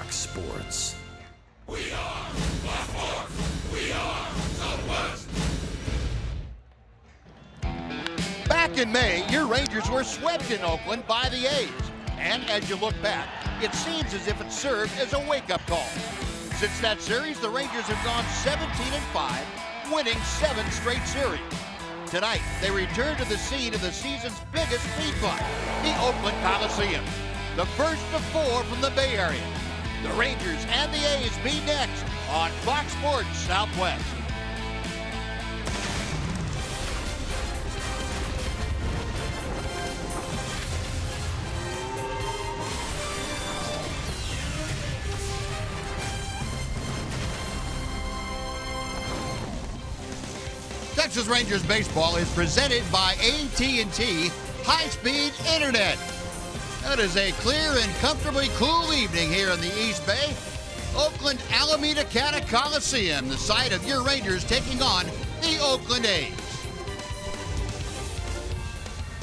Fox Sports. We are Blackboard. We are Southwest. Back in May, your Rangers were swept in Oakland by the A's. And as you look back, it seems as if it served as a wake-up call. Since that series, the Rangers have gone 17-5, winning 7 straight series. Tonight, they return to the scene of the season's biggest speed bump, the Oakland Coliseum. The first of 4 from the Bay Area. The Rangers and the A's be next on Fox Sports Southwest. Texas Rangers baseball is presented by AT&T High-Speed Internet. It is a clear and comfortably cool evening here in the East Bay. Oakland Alameda County Coliseum, the site of your Rangers taking on the Oakland A's.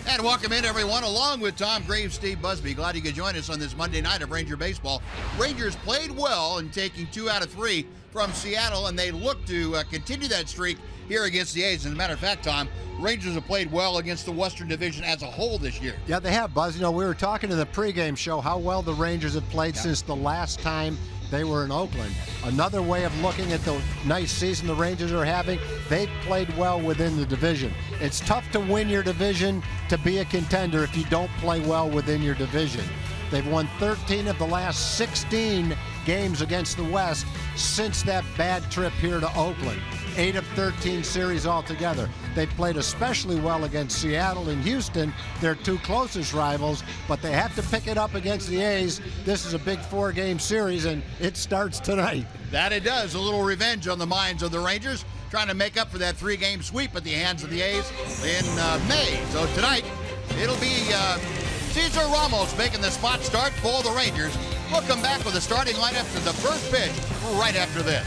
And welcome in, everyone, along with Tom Graves, Steve Busby. Glad you could join us on this Monday night of Ranger baseball. Rangers played well in taking 2 out of 3 from Seattle, and they look to continue that streak here against the A's. As a matter of fact, Tom, Rangers have played well against the Western Division as a whole this year. Yeah, they have, Buzz. You know, we were talking in the pregame show how well the Rangers have played since the last time they were in Oakland. Another way of looking at the nice season the Rangers are having, they've played well within the division. It's tough to win your division to be a contender if you don't play well within your division. They've won 13 of the last 16 games against the West since that bad trip here to Oakland. 8 of 13 series altogether. They played especially well against Seattle and Houston, their 2 closest rivals, but they have to pick it up against the A's. This is a big 4-game series, and it starts tonight. That it does. A little revenge on the minds of the Rangers, trying to make up for that 3-game sweep at the hands of the A's in May. So tonight, it'll be Cesar Ramos making the spot start for the Rangers. We'll come back with the starting lineup to the first pitch right after this.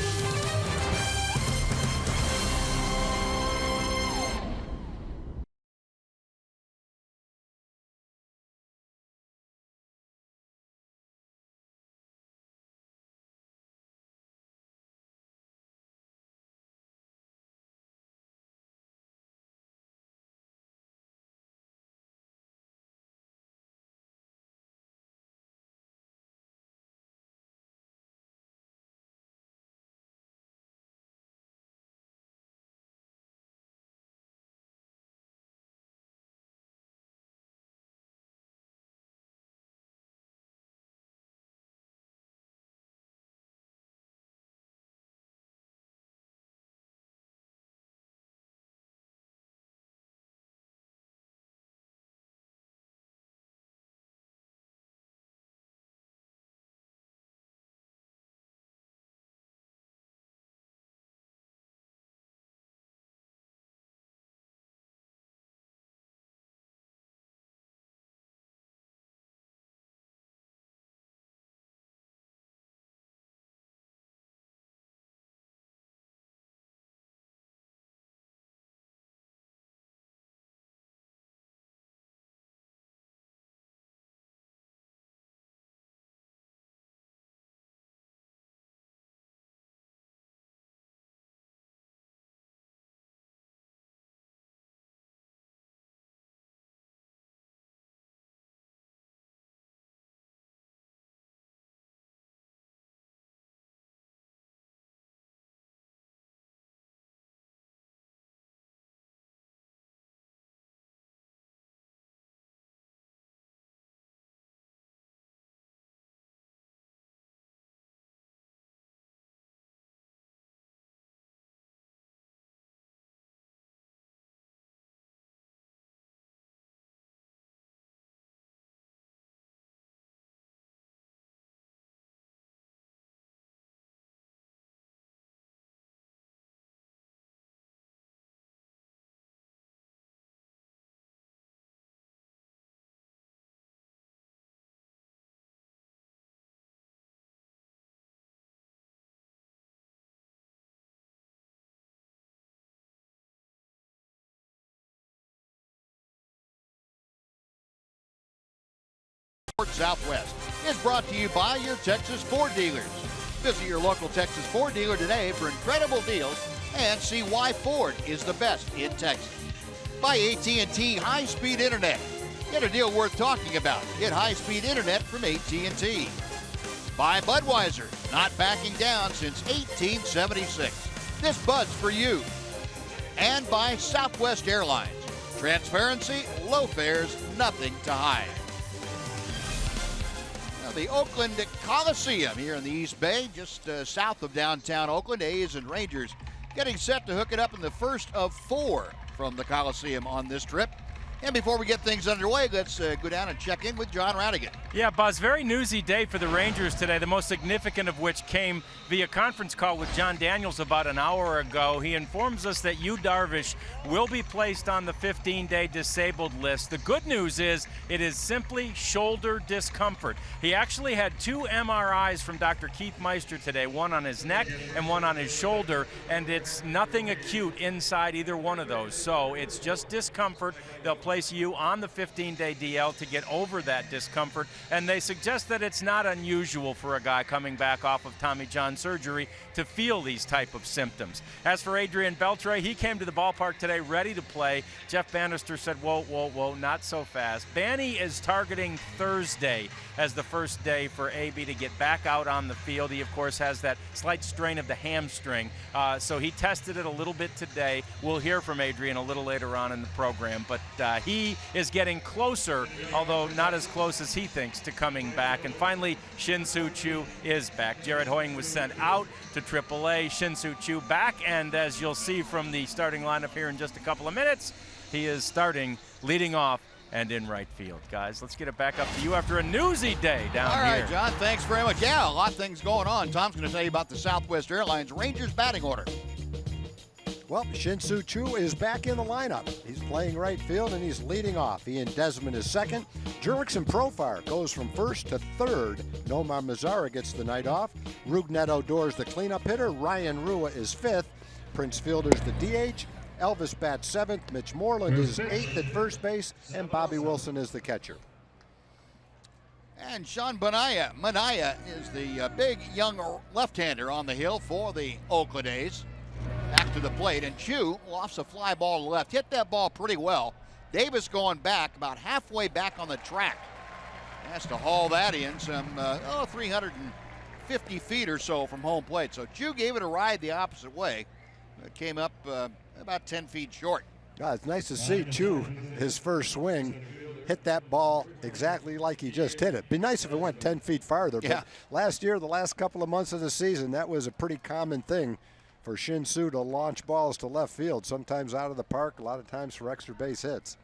Pacific Southwest is brought to you by your Texas Ford dealers. Visit your local Texas Ford dealer today for incredible deals and see why Ford is the best in Texas. By AT&T High-Speed Internet. Get a deal worth talking about. Get high-speed internet from AT&T. By Budweiser, not backing down since 1876. This Bud's for you. And by Southwest Airlines. Transparency, low fares, nothing to hide. Now, the Oakland Coliseum here in the East Bay, just south of downtown Oakland. A's and Rangers getting set to hook it up in the first of 4 from the Coliseum on this trip. And before we get things underway, let's go down and check in with John Radigan. Yeah, Buzz, very newsy day for the Rangers today, the most significant of which came via conference call with John Daniels about an hour ago. He informs us that Yu Darvish will be placed on the 15-day disabled list. The good news is it is simply shoulder discomfort. He actually had 2 MRIs from Dr. Keith Meister today, one on his neck and one on his shoulder, and it's nothing acute inside either one of those. So it's just discomfort. They'll place you on the 15-day DL to get over that discomfort, and they suggest that it's not unusual for a guy coming back off of Tommy John surgery to feel these type of symptoms. As for Adrian Beltre, he came to the ballpark today ready to play. Jeff Bannister said, whoa, not so fast. Banny is targeting Thursday as the first day for AB to get back out on the field. He, of course, has that slight strain of the hamstring, so he tested it a little bit today. We'll hear from Adrian a little later on in the program, but he is getting closer, although not as close as he thinks, to coming back. And finally, Shinsu Chu is back. Jared Hoying was sent out to AAA. Shinsu Chu back, and as you'll see from the starting lineup here in just a couple of minutes, he is starting, leading off, and in right field. Guys, let's get it back up to you after a newsy day down here. All right, John, thanks very much. Yeah, a lot of things going on. Tom's going to tell you about the Southwest Airlines Rangers batting order. Well, Shinsu Chu is back in the lineup. He's playing right field and he's leading off. Ian Desmond is second. Jurickson Profar goes from first to third. Nomar Mazara gets the night off. Rougned Odor is the cleanup hitter. Ryan Rua is fifth. Prince Fielder's the DH. Elvis bats seventh. Mitch Moreland is eighth at first base. And Bobby Wilson is the catcher. And Sean Manaea is the big young left-hander on the hill for the Oakland A's. Back to the plate, and Chu lofts a fly ball to left. Hit that ball pretty well. Davis going back, about halfway back on the track. Has to haul that in some 350 feet or so from home plate. So Chu gave it a ride the opposite way. It came up about 10 feet short. It's nice to see Chu, his first swing, hit that ball exactly like he just hit it. Be nice if it went 10 feet farther. Yeah. But last year, the last couple of months of the season, that was a pretty common thing for Shinsu to launch balls to left field, sometimes out of the park, a lot of times for extra base hits.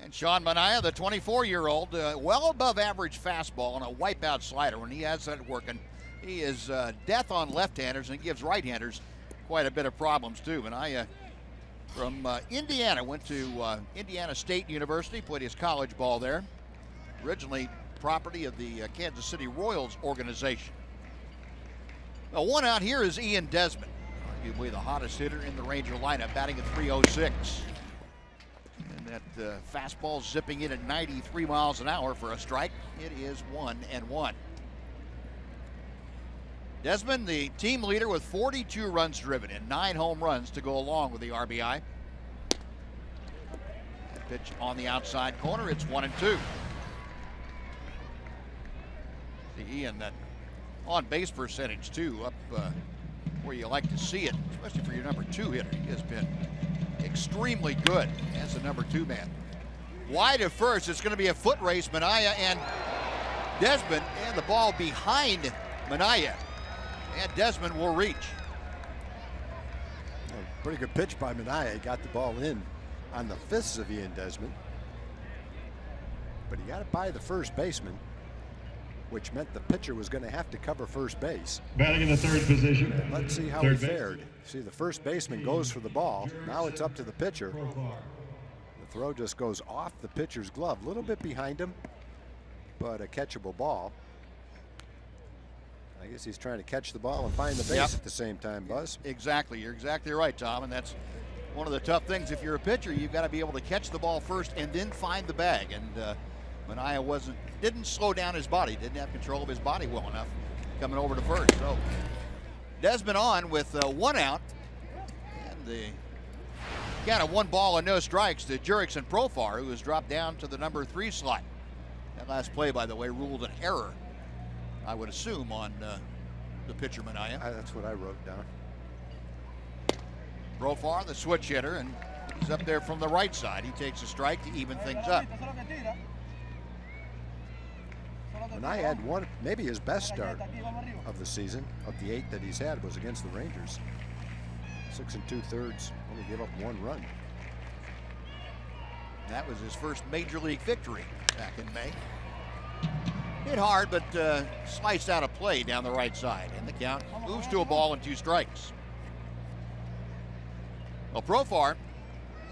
And Sean Manaea, the 24-year-old, well above average fastball and a wipeout slider. When he has that working, he is death on left-handers and gives right-handers quite a bit of problems too. Manaea from Indiana, went to Indiana State University, played his college ball there. Originally property of the Kansas City Royals organization. Well, one out here is Ian Desmond, arguably the hottest hitter in the Ranger lineup, batting at .306. And that fastball zipping in at 93 miles an hour for a strike. It is 1-1. Desmond, the team leader with 42 runs driven and 9 home runs to go along with the RBI. That pitch on the outside corner, it's 1-2. See Ian, that on base percentage too, up where you like to see it, especially for your number 2 hitter. He has been extremely good as the number 2 man. Wide at first, it's going to be a foot race. Manaea and Desmond, and the ball behind Manaea. And Desmond will reach. Pretty good pitch by Manaea. He got the ball in on the fists of Ian Desmond. But he got it by the first baseman, which meant the pitcher was going to have to cover first base. Batting in the third position. And let's see how he fared. See, the first baseman goes for the ball. Now it's up to the pitcher. The throw just goes off the pitcher's glove, a little bit behind him, but a catchable ball. I guess he's trying to catch the ball and find the base at the same time, Buzz. Exactly. You're exactly right, Tom. And that's one of the tough things. If you're a pitcher, you've got to be able to catch the ball first and then find the bag. And Manaea didn't slow down his body, didn't have control of his body well enough coming over to first. So Desmond on with 1 out, and the count of 1 ball and no strikes to Jurickson Profar, who has dropped down to the number 3 slot. That last play, by the way, ruled an error, I would assume, on the pitcher Manaea. That's what I wrote down. Profar, the switch hitter, and he's up there from the right side. He takes a strike to even things up. Manaea had one, maybe his best start of the season, of the 8 that he's had, was against the Rangers. 6 2/3, only gave up 1 run. That was his first major league victory back in May. Hit hard, but sliced out of play down the right side. And the count moves to a ball and 2 strikes. Well, Profar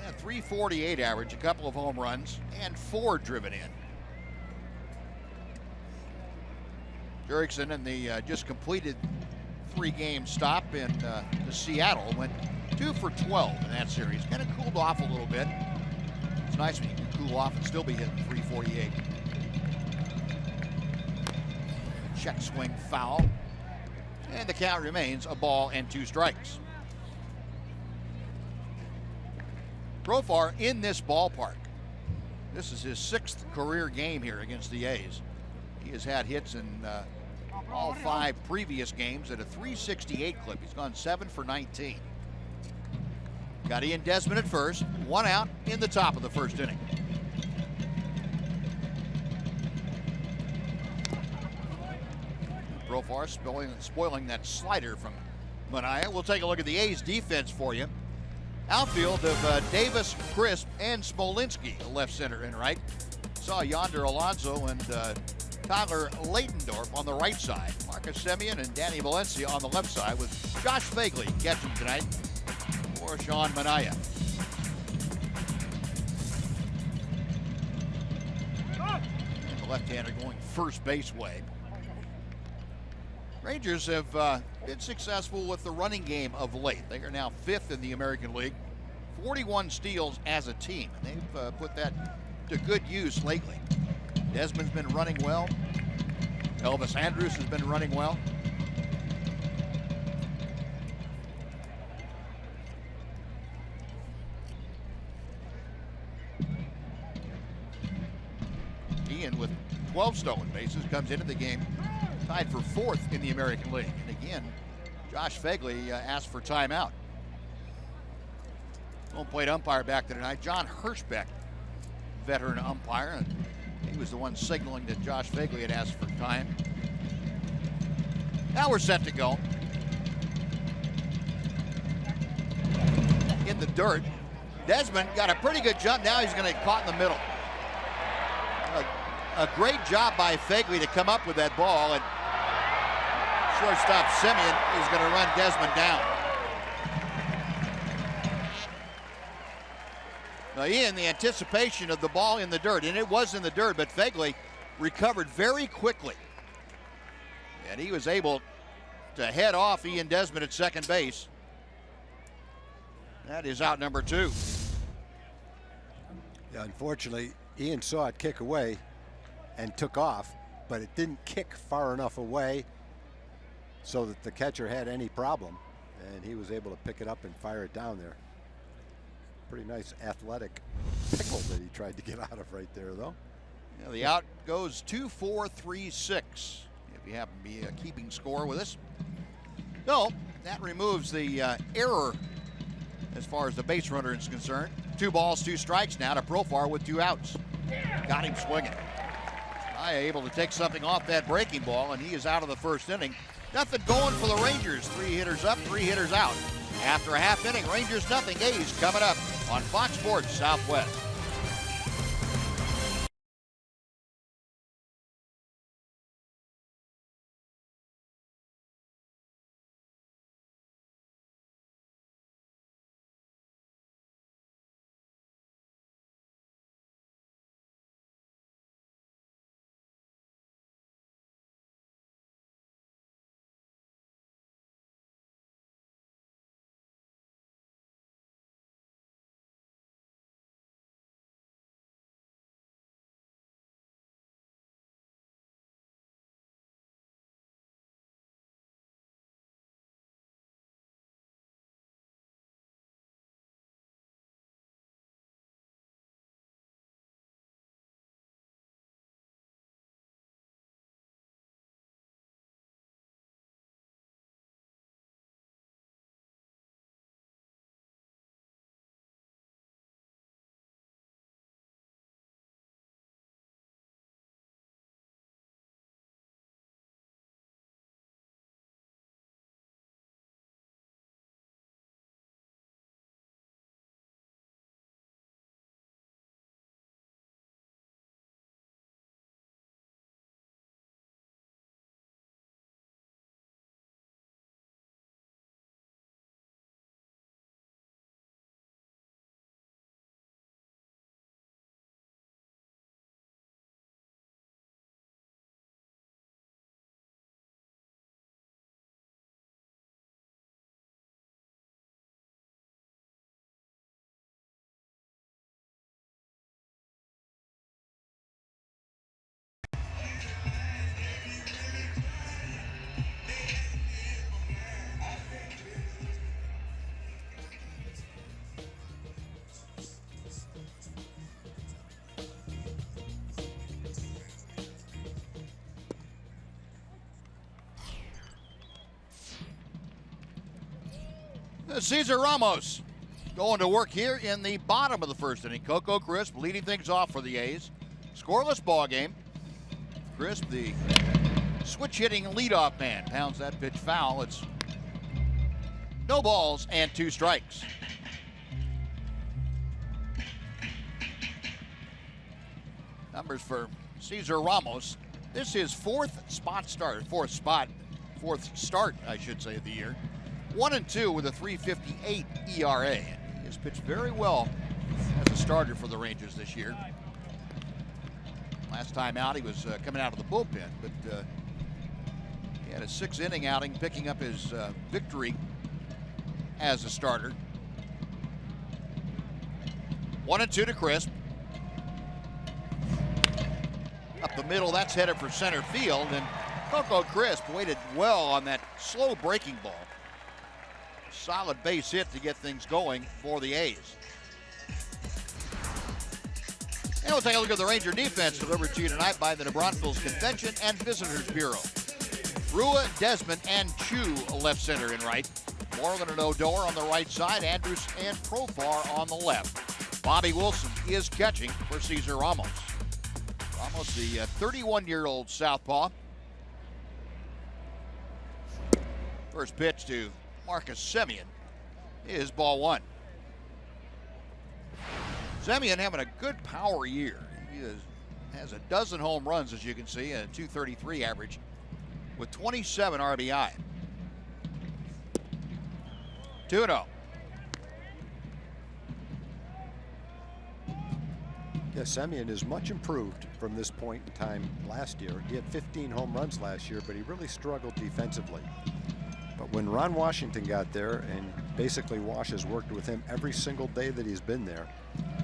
had .348 average, a couple of home runs, and 4 driven in. Jurickson in the just completed 3-game stop in Seattle went 2 for 12 in that series. Kind of cooled off a little bit. It's nice when you can cool off and still be hitting .348. Check swing foul. And the count remains a ball and 2 strikes. Profar in this ballpark. This is his 6th career game here against the A's. He has had hits in all 5 previous games at a .368 clip. He's gone 7 for 19. Got Ian Desmond at first, 1 out in the top of the first inning. Profar spoiling that slider from Manaea. We'll take a look at the A's defense for you. Outfield of Davis, Crisp, and Smolinski, left, center, and right. Saw Yonder Alonso and Tyler Ladendorf on the right side. Marcus Semien and Danny Valencia on the left side, with Josh Fagley catching tonight for Sean Manaea. And the left-hander going first base way. Rangers have been successful with the running game of late. They are now 5th in the American League, 41 steals as a team. And they've put that to good use lately. Desmond's been running well. Elvis Andrus has been running well. Ian with 12 stolen bases comes into the game tied for 4th in the American League. And again, Josh Fagley asked for timeout. Home plate umpire back there tonight, John Hirschbeck, veteran umpire, and he was the one signaling that Josh Fagley had asked for time. Now we're set to go. In the dirt. Desmond got a pretty good jump. Now he's going to get caught in the middle. A great job by Fagley to come up with that ball, and shortstop Semien is going to run Desmond down. Now, Ian, the anticipation of the ball in the dirt, and it was in the dirt, but Fagley recovered very quickly. And he was able to head off Ian Desmond at second base. That is out number 2. Yeah, unfortunately, Ian saw it kick away and took off, but it didn't kick far enough away so that the catcher had any problem, and he was able to pick it up and fire it down there. Pretty nice athletic pickle that he tried to get out of right there, though. Yeah, the out goes 2-4-3-6. If you happen to be keeping score with us. No, that removes the error as far as the base runner is concerned. 2 balls, 2 strikes now to Profar with 2 outs. Got him swinging. Able to take something off that breaking ball, and he is out of the first inning. Nothing going for the Rangers. 3 hitters up, 3 hitters out. After a half inning, Rangers nothing. A's coming up on Fox Sports Southwest. Cesar Ramos going to work here in the bottom of the first inning. Coco Crisp leading things off for the A's. Scoreless ball game. Crisp, the switch-hitting leadoff man, pounds that pitch foul. It's no balls and 2 strikes. Numbers for Cesar Ramos. This is fourth start, I should say, of the year. 1-2 with a 3.58 ERA. He has pitched very well as a starter for the Rangers this year. Last time out, he was coming out of the bullpen, but he had a 6-inning outing, picking up his victory as a starter. 1-2 to Crisp. Up the middle, that's headed for center field, and Coco Crisp waited well on that slow breaking ball. Solid base hit to get things going for the A's. And we'll take a look at the Ranger defense delivered to you tonight by the New Braunfels Convention and Visitors Bureau. Rua, Desmond, and Chu left, center, and right. Moreland and Odor on the right side. Andrews and Profar on the left. Bobby Wilson is catching for Cesar Ramos. Ramos, the 31-year-old southpaw. First pitch to Marcus Semien is ball 1. Semien having a good power year. He has a dozen home runs, as you can see, and a .233 average with 27 RBI. 2-0. Yeah, Semien is much improved from this point in time last year. He had 15 home runs last year, but he really struggled defensively. But when Ron Washington got there, and basically Wash has worked with him every single day that he's been there,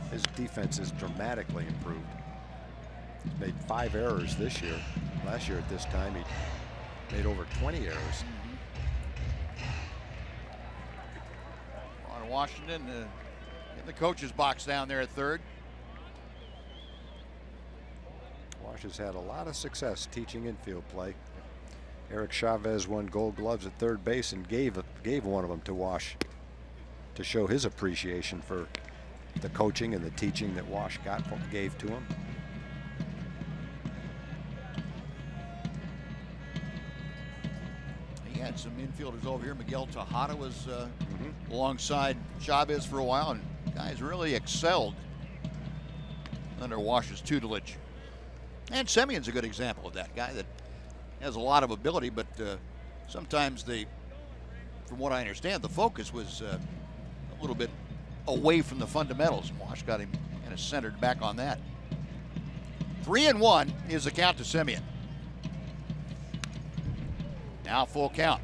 his defense is dramatically improved. He's made 5 errors this year. Last year at this time, he made over 20 errors. Ron Washington in the coach's box down there at third. Wash has had a lot of success teaching infield play. Eric Chavez won Gold Gloves at third base and gave one of them to Wash to show his appreciation for the coaching and the teaching that Wash gave to him. He had some infielders over here. Miguel Tejada was alongside Chavez for a while, and guys really excelled under Wash's tutelage. And Semien's a good example of that guy that has a lot of ability, but sometimes from what I understand, the focus was a little bit away from the fundamentals. Wash got him kind of centered back on that. 3-1 is the count to Semien. Now full count.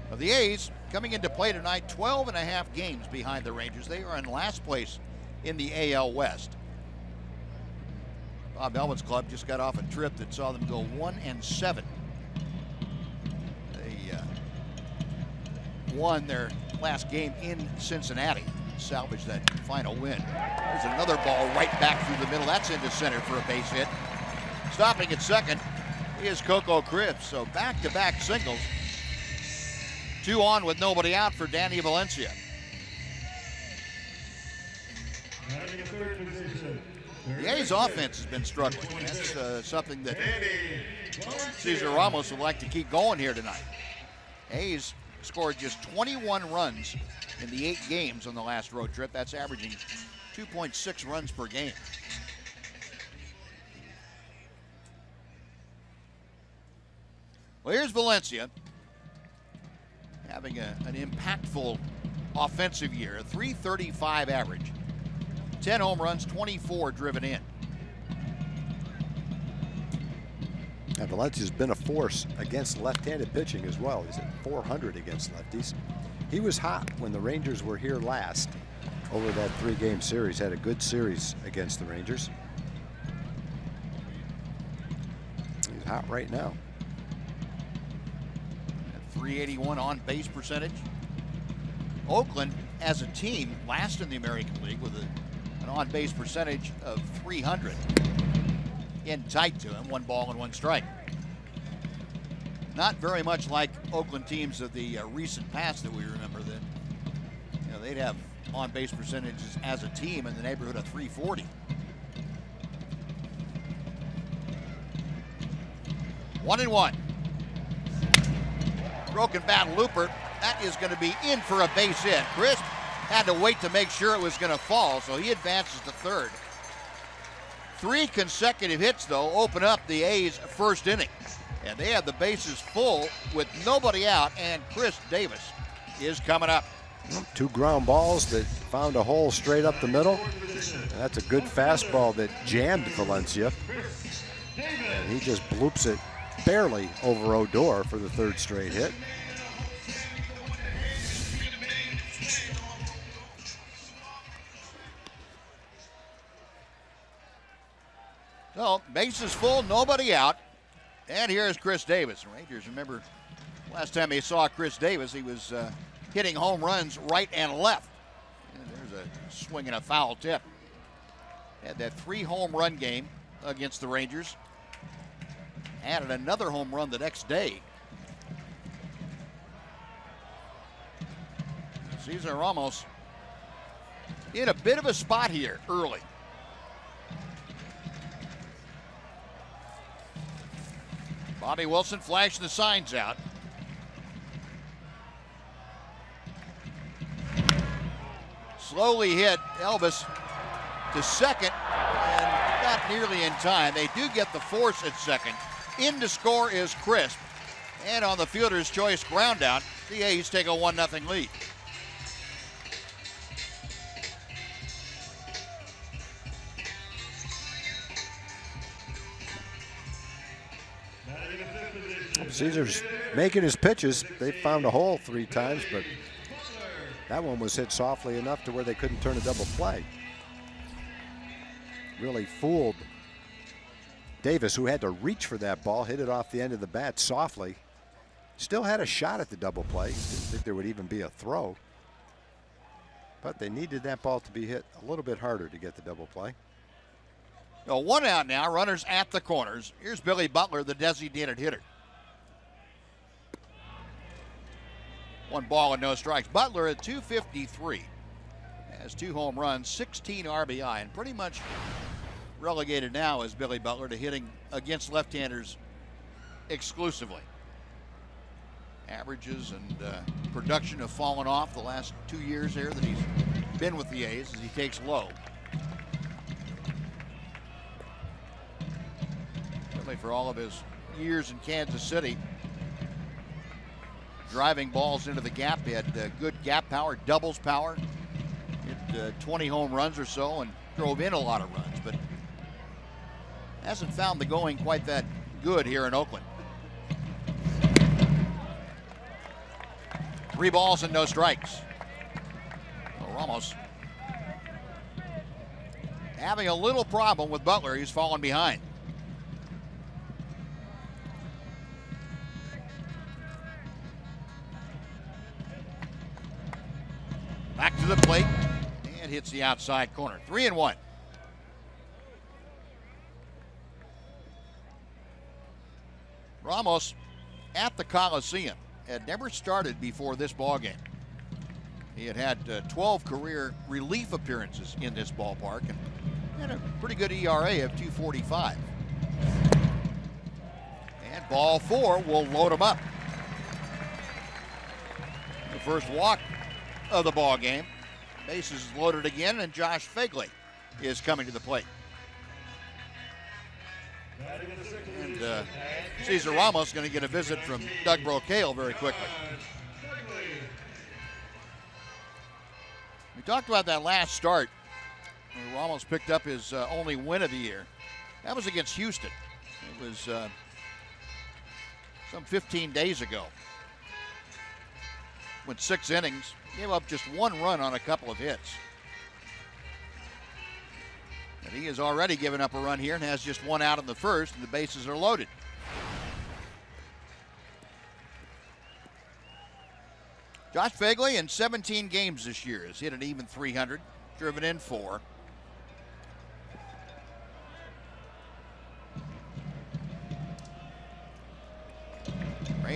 Now the A's coming into play tonight, 12.5 games behind the Rangers. They are in last place in the AL West. Bob Elwin's club just got off a trip that saw them go 1-7. They won their last game in Cincinnati, salvaged that final win. There's another ball right back through the middle. That's into center for a base hit. Stopping at second is Coco Crisp. So back-to-back singles. 2 on with nobody out for Danny Valencia. The A's offense has been struggling. That's something that Cesar Ramos would like to keep going here tonight. A's scored just 21 runs in the 8 games on the last road trip. That's averaging 2.6 runs per game. Well, here's Valencia having an impactful offensive year, a .335 average. 10 home runs, 24 driven in. And Valencia's been a force against left-handed pitching as well. He's at .400 against lefties. He was hot when the Rangers were here last over that 3-game series. Had a good series against the Rangers. He's hot right now. At .381 on base percentage. Oakland, as a team, last in the American League with an on-base percentage of .300. In tight to him, 1 ball and 1 strike. not very much like Oakland teams of the recent past that we remember. That they'd have on-base percentages as a team in the neighborhood of 340. 1-1. Broken bat looper. That is going to be in for a base hit. Crisp had to wait to make sure it was going to fall, so he advances to third. 3 consecutive hits, though, open up the A's first inning. And they have the bases full with nobody out, and Chris Davis is coming up. 2 ground balls that found a hole straight up the middle. That's a good fastball that jammed Valencia. And he just bloops it barely over Odor for the 3rd straight hit. So, bases full, nobody out. And here's Chris Davis. Rangers, remember, last time they saw Chris Davis, he was hitting home runs right and left. And there's a swing and a foul tip. Had that 3 home run game against the Rangers. Added another home run the next day. Cesar Ramos in a bit of a spot here early. Bobby Wilson flashed the signs out. Slowly hit Elvis to second, and not nearly in time. They do get the force at second. In to score is Crisp. And on the fielder's choice ground out, the A's take a 1-0 lead. Caesar's making his pitches. They found a hole 3 times, but that one was hit softly enough to where they couldn't turn a double play. Really fooled Davis, who had to reach for that ball, hit it off the end of the bat softly. Still had a shot at the double play. Didn't think there would even be a throw. But they needed that ball to be hit a little bit harder to get the double play. So 1 out now, runners at the corners. Here's Billy Butler, the designated hitter. 1 ball and no strikes. Butler at 253. Has 2 home runs, 16 RBI, and pretty much relegated now as Billy Butler to hitting against left-handers exclusively. Averages and production have fallen off the last 2 years here that he's been with the A's as he takes low. Certainly for all of his years in Kansas City, driving balls into the gap. He had good gap power, doubles power. Hit 20 home runs or so and drove in a lot of runs, but hasn't found the going quite that good here in Oakland. 3 balls and no strikes. Well, Ramos having a little problem with Butler. He's fallen behind. Back to the plate and hits the outside corner. 3-1. Ramos at the Coliseum had never started before this ballgame. He had 12 career relief appearances in this ballpark and had a pretty good ERA of 2.45. And ball 4 will load him up. The first walk of the ball game. Bases loaded again, and Josh Fagley is coming to the plate. And Cesar Ramos going to get a visit from Doug Brocail very quickly. We talked about that last start. Ramos picked up his only win of the year. That was against Houston. It was some 15 days ago. Went 6 innings. Gave up just 1 run on a couple of hits. And he has already given up a run here and has just 1 out in the first, and the bases are loaded. Josh Fagley in 17 games this year has hit an even 300, driven in 4.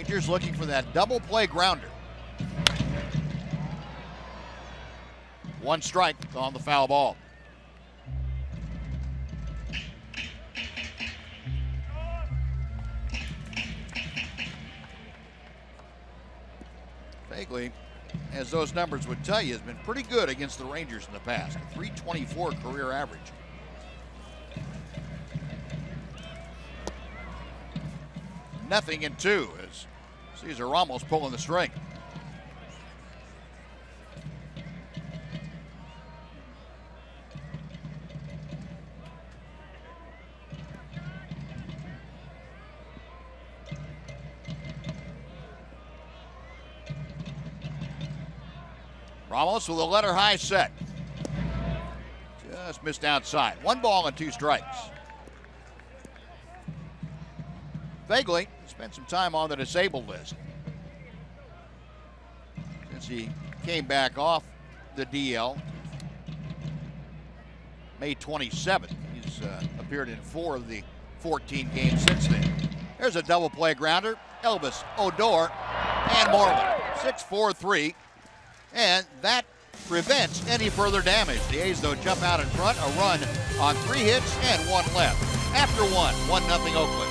Rangers looking for that double play grounder. One strike on the foul ball. Bagley, as those numbers would tell you, has been pretty good against the Rangers in the past. A .324 career average. Nothing in two as Cesar Ramos pulling the string. Ramos with a letter high set. Just missed outside. 1 ball and 2 strikes. Bagley spent some time on the disabled list since he came back off the DL May 27th. He's appeared in 4 of the 14 games since then. There's a double play grounder. Elvis, Odor, and Moreland. 6-4-3. And that prevents any further damage. The A's, though, jump out in front. A run on 3 hits and 1 left. After 1-0 Oakland.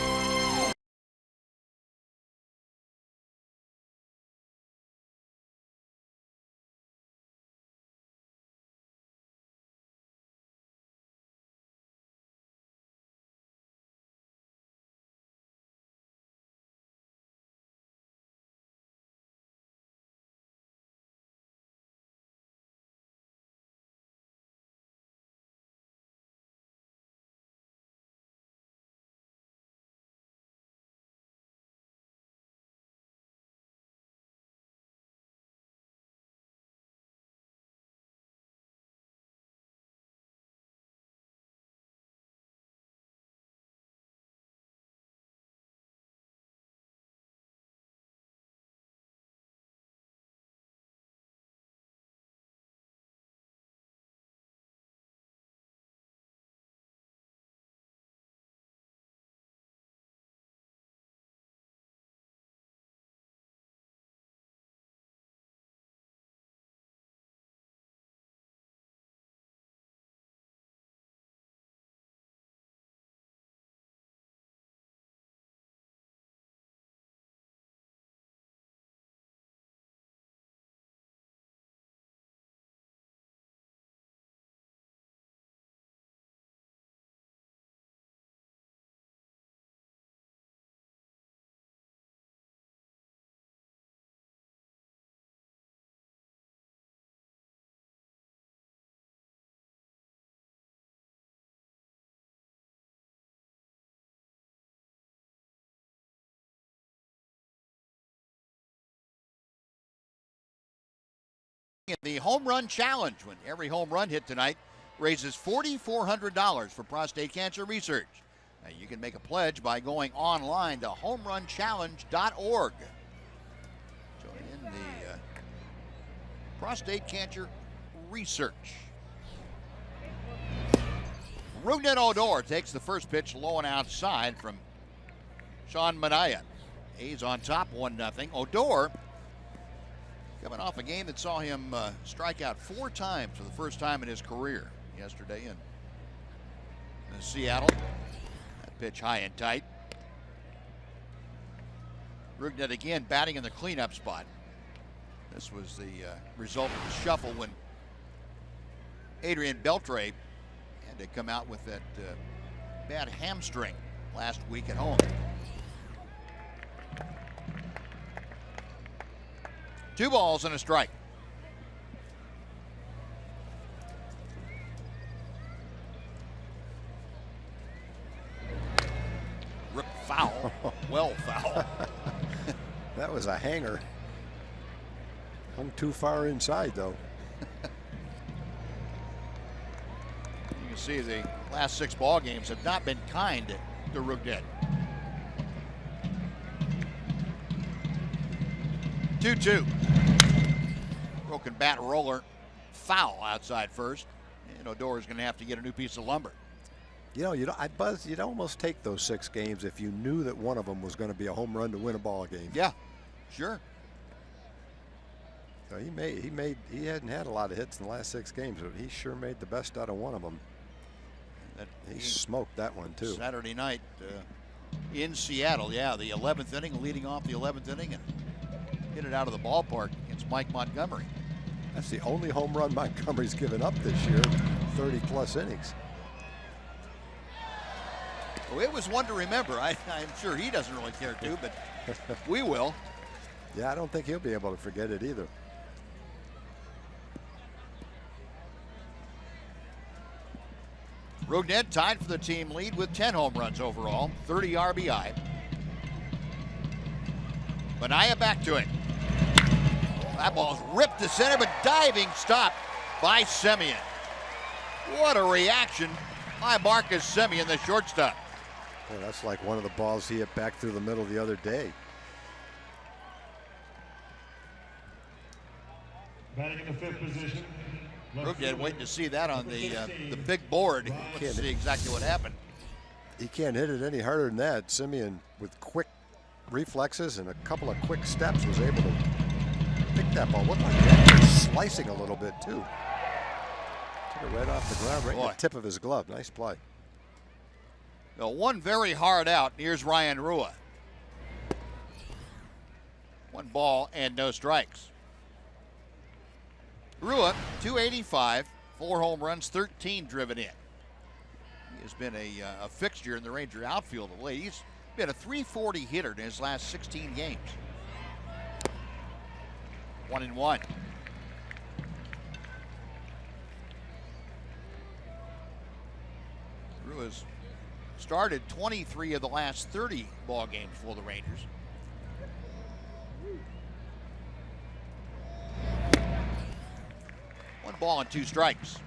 The home run challenge, when every home run hit tonight raises $4,400 for prostate cancer research. Now, you can make a pledge by going online to homerunchallenege.org. Join in the prostate cancer research. Rougned Odor takes the first pitch low and outside from Sean Manaea. A's on top 1-0. Odor coming off a game that saw him strike out 4 times for the first time in his career yesterday in Seattle. That pitch high and tight. Rougned again batting in the cleanup spot. This was the result of the shuffle when Adrian Beltre had to come out with that bad hamstring last week at home. 2 balls and a strike. Rip foul. Well foul. That was a hanger. Hung too far inside, though. You can see the last 6 ball games have not been kind to Rougned. 2-2. Broken bat roller. Foul outside first. And Odor is going to have to get a new piece of lumber. Buzz, you'd almost take those 6 games if you knew that one of them was going to be a home run to win a ball game. Yeah, sure. So he hadn't had a lot of hits in the last 6 games, but he sure made the best out of one of them. He smoked that one too. Saturday night in Seattle, yeah, the 11th inning, leading off the 11th inning, and hit it out of the ballpark against Mike Montgomery. That's the only home run Montgomery's given up this year, 30+ innings. Well, it was one to remember. I'm sure he doesn't really care to, but we will. Yeah, I don't think he'll be able to forget it either. Rougned tied for the team lead with 10 home runs overall, 30 RBI. Manaea back to it. That ball's ripped to center, but diving stop by Semien. What a reaction by Marcus Semien, the shortstop. Well, that's like one of the balls he hit back through the middle the other day. Batting in the 5th position. Rougned waiting to see that on the big board. Let's see exactly what happened. He can't hit it any harder than that. Semien, with quick reflexes and a couple of quick steps, was able to pick that ball. Looked like that was slicing a little bit too. Took it right off the ground, right in the tip of his glove. Nice play. Well, one very hard out. Here's Ryan Rua. 1 ball and no strikes. Rua, 285, 4 home runs, 13 driven in. He has been a fixture in the Ranger outfield of late. He's been a .340 hitter in his last 16 games. 1-1. Rua's started 23 of the last 30 ball games for the Rangers. One ball and 2 strikes.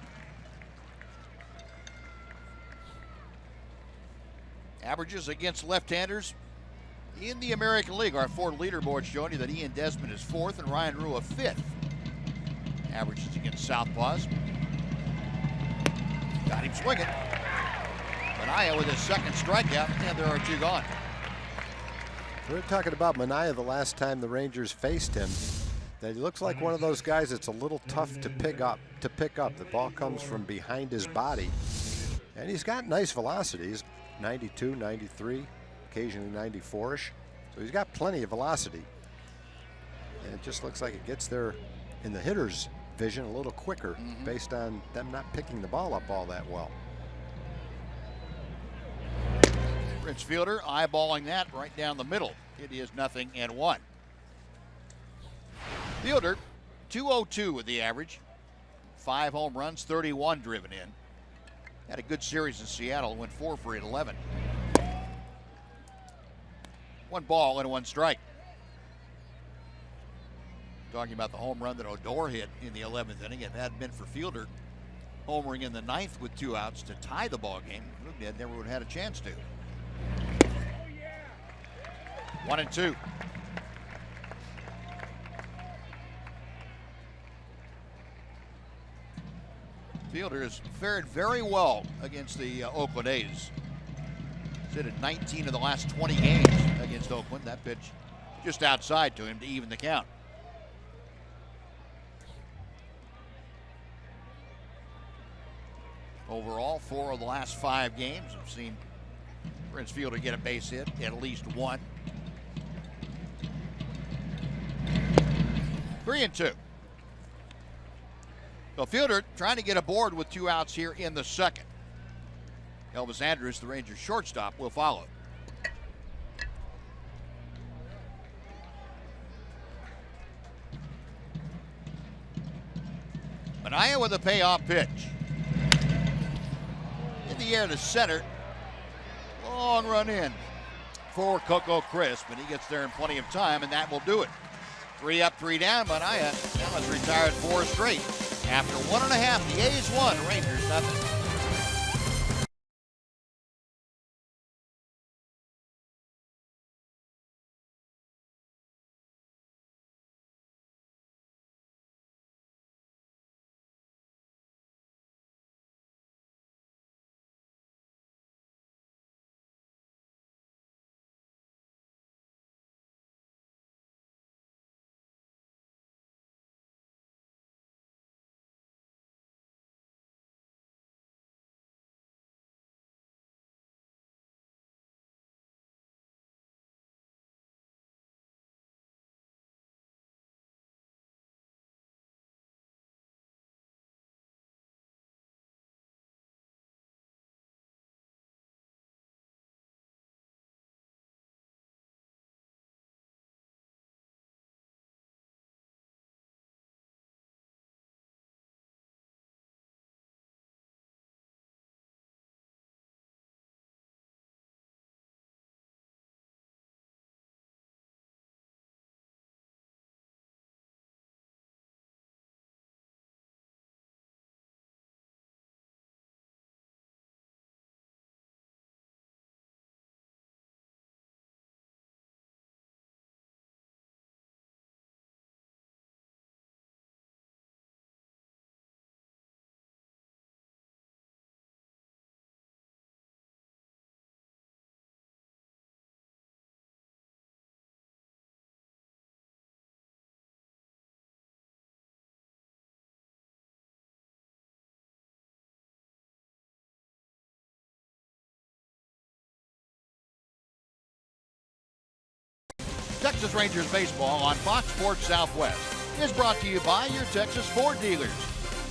Averages against left-handers in the American League. Our Ford leaderboard showing you that Ian Desmond is 4th and Ryan Rua 5th. Averages against southpaws. Got him swinging. Manaea with his 2nd strikeout, and there are 2 gone. We were talking about Manaea the last time the Rangers faced him. That he looks like one of those guys that's a little tough to pick up. The ball comes from behind his body, and he's got nice velocities, 92, 93, occasionally 94-ish. So he's got plenty of velocity, and it just looks like it gets there in the hitter's vision a little quicker, based on them not picking the ball up all that well. Prince Fielder eyeballing that right down the middle. It is 0-1. Fielder, 202 with the average. 5 home runs, 31 driven in. Had a good series in Seattle, went 4 for 11. 1 ball and 1 strike. Talking about the home run that Odor hit in the 11th inning. If it hadn't been for Fielder homering in the 9th with 2 outs to tie the ball game, Rougned never would have had a chance to. 1-2. Fielder has fared very well against the Oakland A's. He's hit 19 of the last 20 games against Oakland. That pitch just outside to him to even the count. Overall, 4 of the last 5 games have seen Prince Fielder get a base hit, at least 1. 3-2. So Fielder trying to get aboard with 2 outs here in the 2nd. Elvis Andrus, the Rangers shortstop, will follow. Manaea with a payoff pitch. In the air to center. Long run in for Coco Crisp, and he gets there in plenty of time, and that will do it. 3 up, 3 down. Manaea now has retired 4 straight. After 1.5, the A's won, Rangers nothing. Texas Rangers baseball on Fox Sports Southwest is brought to you by your Texas Ford dealers.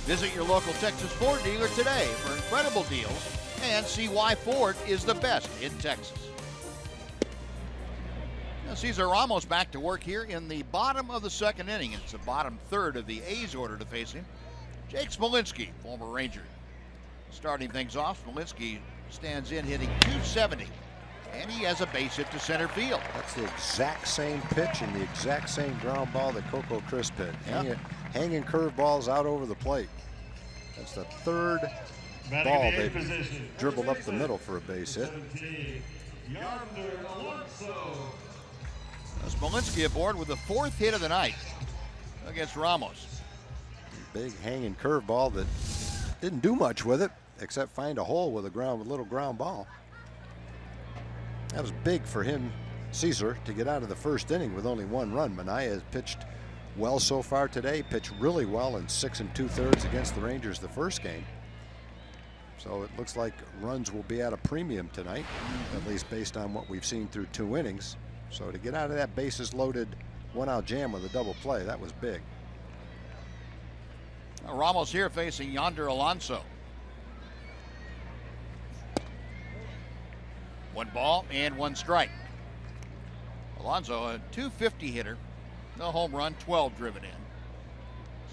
Visit your local Texas Ford dealer today for incredible deals and see why Ford is the best in Texas. Now Cesar Ramos back to work here in the bottom of the second inning. It's the bottom third of the A's order to face him. Jake Smolinski, former Ranger, starting things off. Smolinski stands in hitting .270. And he has a base hit to center field. That's the exact same pitch and the exact same ground ball that Coco Crisp hit. Yep. Hanging curveballs out over the plate. That's the third ball they dribbled up the middle for a base hit. Smolinski aboard with the fourth hit of the night against Ramos. Big hanging curveball that didn't do much with it except find a hole with a little ground ball. That was big for him, Cesar, to get out of the first inning with only one run. Minaya has pitched well so far today, pitched really well in 6 2/3 against the Rangers the first game. So it looks like runs will be at a premium tonight, at least based on what we've seen through 2 innings. So to get out of that bases loaded 1-out jam with a double play, that was big. Ramos here facing Yonder Alonso. 1 ball and 1 strike. Alonso, a .250 hitter, no home run, 12 driven in.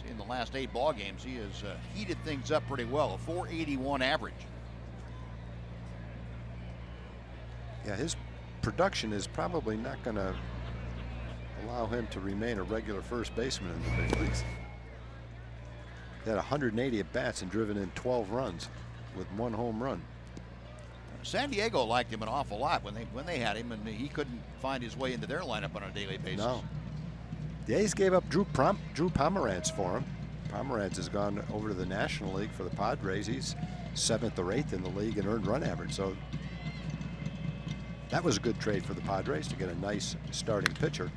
See, in the last 8 ball games, he has heated things up pretty well, a .481 average. Yeah, his production is probably not going to allow him to remain a regular first baseman in the big leagues. He had 180 at bats and driven in 12 runs with 1 home run. San Diego liked him an awful lot when they had him, and he couldn't find his way into their lineup on a daily basis. No. The A's gave up Drew Pomeranz for him. Pomeranz has gone over to the National League for the Padres. He's 7th or 8th in the league in earned run average. So that was a good trade for the Padres to get a nice starting pitcher.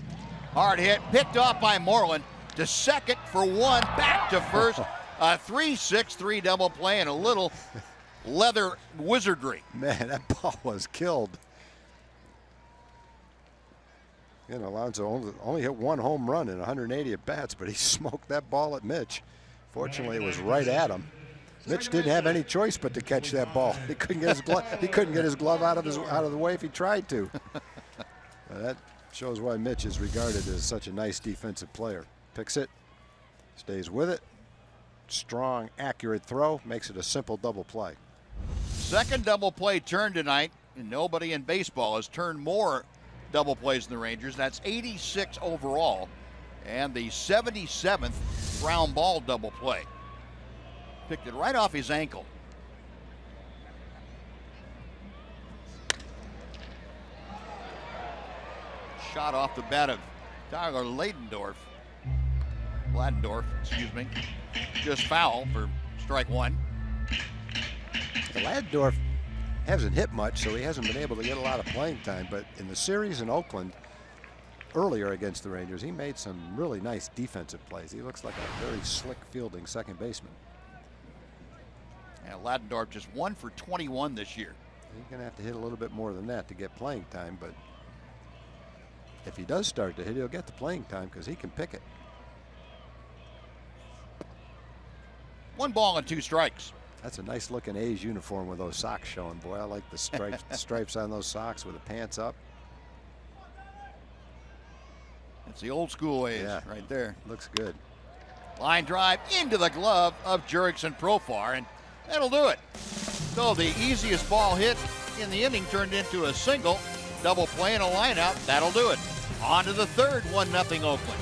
Hard hit, picked off by Moreland to second for 1, back to first. A 3-6-3 double play and a little leather wizardry. Man, that ball was killed. You know, Alonso only hit 1 home run in 180 at bats, but he smoked that ball at Mitch. Fortunately, it was right at him. Mitch didn't have any choice but to catch that ball. He couldn't get his glove. He couldn't get his glove out of the way if he tried to. That shows why Mitch is regarded as such a nice defensive player. Picks it, stays with it. Strong, accurate throw, makes it a simple double play. Second double play turn tonight, and nobody in baseball has turned more double plays than the Rangers. That's 86 overall, and the 77th ground ball double play. Picked it right off his ankle. Shot off the bat of Tyler Ladendorf, excuse me. Just foul for strike 1. Ladendorf hasn't hit much, so he hasn't been able to get a lot of playing time. But in the series in Oakland earlier against the Rangers, he made some really nice defensive plays. He looks like a very slick fielding second baseman. And Ladendorf just 1 for 21 this year. He's going to have to hit a little bit more than that to get playing time. But if he does start to hit, he'll get the playing time because he can pick it. 1 ball and 2 strikes. That's a nice looking A's uniform with those socks showing. Boy, I like the stripes on those socks with the pants up. That's the old school A's right there. Looks good. Line drive into the glove of Jurickson Profar, and that'll do it. So the easiest ball hit in the inning turned into a single. Double play and a line out. That'll do it. On to the third, 1-0 Oakland.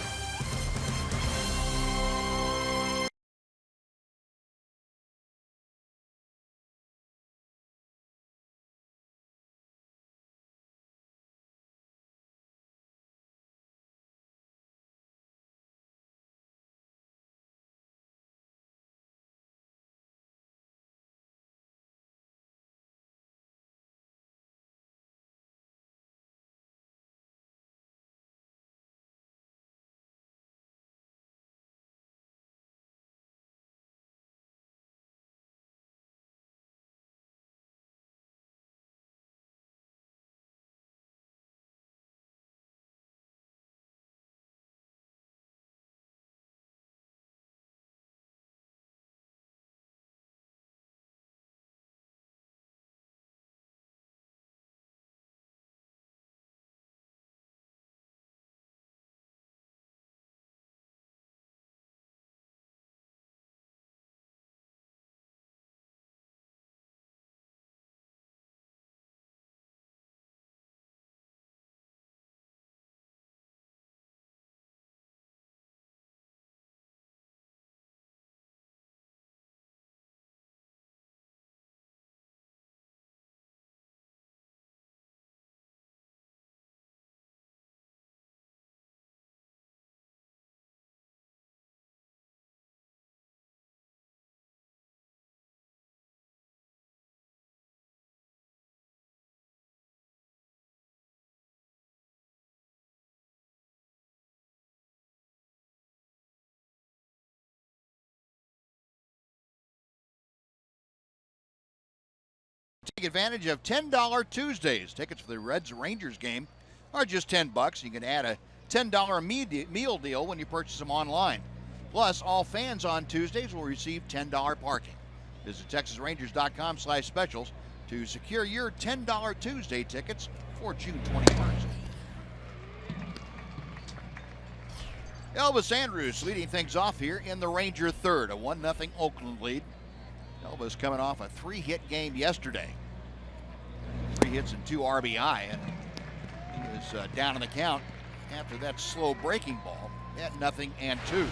Take advantage of $10 Tuesdays. Tickets for the Reds-Rangers game are just $10. You can add a $10 meal deal when you purchase them online. Plus, all fans on Tuesdays will receive $10 parking. Visit TexasRangers.com/specials to secure your $10 Tuesday tickets for June 21st. Elvis Andrus leading things off here in the Ranger third, a 1-0 Oakland lead. Elvis coming off a 3-hit game yesterday. 3 hits and 2 RBI, and he was down in the count after that slow breaking ball at 0-2.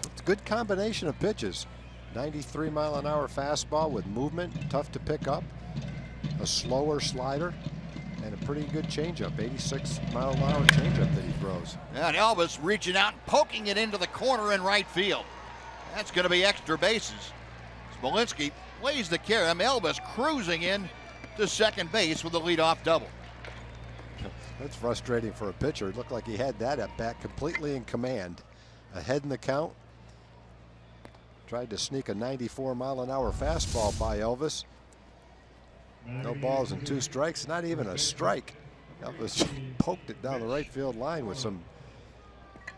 It's a good combination of pitches. 93-mile-an-hour fastball with movement, tough to pick up. A slower slider, and a pretty good changeup. 86-mile-an-hour changeup that he throws. And Elvis reaching out and poking it into the corner in right field. That's going to be extra bases. Smolinski plays the carom. Elvis cruising in to second base with a leadoff double. That's frustrating for a pitcher. It looked like he had that at bat completely in command. Ahead in the count. Tried to sneak a 94-mile-an-hour fastball by Elvis. No balls and 2 strikes. Not even a strike. Elvis poked it down the right field line with some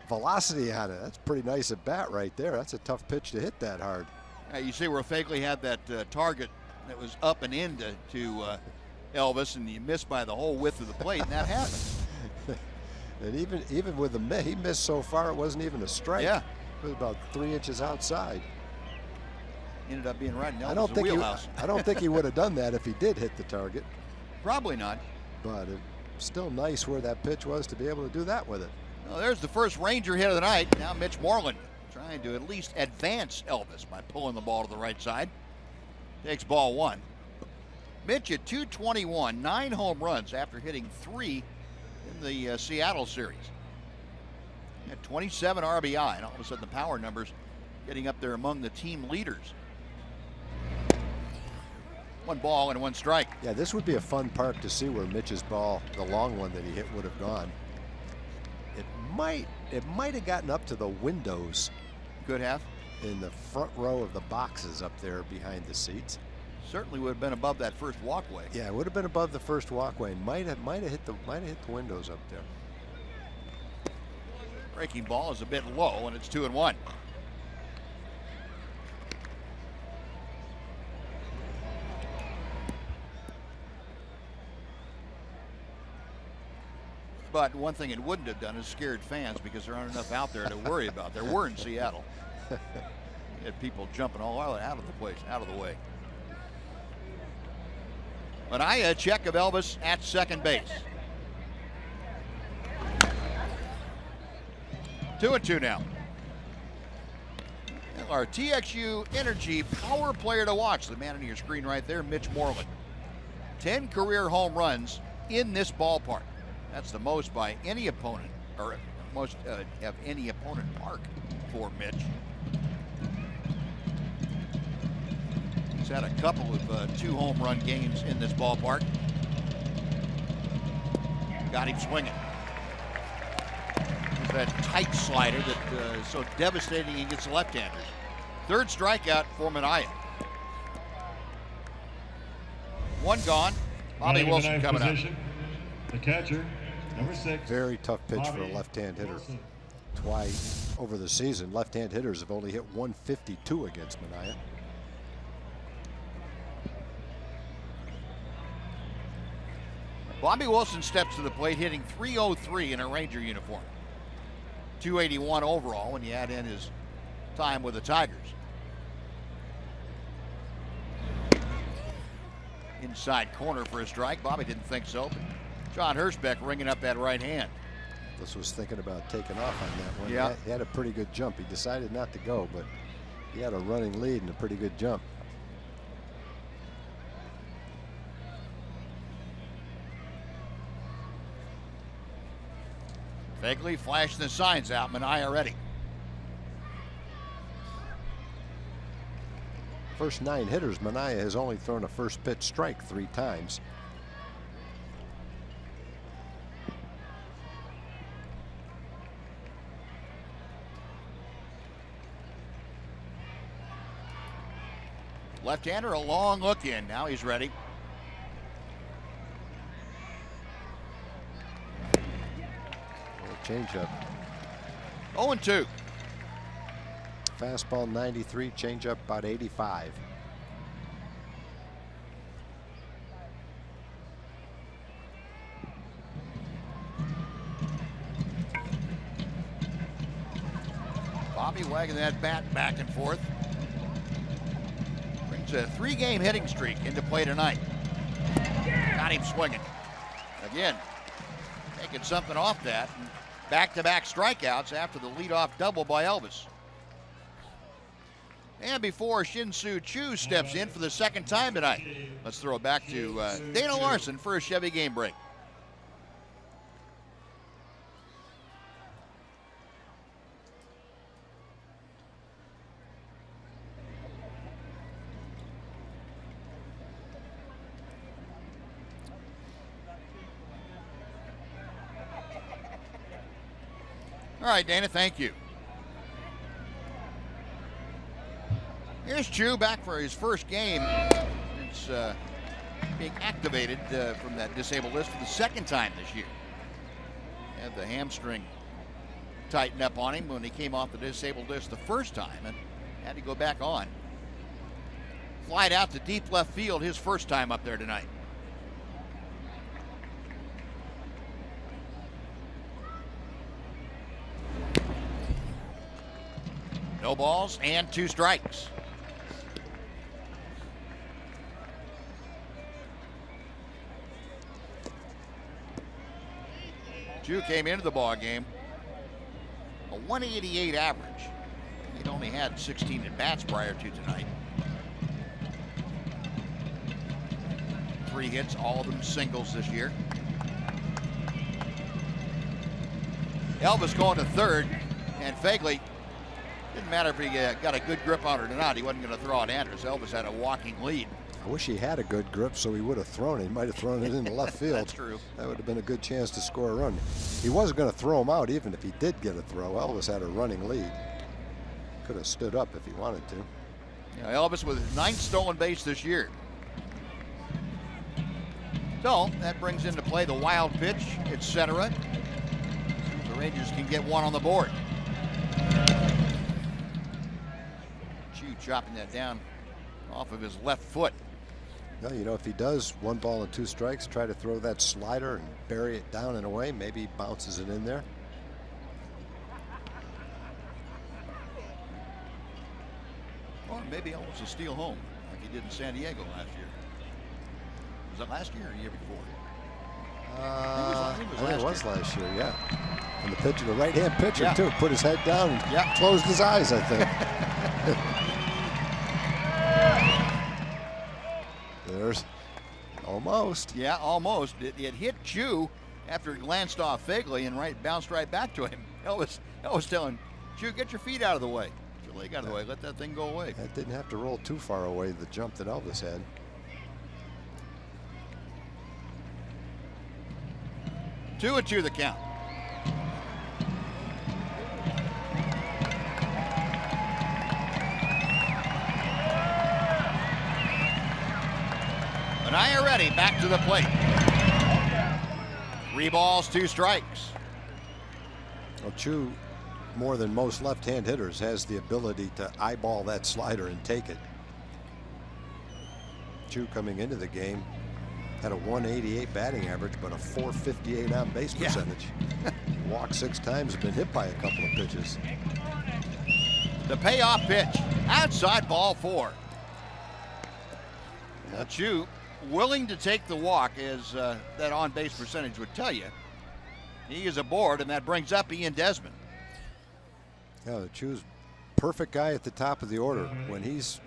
velocity on it. That's pretty nice at bat right there. That's a tough pitch to hit that hard. You see where Fagley had that target that was up and in to Elvis, and he missed by the whole width of the plate, and that happened. And even with the he missed so far, it wasn't even a strike. Yeah. It was about 3 inches outside. Ended up being right in Elvis' wheelhouse. I don't think he would have done that if he did hit the target. Probably not. But it's still nice where that pitch was to be able to do that with it. Well, there's the first Ranger hit of the night. Now Mitch Moreland trying to at least advance Elvis by pulling the ball to the right side. Takes ball 1. Mitch at 221, 9 home runs after hitting 3 in the Seattle series. At 27 RBI, and all of a sudden the power numbers getting up there among the team leaders. 1 ball and 1 strike. Yeah, this would be a fun park to see where Mitch's ball, the long one that he hit, would have gone. It might have gotten up to the windows. Could have. In the front row of the boxes up there behind the seats. Certainly would have been above that first walkway. Yeah, it would have been above the first walkway. Might have hit the windows up there. Breaking ball is a bit low, and it's 2-1. But one thing it wouldn't have done is scared fans, because there aren't enough out there to worry about. There were in Seattle. You had people jumping all out of the place, out of the way. But a check of Elvis at second base. 2-2 now. Our TXU Energy power player to watch, the man on your screen right there, Mitch Moreland. 10 career home runs in this ballpark. That's the most by any opponent, or most of any opponent park for Mitch. He's had a couple of 2 home run games in this ballpark. Got him swinging. That tight slider that is so devastating against left-handers. 3rd strikeout for Minaya. 1 gone. Bobby Wilson coming up. The catcher, number 6. Very tough pitch for a left-hand hitter. Twice over the season, left-hand hitters have only hit 152 against Minaya. Bobby Wilson steps to the plate, hitting .303 in a Ranger uniform. 281 overall when you add in his time with the Tigers. Inside corner for a strike. Bobby didn't think so, but John Hirschbeck ringing up that right hand. This was thinking about taking off on that one. Yeah. He had a pretty good jump. He decided not to go, but he had a running lead and a pretty good jump. Fagley flashing the signs out. Minaya ready. First 9 hitters, Minaya has only thrown a first pitch strike 3 times. Left-hander, a long look in. Now he's ready. changeup. 0-2. Fastball 93, changeup about 85. Bobby wagging that bat back and forth. Brings a 3-game hitting streak into play tonight. Got him swinging. Again, taking something off that. Back-to-back strikeouts after the leadoff double by Elvis. And before Shinsu Chu steps in for the second time tonight, let's throw it back to Dana Larson for a Chevy game break. All right, Dana, thank you. Here's Chu back for his first game since being activated from that disabled list for the second time this year. Had the hamstring tighten up on him when he came off the disabled list the first time and had to go back on. Flied out to deep left field his first time up there tonight. No balls and 2 strikes. Chu came into the ball game a 188 average. He'd only had 16 at bats prior to tonight. 3 hits, all of them singles this year. Elvis going to third, and Fagley, didn't matter if he got a good grip on it or not, he wasn't going to throw it Anders. Elvis had a walking lead. I wish he had a good grip so he would have thrown it. He might have thrown it into left field. That's true. That would have been a good chance to score a run. He wasn't going to throw him out even if he did get a throw. Elvis had a running lead. Could have stood up if he wanted to. Yeah, Elvis with his 9th stolen base this year. So that brings into play the wild pitch, etc. The Rangers can get one on the board. Chu chopping that down off of his left foot. Well, you know, if he does 1 ball and 2 strikes, try to throw that slider and bury it down and away, maybe he bounces it in there. Or maybe Elvis will steal home like he did in San Diego last year. Was that last year or the year before? I think it was last year, yeah. And the pitcher, the right-hand pitcher, Yeah. too, put his head down and Yeah. closed his eyes, I think. There's almost. Yeah, almost. It hit Chu after it glanced off Fagley and bounced right back to him. Elvis telling Chu, get your feet out of the way. Get your leg out of the way. Let that thing go away. That didn't have to roll too far away, the jump that Elvis had. 2-2 the count. Anaya ready, back to the plate. 3 balls, 2 strikes. Well, Chu, more than most left-hand hitters, has the ability to eyeball that slider and take it. Chu coming into the game had a 188 batting average, but a 458 on base percentage. Walked 6 times, been hit by a couple of pitches. The payoff pitch, outside ball 4. Now Chu willing to take the walk, as that on-base percentage would tell you. He is aboard, and that brings up Ian Desmond. Yeah, Chu's perfect guy at the top of the order. When he's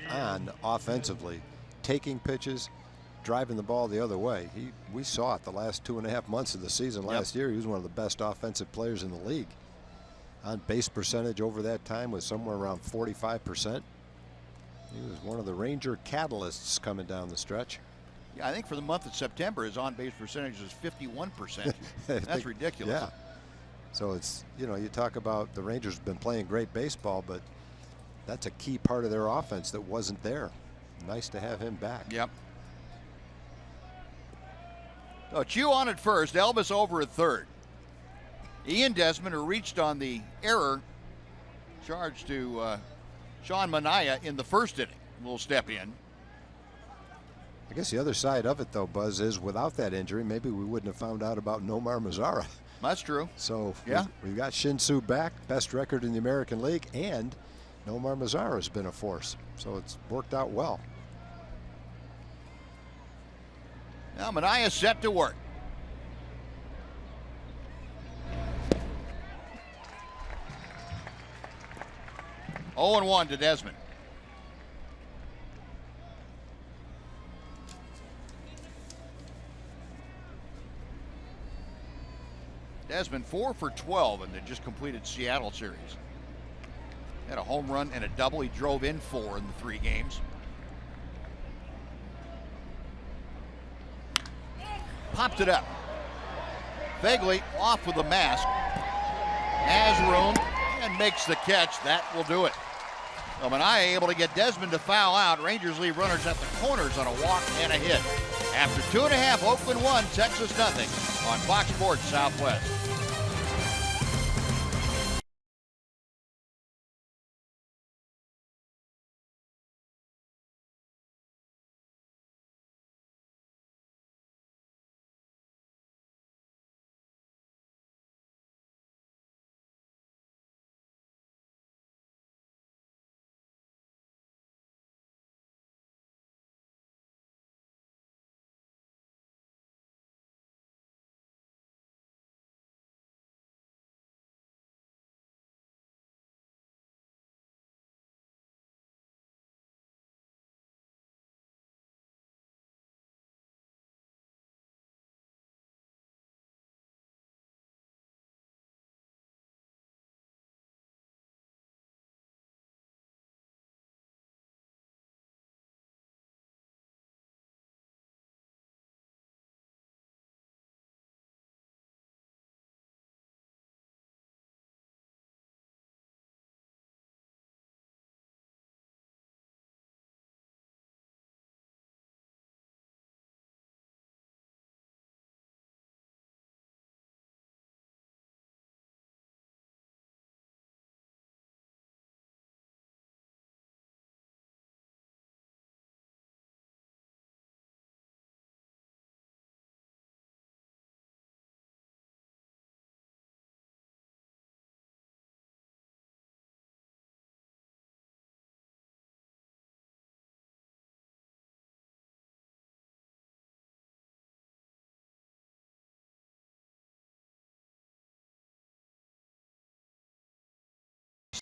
on offensively, taking pitches, driving the ball the other way. We saw it the last 2.5 months of the season last year. He was one of the best offensive players in the league. On base percentage over that time was somewhere around 45%. He was one of the Ranger catalysts coming down the stretch. Yeah, I think for the month of September, his on-base percentage was 51%. That's ridiculous. Yeah. So it's, you know, you talk about the Rangers have been playing great baseball, but that's a key part of their offense that wasn't there. Nice to have him back. Yep. So Chu on at first, Elvis over at third. Ian Desmond, who reached on the error charge to Sean Manaea in the first inning, will step in. I guess the other side of it, though, Buzz, is without that injury, maybe we wouldn't have found out about Nomar Mazara. That's true. So yeah, we've got Shinsu back, best record in the American League, and Nomar Mazara has been a force. So it's worked out well. Now Manaea set to work. Oh and 1 to Desmond. Desmond 4 for 12 in the just completed Seattle series. Had a home run and a double. He drove in 4 in the 3 games. Popped it up. Vaguely off with the mask. Has room and makes the catch. That will do it. So Manaea able to get Desmond to foul out. Rangers leave runners at the corners on a walk and a hit. After 2.5, Oakland 1, Texas nothing on Fox Sports Southwest.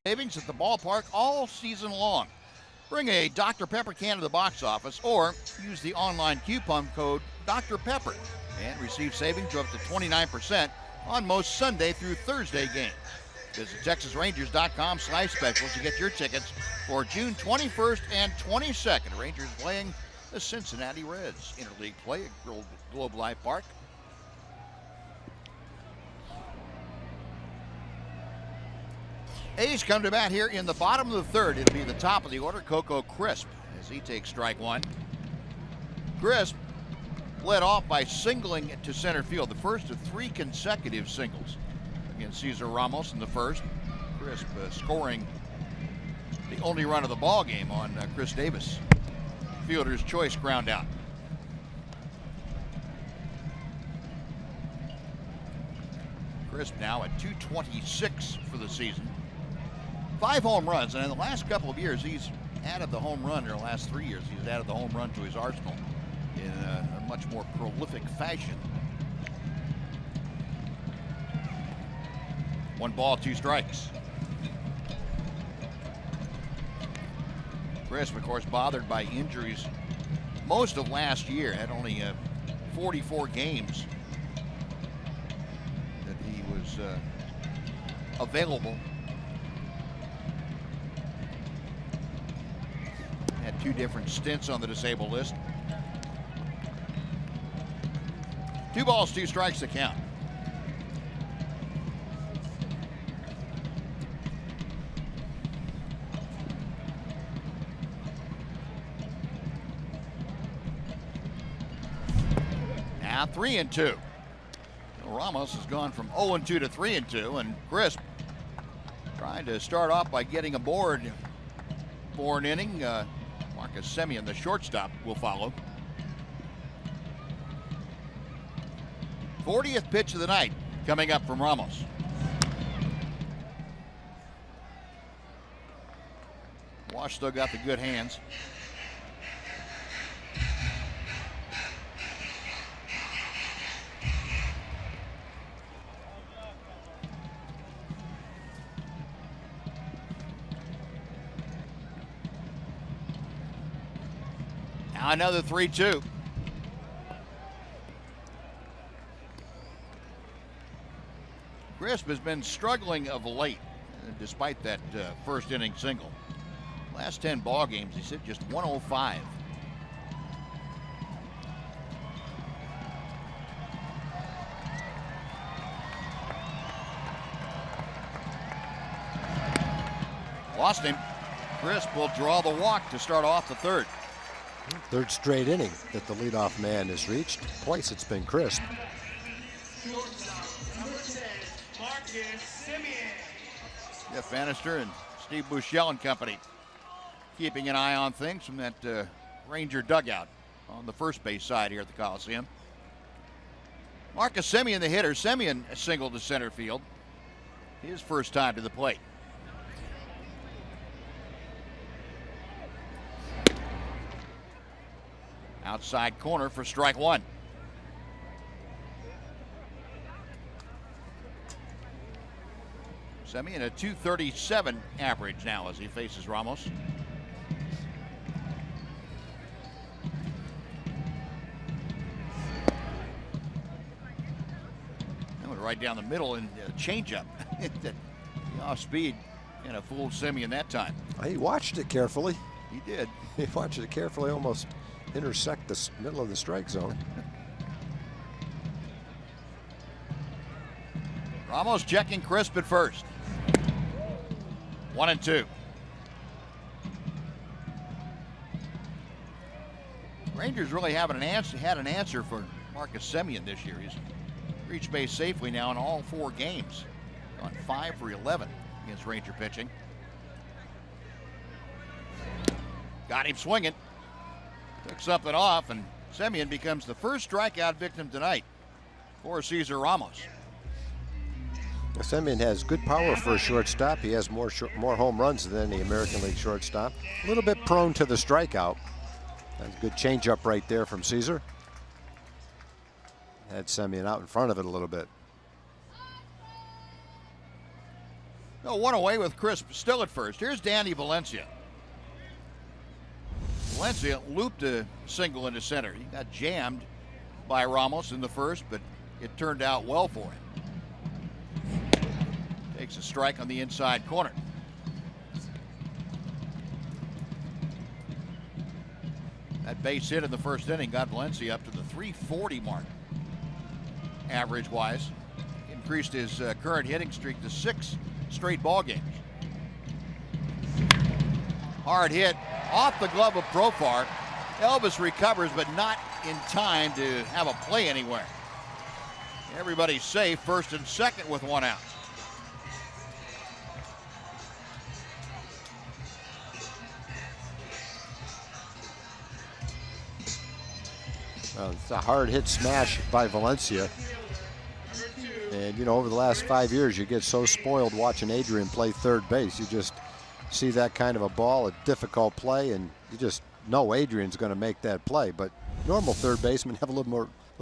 Savings at the ballpark all season long. Bring a Dr. Pepper can to the box office or use the online coupon code Dr. Pepper and receive savings of up to 29% on most Sunday through Thursday games. Visit TexasRangers.com/specials to get your tickets for June 21st and 22nd. Rangers playing the Cincinnati Reds. Interleague play at Globe Life Park. A's come to bat here in the bottom of the third. It'll be the top of the order, Coco Crisp, as he takes strike one. Crisp led off by singling to center field, the first of 3 consecutive singles against Cesar Ramos in the first. Crisp scoring the only run of the ball game on Chris Davis. Fielder's choice ground out. Crisp now at .226 for the season. 5 home runs, and in the last couple of years, he's added the home run. In the last 3 years, he's added the home run to his arsenal in a much more prolific fashion. 1 ball, 2 strikes. Crisp, of course, bothered by injuries most of last year. Had only 44 games that he was available. Had 2 different stints on the disabled list. 2 balls, 2 strikes to count. Now 3-2. Ramos has gone from 0-2 to 3-2, and Crisp trying to start off by getting aboard for an inning. Marcus Semien, the shortstop, will follow. 40th pitch of the night coming up from Ramos. Wash still got the good hands. Now another 3-2. Crisp has been struggling of late, despite that first inning single. Last 10 ball games, he's hit just 105. Lost him. Crisp will draw the walk to start off the third. Third straight inning that the leadoff man has reached. Twice it's been Crisp. Jeff Bannister and Steve Buechele and company keeping an eye on things from that Ranger dugout on the first base side here at the Coliseum. Marcus Semien, the hitter. Semien singled to center field. His first time to the plate. Outside corner for strike one. Semien a .237 average now as he faces Ramos. That went right down the middle and changeup. The off speed and a fooled Semien that time. He watched it carefully. He did. He watched it carefully, almost intersect the middle of the strike zone. Ramos checking Crisp at first. 1-2. Rangers really haven't had an answer for Marcus Semien this year. He's reached base safely now in all 4 games. On 5 for 11 against Ranger pitching. Got him swinging. Took something off, and Semien becomes the first strikeout victim tonight for Cesar Ramos. Semien has good power for a shortstop. He has more home runs than the American League shortstop. A little bit prone to the strikeout. That's a good changeup right there from Cesar. Had Semien out in front of it a little bit. No, one away with Crisp still at first. Here's Danny Valencia. Valencia looped a single into center. He got jammed by Ramos in the first, but it turned out well for him. Takes a strike on the inside corner. That base hit in the first inning got Valencia up to the .340 mark, average-wise. Increased his current hitting streak to 6 straight ball games. Hard hit off the glove of Profar. Elvis recovers, but not in time to have a play anywhere. Everybody's safe, first and second with 1 out. It's a hard hit smash by Valencia. And, you know, over the last 5 years, you get so spoiled watching Adrian play third base. You just see that kind of a ball, a difficult play, and you just know Adrian's going to make that play. But normal third basemen have a little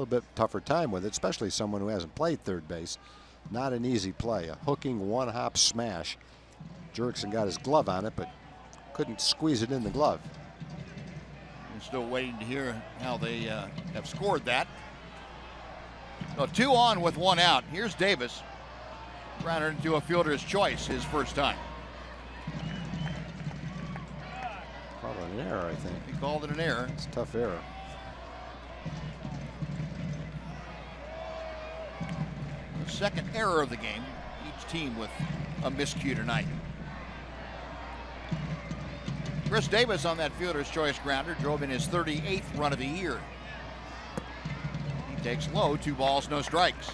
bit tougher time with it, especially someone who hasn't played third base. Not an easy play. A hooking one-hop smash. Jurickson got his glove on it, but couldn't squeeze it in the glove. We're still waiting to hear how they have scored that. So 2 on with 1 out. Here's Davis. Grounded into a fielder's choice his first time. Called it an error, I think. He called it an error. It's a tough error. The second error of the game. Each team with a miscue tonight. Chris Davis on that fielder's choice grounder drove in his 38th run of the year. He takes low, 2 balls, no strikes.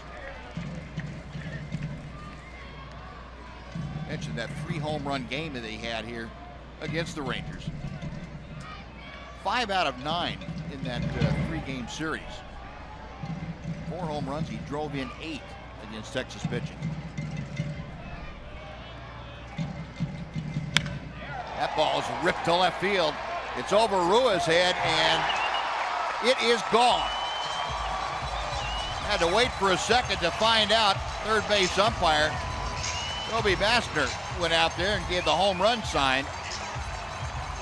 Mentioned that 3 home run game that he had here against the Rangers. 5 out of 9 in that 3-game series. 4 home runs. He drove in 8 against Texas pitching. That ball is ripped to left field. It's over Rua's head, and it is gone. Had to wait for a second to find out. Third base umpire Toby Bassner went out there and gave the home run sign.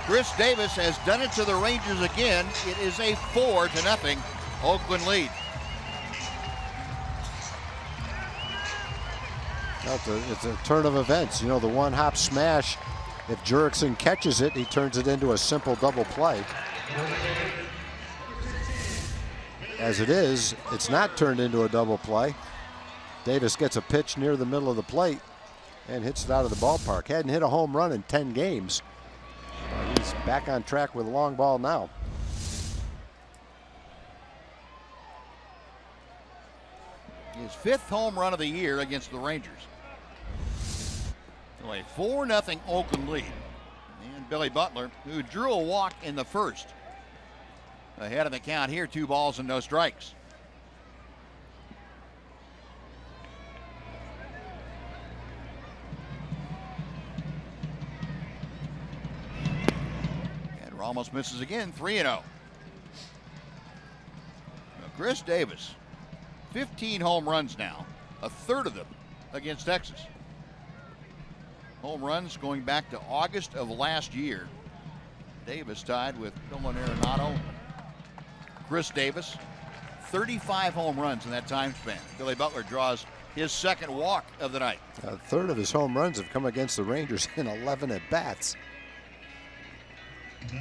Chris Davis has done it to the Rangers again. It is a 4-0 Oakland lead. It's a turn of events. You know, the one-hop smash, if Jurickson catches it, he turns it into a simple double play. As it is, it's not turned into a double play. Davis gets a pitch near the middle of the plate and hits it out of the ballpark. Hadn't hit a home run in 10 games. He's back on track with a long ball now. His 5th home run of the year against the Rangers. So a 4-0 Oakland lead. And Billy Butler, who drew a walk in the first. Ahead of the count here, 2 balls and no strikes. And Ramos misses again, 3-0. Now Chris Davis, 15 home runs now, a third of them against Texas. Home runs going back to August of last year. Davis tied with Nolan Arenado. Chris Davis, 35 home runs in that time span. Billy Butler draws his 2nd walk of the night. A third of his home runs have come against the Rangers in 11 at-bats. Now the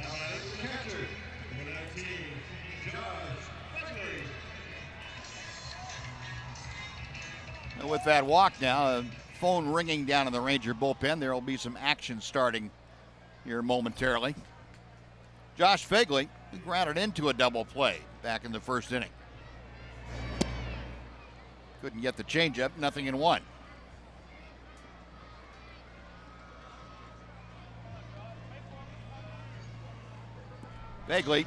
catcher, number 19, And with that walk now, a phone ringing down in the Ranger bullpen. There will be some action starting here momentarily. Josh Phegley grounded into a double play back in the first inning. Couldn't get the changeup, 0-1. Phegley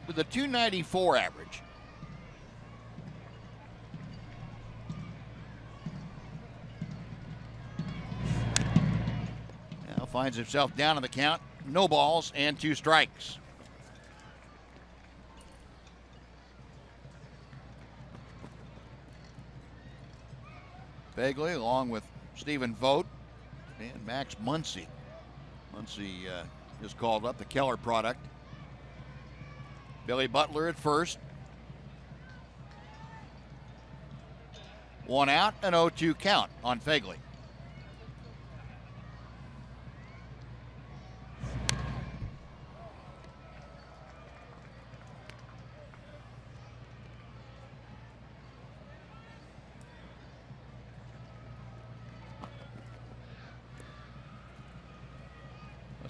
with a .294 average. Now finds himself down in the count. No balls and 2 strikes. Phegley along with Stephen Vogt and Max Muncy. Muncy is called up, the Keller product. Billy Butler at first. 1 out, an 0-2 count on Phegley.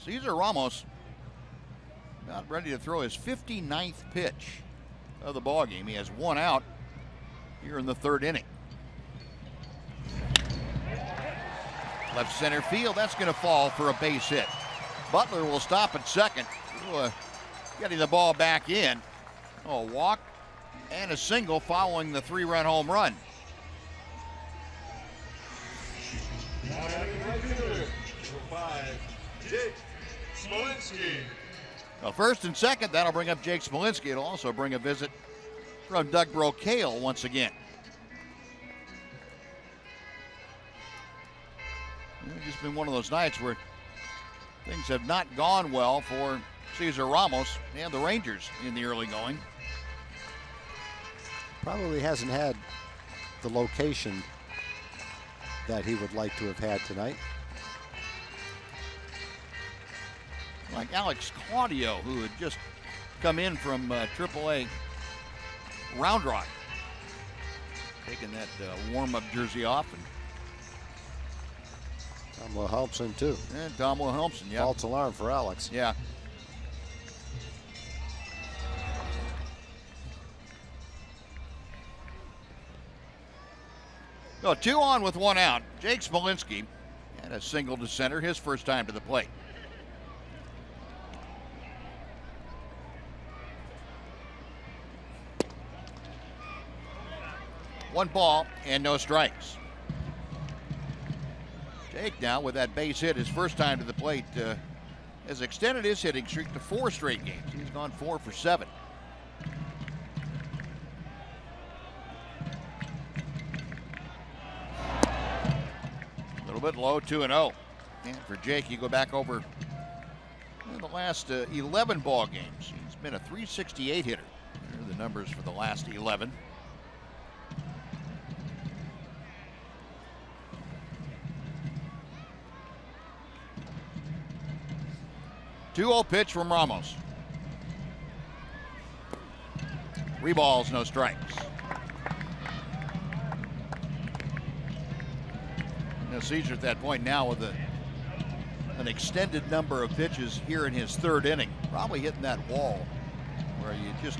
Cesar Ramos about ready to throw his 59th pitch of the ball game. He has 1 out here in the 3rd inning. Left center field, that's going to fall for a base hit. Butler will stop at second, getting the ball back in. A walk and a single following the 3-run home run. Now right fielder, number 5, Jake Smolinski. Well, first and second, that'll bring up Jake Smolinski. It'll also bring a visit from Doug Brocail once again. It's just been one of those nights where things have not gone well for Cesar Ramos and the Rangers in the early going. Probably hasn't had the location that he would like to have had tonight. Like Alex Claudio, who had just come in from AAA Round Rock, taking that warm-up jersey off. And Tom Wilhelmsen too. And Tom Wilhelmsen, yeah. False alarm for Alex. Yeah. No, 2 on with 1 out. Jake Smolinski And a single to center, his first time to the plate. One ball and no strikes. Jake now with that base hit, his first time to the plate, has extended his hitting streak to 4 straight games. He's gone 4 for 7. A little bit low, 2-0. And for Jake, you go back over the last 11 ball games. He's been a .368 hitter. There are the numbers for the last 11. Two-0 pitch from Ramos. 3 balls, no strikes. Caesar at that point now with an extended number of pitches here in his 3rd inning. Probably hitting that wall where you just,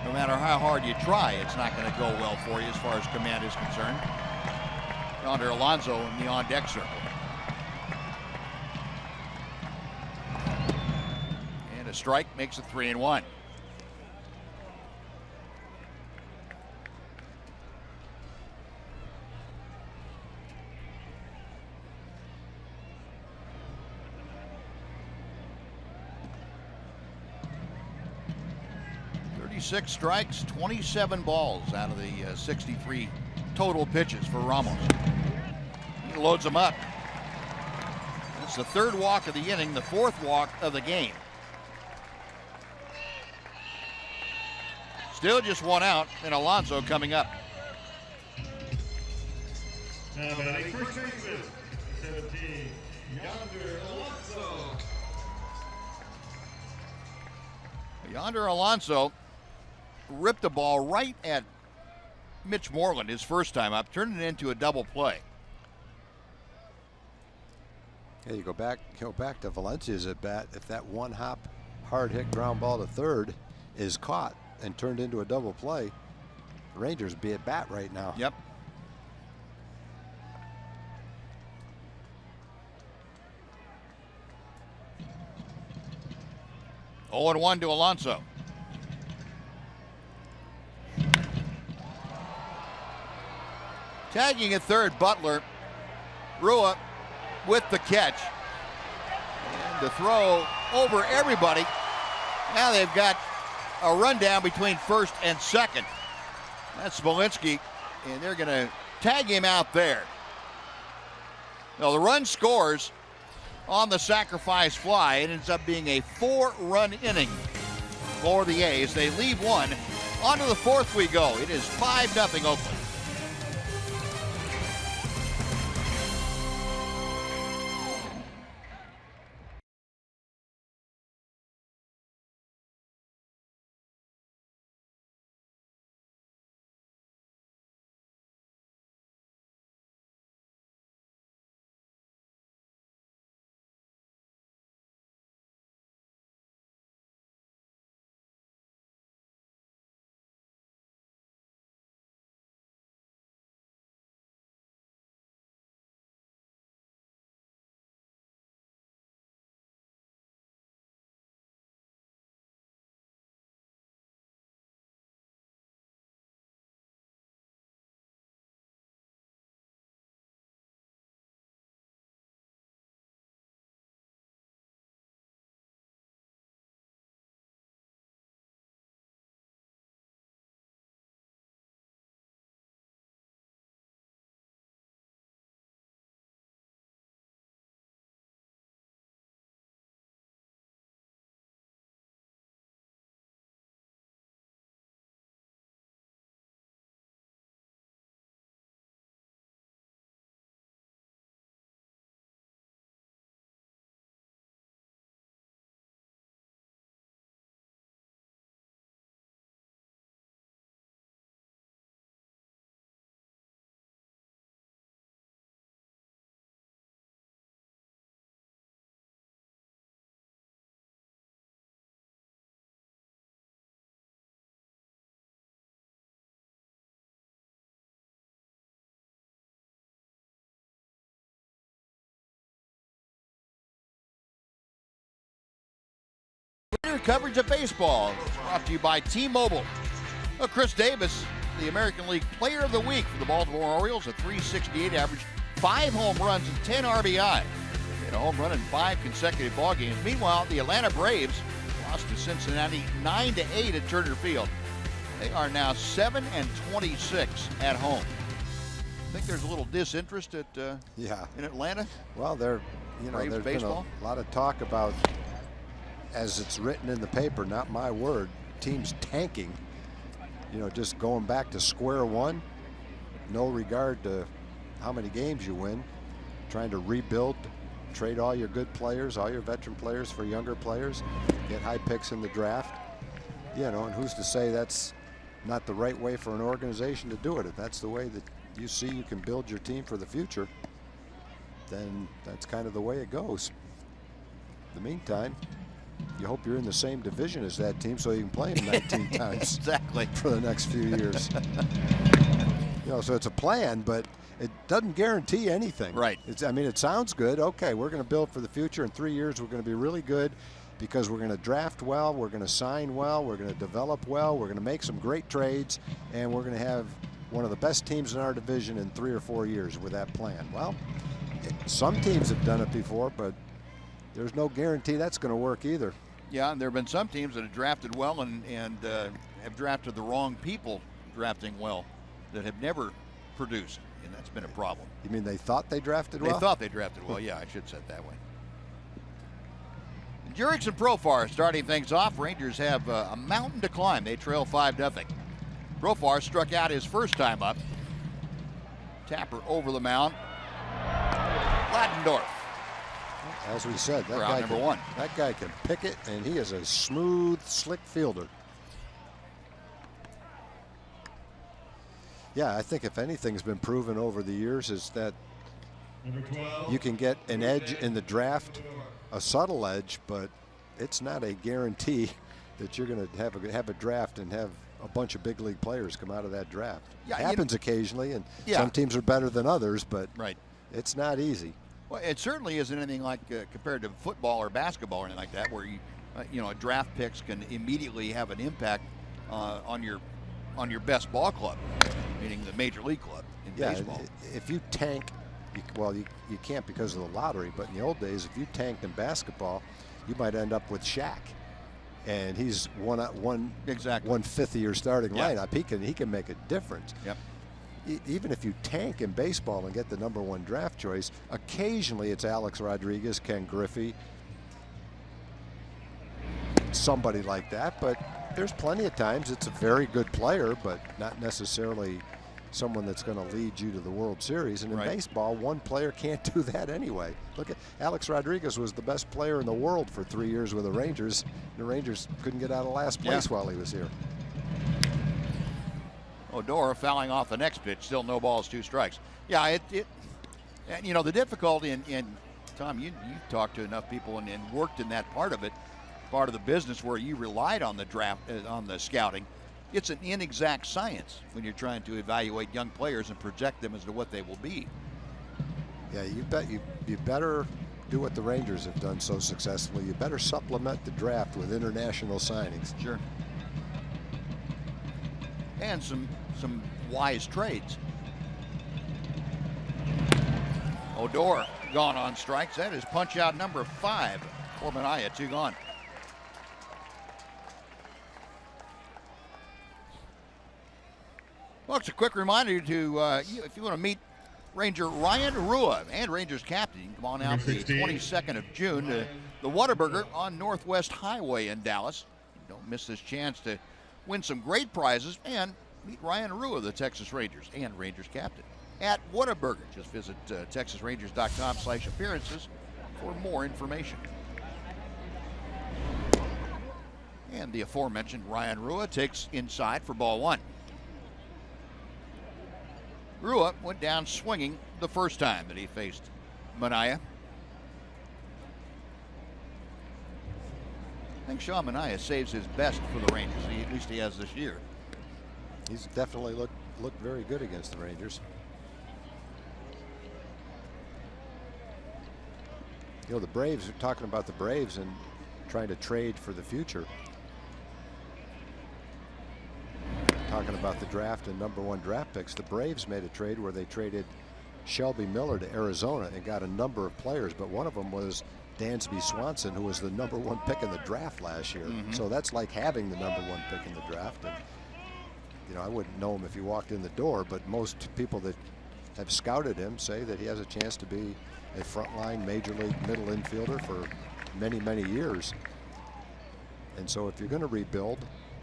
no matter how hard you try, it's not going to go well for you as far as command is concerned. Yonder Alonso in the on-deck circle. And a strike makes it 3-1. Six strikes, 27 balls out of the 63 total pitches for Ramos. He loads them up. It's the 3rd walk of the inning, the 4th walk of the game. Still just 1 out, and Alonso coming up. Now batting first baseman, 17, Yonder Alonso. Yonder Alonso ripped the ball right at Mitch Moreland his first time up, turned it into a double play. Hey, you go back to Valencia's at bat. If that one hop, hard hit ground ball to third is caught and turned into a double play, the Rangers be at bat right now. Yep. Oh, and 1 to Alonso. Tagging at third, Butler. Rua with the catch. And the throw over everybody. Now they've got a rundown between first and second. That's Smolinski, and they're going to tag him out there. Now the run scores on the sacrifice fly. It ends up being a 4-run inning for the A's. They leave 1. On to the 4th we go. It is 5-0 Oakland. your coverage of baseball is brought to you by T-Mobile. Well, Chris Davis, the American League Player of the Week for the Baltimore Orioles, a .368 average, 5 home runs and 10 RBI. Hit a home run in 5 consecutive ball games. Meanwhile, the Atlanta Braves lost to Cincinnati 9-8 at Turner Field. They are now 7-26 at home. Think there's a little disinterest at in Atlanta? Well, there's baseball? been a lot of talk about, as it's written in the paper, not my word, teams tanking. Just going back to square one, no regard to how many games you win, trying to rebuild, trade all your good players, all your veteran players for younger players, get high picks in the draft. And who's to say that's not the right way for an organization to do it? If that's the way that you see you can build your team for the future, then that's kind of the way it goes. In the meantime, you hope you're in the same division as that team so you can play them 19 times exactly for the next few years. So it's a plan, but it doesn't guarantee anything. Right. It sounds good. Okay, we're going to build for the future. In 3 years, we're going to be really good because we're going to draft well, we're going to sign well, we're going to develop well, we're going to make some great trades, and we're going to have one of the best teams in our division in 3 or 4 years with that plan. Well, some teams have done it before, but there's no guarantee that's going to work either. Yeah, and there have been some teams that have drafted well and have drafted the wrong people drafting well that have never produced, and that's been a problem. You mean they thought they drafted well? They thought they drafted well, yeah, I should say it that way. Jurix and Profar starting things off. Rangers have a mountain to climb. They trail 5-0. Profar struck out his first time up. Tapper over the mound. Ladendorf. As we said, that guy can pick it, and he is a smooth, slick fielder. Yeah, I think if anything's been proven over the years is that you can get an edge in the draft, a subtle edge, but it's not a guarantee that you're going to have a draft and have a bunch of big league players come out of that draft. Yeah, it happens occasionally, and some teams are better than others, but it's not easy. Well, it certainly isn't anything like compared to football or basketball or anything like that, where draft picks can immediately have an impact on your best ball club, meaning the major league club in baseball. If you tank, you can't because of the lottery, but in the old days, if you tanked in basketball, you might end up with Shaq, and he's one fifth of your starting lineup. He can make a difference. Yep. Even if you tank in baseball and get the #1 draft choice, occasionally it's Alex Rodriguez, Ken Griffey, somebody like that. But there's plenty of times it's a very good player, but not necessarily someone that's going to lead you to the World Series. And in baseball, one player can't do that anyway. Look at Alex Rodriguez was the best player in the world for 3 years with the Rangers. The Rangers couldn't get out of last place while he was here. Odor fouling off the next pitch, still no balls, 2 strikes. Yeah, and the difficulty in Tom, you talked to enough people and worked in that part of the business where you relied on the draft, on the scouting. It's an inexact science when you're trying to evaluate young players and project them as to what they will be. Yeah, you better do what the Rangers have done so successfully. You better supplement the draft with international signings. Sure. And some wise trades. Odor gone on strikes. That is punch out number 5 for Minaya. 2 gone. Well, it's a quick reminder to if you want to meet Ranger Ryan Rua and Rangers captain, you can come on out the 22nd of June to the Whataburger on Northwest Highway in Dallas. Don't miss this chance to win some great prizes and meet Ryan Rua, the Texas Rangers and Rangers captain, at Whataburger. Just visit TexasRangers.com/appearances for more information. And the aforementioned Ryan Rua takes inside for ball 1. Rua went down swinging the first time that he faced Minaya. I think Sean Minaya saves his best for the Rangers. At least he has this year. He's definitely looked very good against the Rangers. The Braves, are talking about the Braves, and trying to trade for the future. Talking about the draft and #1 draft picks, the Braves made a trade where they traded Shelby Miller to Arizona and got a number of players, but one of them was Dansby Swanson, who was the #1 pick in the draft last year. So that's like having the #1 pick in the draft. And, you know, I wouldn't know him if he walked in the door, but most people that have scouted him say that he has a chance to be a frontline major league middle infielder for many, many years. And so if you're going to rebuild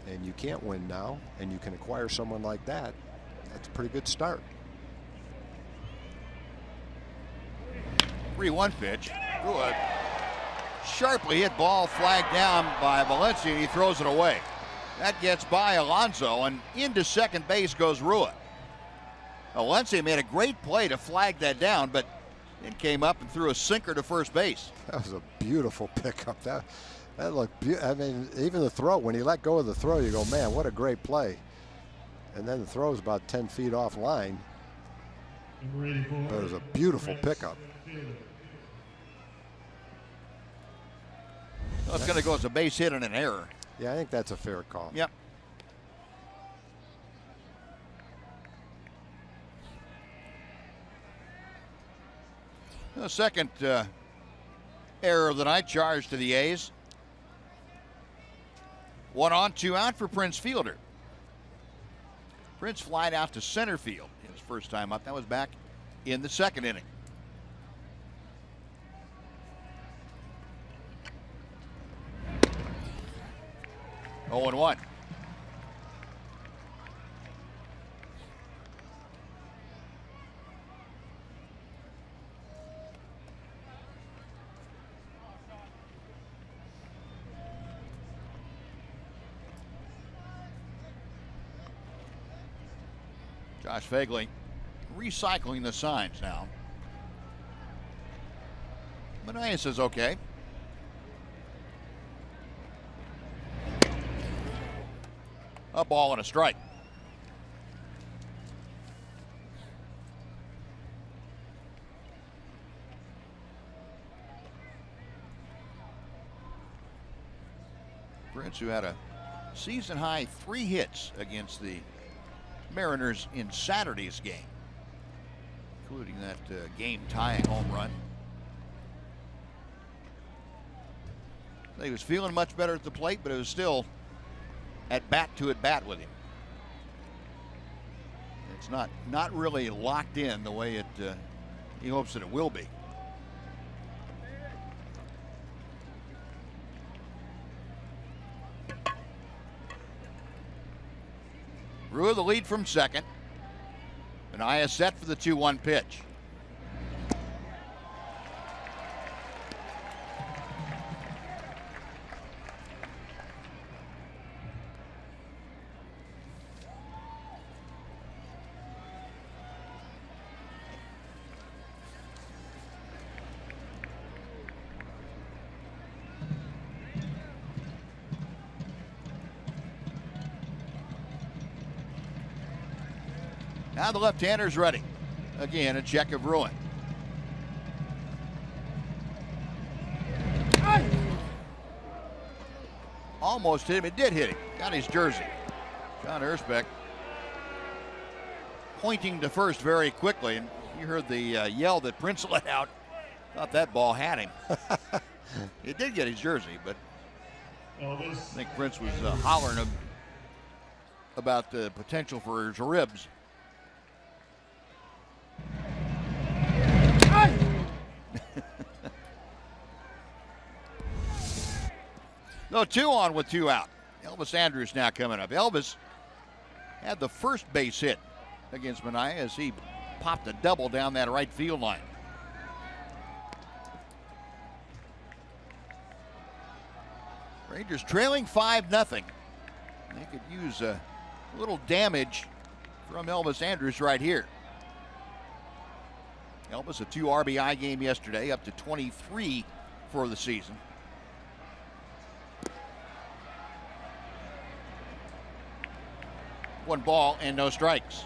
and you can't win now and you can acquire someone like that, that's a pretty good start. 3-1 pitch. Ooh, a sharply hit ball flagged down by Valencia, and he throws it away. That gets by Alonso, and into second base goes Rua. Valencia made a great play to flag that down, but then came up and threw a sinker to first base. That was a beautiful pickup. That looked I mean, even the throw, when he let go of the throw, you go, man, what a great play. And then the throw was about 10 feet off line. But it was a beautiful pickup. Well, it's going to go as a base hit and an error. Yeah, I think that's a fair call. Yep. The second error of the night, charged to the A's. 1 on, 2 out for Prince Fielder. Prince flied out to center field his first time up. That was back in the second inning. Oh, 0-1. Josh Fagley recycling the signs now. Manaea says okay. A ball and a strike. Prince, who had a season high 3 hits against the Mariners in Saturday's game, including that game-tying home run. He was feeling much better at the plate, but it was still at bat with him. It's not really locked in the way he hopes that it will be. Rua the lead from second. Manaea set for the 2-1 pitch. Now the left-hander's ready. Again, a check of Ruin. Almost hit him. It did hit him. Got his jersey. John Ersbeck pointing to first very quickly. And you heard the yell that Prince let out. Thought that ball had him. It did get his jersey, but I think Prince was hollering about the potential for his ribs. No, 2 on with 2 out. Elvis Andrus now coming up. Elvis had the first base hit against Manaea as he popped a double down that right field line. Rangers trailing 5-0. They could use a little damage from Elvis Andrus right here. Elvis, a 2 RBI game yesterday, up to 23 for the season. One ball and no strikes.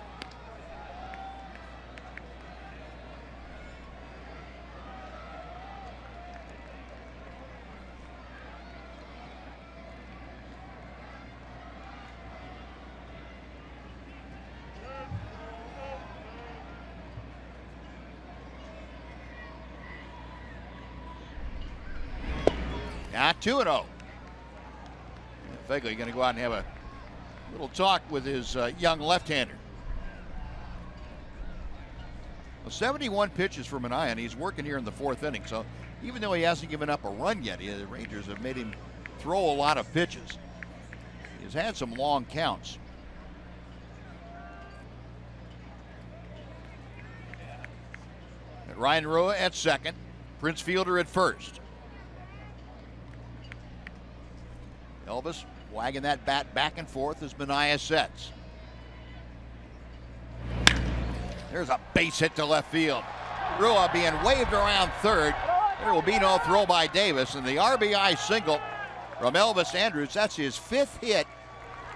2-0. Phegley going to go out and have a little talk with his young left-hander. Well, 71 pitches for Manaea, and he's working here in the 4th inning. So even though he hasn't given up a run yet, the Rangers have made him throw a lot of pitches. He's had some long counts. Ryan Rua at second. Prince Fielder at first. Elvis wagging that bat back and forth as Manaea sets. There's a base hit to left field. Rua being waved around third. There will be no throw by Davis, and the RBI single from Elvis Andrus. That's his 5th hit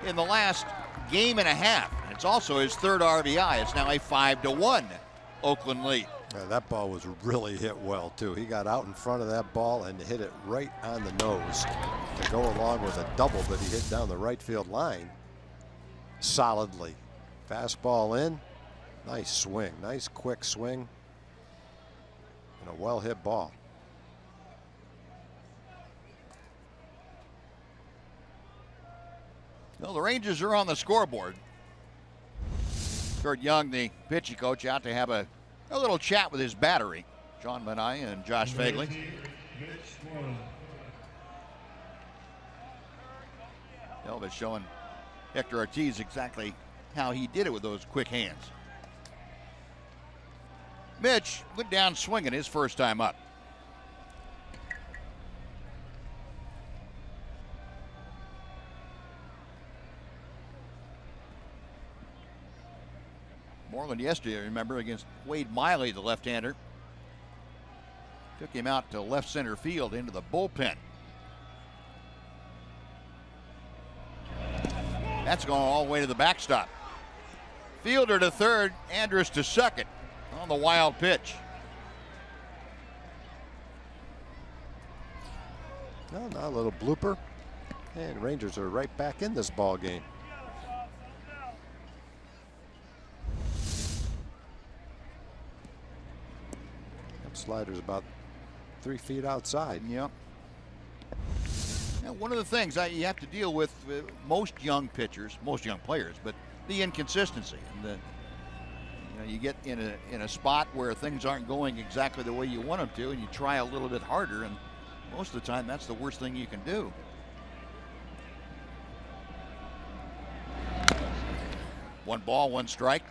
in the last game and a half. It's also his 3rd RBI. It's now a 5-1 Oakland lead. Yeah, that ball was really hit well, too. He got out in front of that ball and hit it right on the nose to go along with a double that he hit down the right field line solidly. Fastball in. Nice swing. Nice quick swing. And a well-hit ball. Well, the Rangers are on the scoreboard. Kurt Young, the pitching coach, out to have a little chat with his battery. John Manaea and Josh Phegley. Elvis showing Hector Ortiz exactly how he did it with those quick hands. Mitch went down swinging his first time up. Moreland yesterday, remember, against Wade Miley, the left-hander. Took him out to left center field into the bullpen. That's going all the way to the backstop. Fielder to third, Andrus to second on the wild pitch. Well, now a little blooper. And Rangers are right back in this ball game. Slider's about 3 feet outside. Yep. Now, one of the things you have to deal with most young pitchers, most young players, but the inconsistency. And you get in a spot where things aren't going exactly the way you want them to, and you try a little bit harder, and most of the time that's the worst thing you can do. One ball, one strike.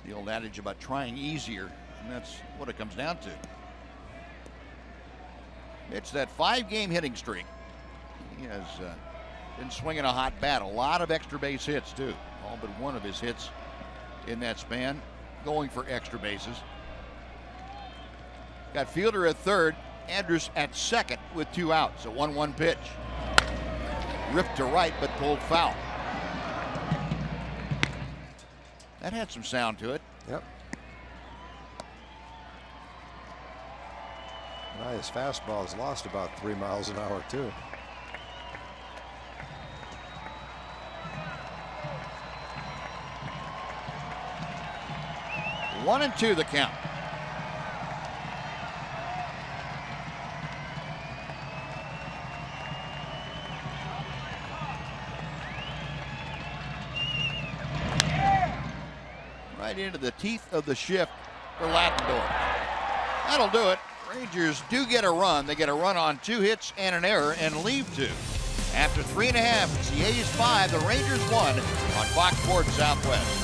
The old adage about trying easier, and that's what it comes down to. It's that 5-game hitting streak. He has been swinging a hot bat. A lot of extra base hits, too. All but one of his hits in that span going for extra bases. Got Fielder at third, Andrus at second with 2 outs. A 1-1 pitch. Ripped to right, but pulled foul. That had some sound to it. Yep. His fastball has lost about 3 miles an hour, too. One and 2 the count. Right into the teeth of the shift for Latendorf. That'll do it. Rangers do get a run. They get a run on 2 hits and an error and leave 2. After 3.5, it's the A's 5, the Rangers 1 on Fox Sports Southwest.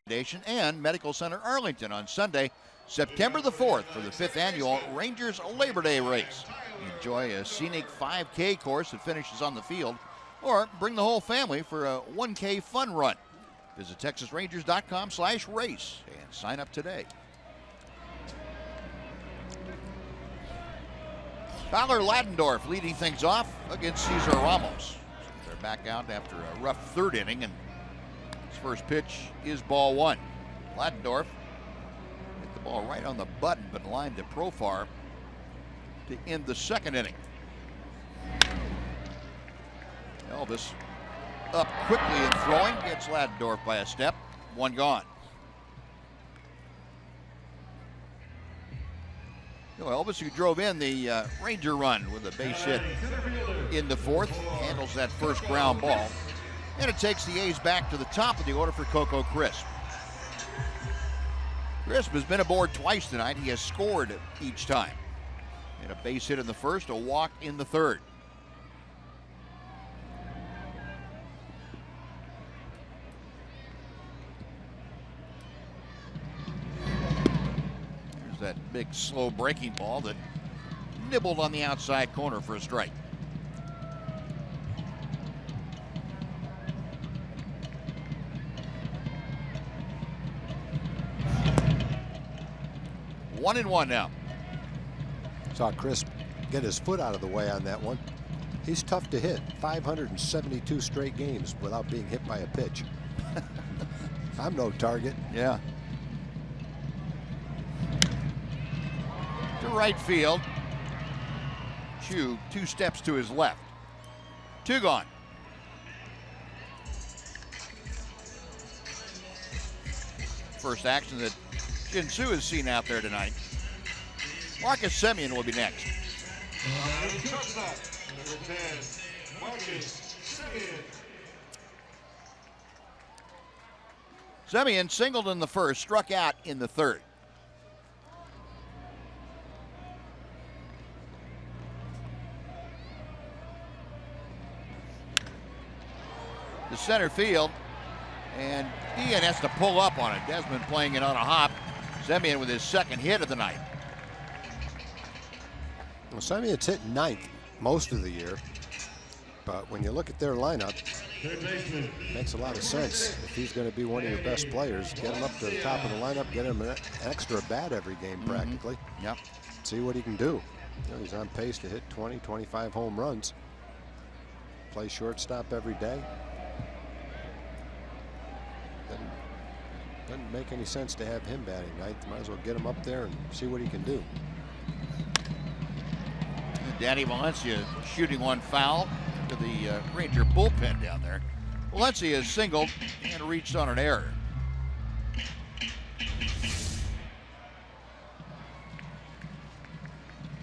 Foundation and Medical Center Arlington on Sunday, September the 4th for the 5th annual Rangers Labor Day race. Enjoy a scenic 5K course that finishes on the field, or bring the whole family for a 1K fun run. Visit TexasRangers.com/race and sign up today. Tyler Ladendorf leading things off against Cesar Ramos. They're back out after a rough third inning, and his first pitch is ball one. Ladendorf hit the ball right on the button, but lined to Profar to end the second inning. Elvis up quickly and throwing, gets Ladendorf by a step. One gone. Elvis, who drove in the Ranger run with a base hit in the fourth, handles that first ground ball. And it takes the A's back to the top of the order for Coco Crisp. Crisp has been aboard twice tonight. He has scored each time. And a base hit in the first, a walk in the third. That big slow breaking ball that nibbled on the outside corner for a strike. One and one now. Saw Crisp get his foot out of the way on that one. He's tough to hit. 572 straight games without being hit by a pitch. I'm no target. Yeah. To right field. Chu, 2 steps to his left. 2 gone. First action that Shinsu has seen out there tonight. Marcus Semien will be next. Number 10, Marcus Semien. Semien singled in the first, struck out in the third. To center field, and Ian has to pull up on it. Desmond playing it on a hop. Semien with his second hit of the night. Well, Semien's hit ninth most of the year, but when you look at their lineup, it makes a lot of sense. If he's going to be one of your best players, get him up to the top of the lineup, get him an extra bat every game practically. Yep. See what he can do. He's on pace to hit 20, 25 home runs. Play shortstop every day. Doesn't make any sense to have him batting ninth. Might as well get him up there and see what he can do. Danny Valencia shooting one foul to the Ranger bullpen down there. Valencia has singled and reached on an error.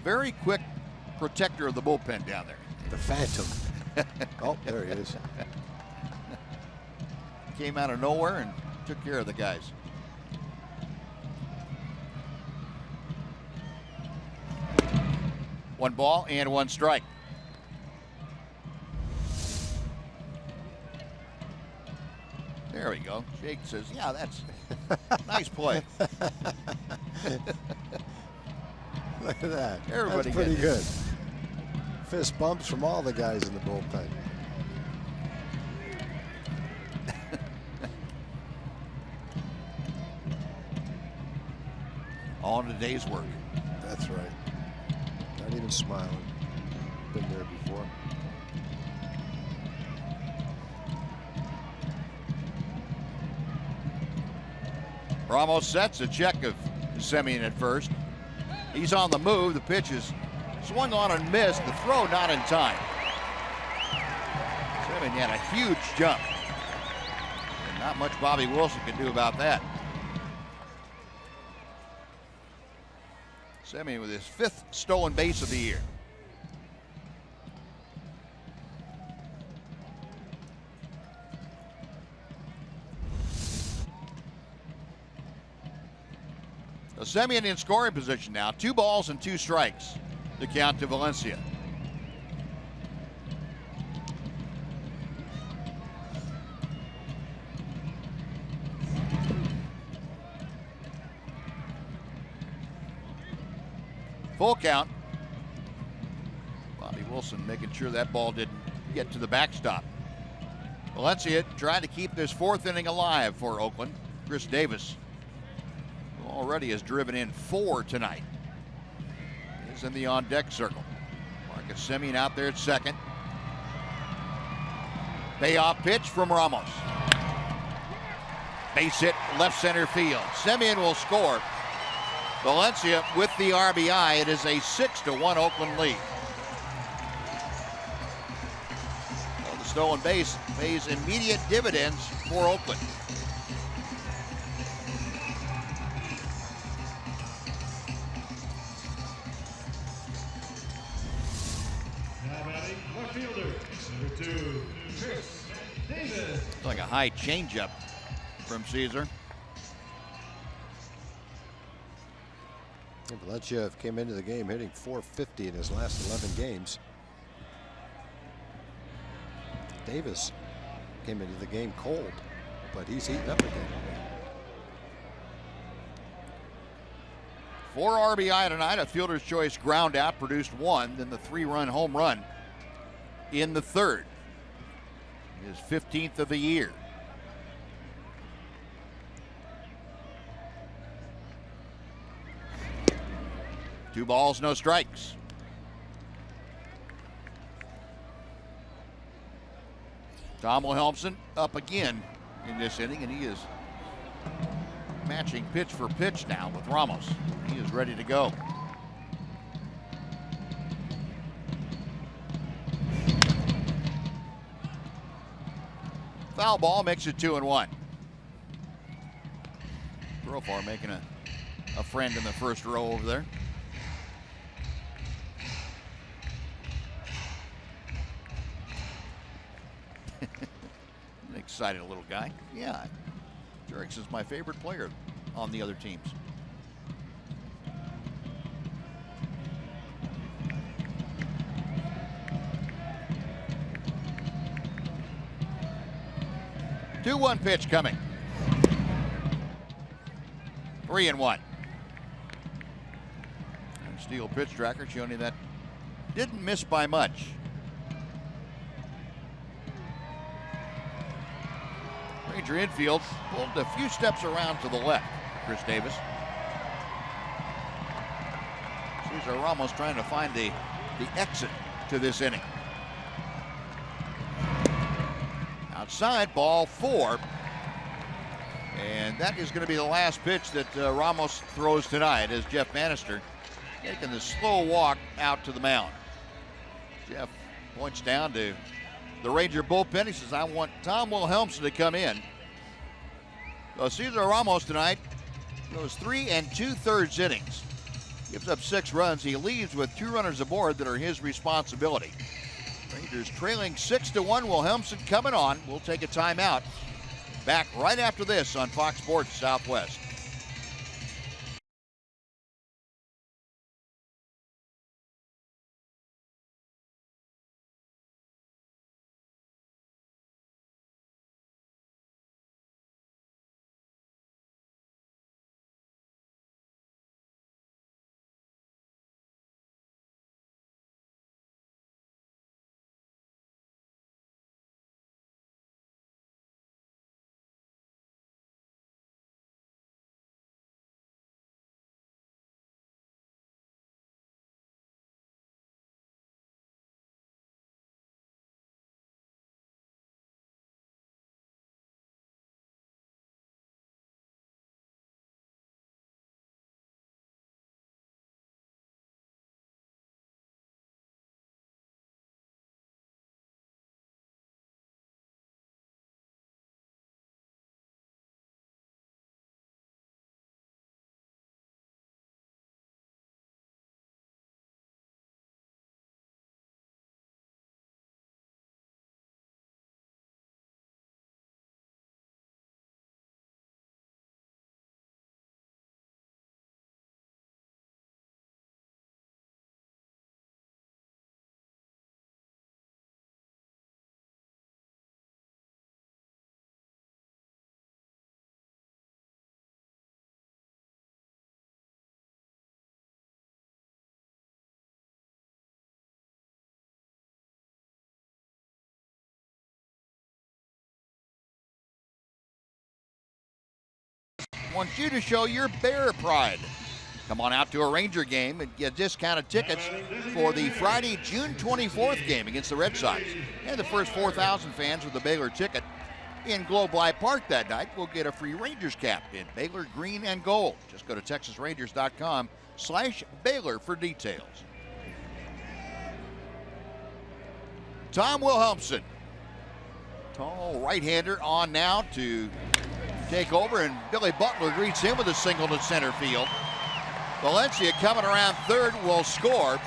Very quick protector of the bullpen down there. The Phantom. Oh, there he is. Came out of nowhere and took care of the guys. One ball and one strike. There we go. Jake says, yeah, that's nice play. Look at that. Everybody that's pretty good. Fist bumps from all the guys in the bullpen. All in a day's work. That's right. Not even smiling. Been there before. Ramos sets a check of Semien at first. He's on the move. The pitch is swung on and missed. The throw not in time. Semien had a huge jump. And not much Bobby Wilson can do about that. Semien with his 5th stolen base of the year. Semien in scoring position now. 2 balls and 2 strikes. The count to Valencia. Full count. Bobby Wilson making sure that ball didn't get to the backstop. Valencia trying to keep this fourth inning alive for Oakland. Chris Davis, who already has driven in 4 tonight, is in the on-deck circle. Marcus Semien out there at second. Payoff pitch from Ramos. Base hit left center field. Semien will score. Valencia with the RBI. It is a 6-1 Oakland lead. Well, the stolen base pays immediate dividends for Oakland. Now batting, left fielder, number 2, Chris Davis. It's like a high changeup from Caesar. Valencia came into the game hitting .450 in his last 11 games. Davis came into the game cold, but he's heating up again. 4 RBI tonight. A fielder's choice ground out produced 1, then the 3-run home run in the third. His 15th of the year. Two balls, no strikes. Tom Wilhelmsen up again in this inning, and he is matching pitch for pitch now with Ramos. He is ready to go. Foul ball makes it 2-1. Profar making a friend in the first row over there. An excited little guy. Yeah, Jurix is my favorite player on the other teams. Two-one pitch coming. 3-1. And Steel pitch tracker showing you that didn't miss by much. Ranger infield pulled a few steps around to the left. Chris Davis. Cesar Ramos trying to find the exit to this inning. Outside, ball 4. And that is going to be the last pitch that Ramos throws tonight as Jeff Bannister taking the slow walk out to the mound. Jeff points down to the Ranger bullpen. He says, I want Tom Wilhelmsen to come in. So Cesar Ramos tonight goes 3 2/3 innings. Gives up 6 runs. He leaves with 2 runners aboard that are his responsibility. Rangers trailing 6-1. Wilhelmsen coming on. We'll take a timeout. Back right after this on Fox Sports Southwest. wants you to show your Bear pride. Come on out to a Ranger game and get discounted tickets for the Friday, June 24th game against the Red Sox. And the first 4,000 fans with a Baylor ticket in Globe Life Park that night will get a free Rangers cap in Baylor green and gold. Just go to TexasRangers.com/Baylor for details. Tom Wilhelmsen, tall right-hander, on now to take over, and Billy Butler greets him with a single to center field. Valencia coming around third will score.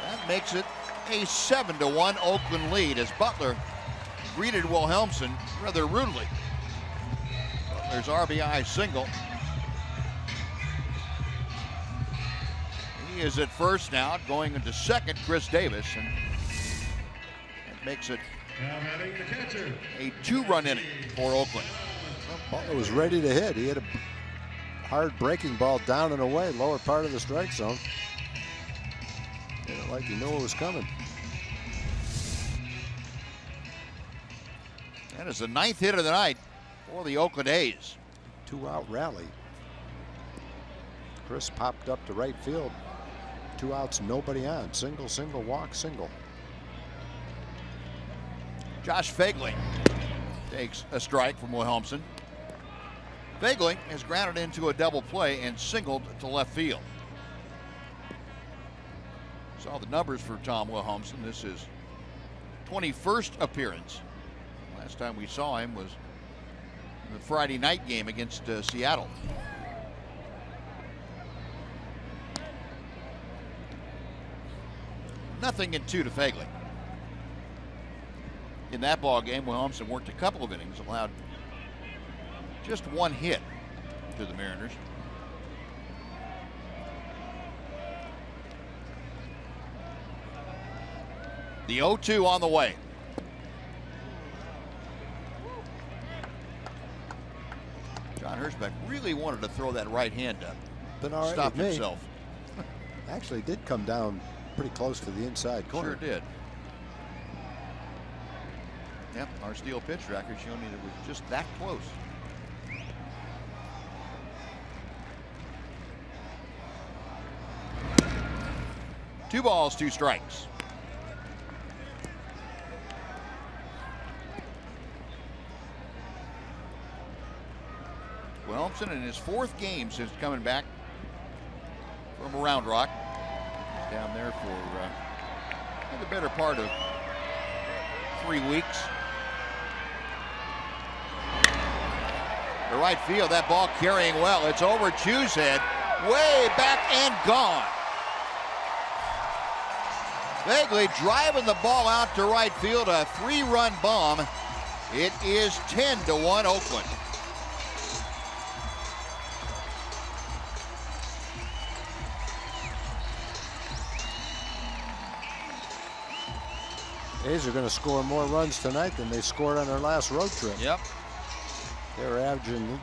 That makes it a 7-1 Oakland lead as Butler greeted Wilhelmsen rather rudely. Butler's RBI single. He is at first now, going into second, Chris Davis, and that makes it a 2-run inning for Oakland. Butler was ready to hit. He had a hard breaking ball down and away, lower part of the strike zone. Like he knew it was coming. That is the 9th hit of the night for the Oakland A's. 2-out rally. Chris popped up to right field. 2 outs, nobody on. Single, single, walk, single. Josh Fagling takes a strike from Wilhelmsen. Fagling has grounded into a double play and singled to left field. Saw the numbers for Tom Wilhelmsen. This is 21st appearance. Last time we saw him was in the Friday night game against Seattle. Nothing in 2 to Fagling. In that ball game, Wilhelmsen worked a couple of innings, allowed just 1 hit to the Mariners. The 0-2 on the way. John Hirschbeck really wanted to throw that right hand up. Been all right Stopped with me. himself. Actually did come down pretty close to the inside corner. Sure did. Yep, our steel pitch tracker showing me that it was just that close. Two balls, 2 strikes. Wilhelmsen in his 4th game since coming back from Round Rock. He's down there for the better part of 3 weeks. The right field, that ball carrying well. It's over Chu's head, way back and gone. Vaguely driving the ball out to right field, a 3-run bomb. It is 10-1 Oakland. A's are going to score more runs tonight than they scored on their last road trip. Yep. They're averaging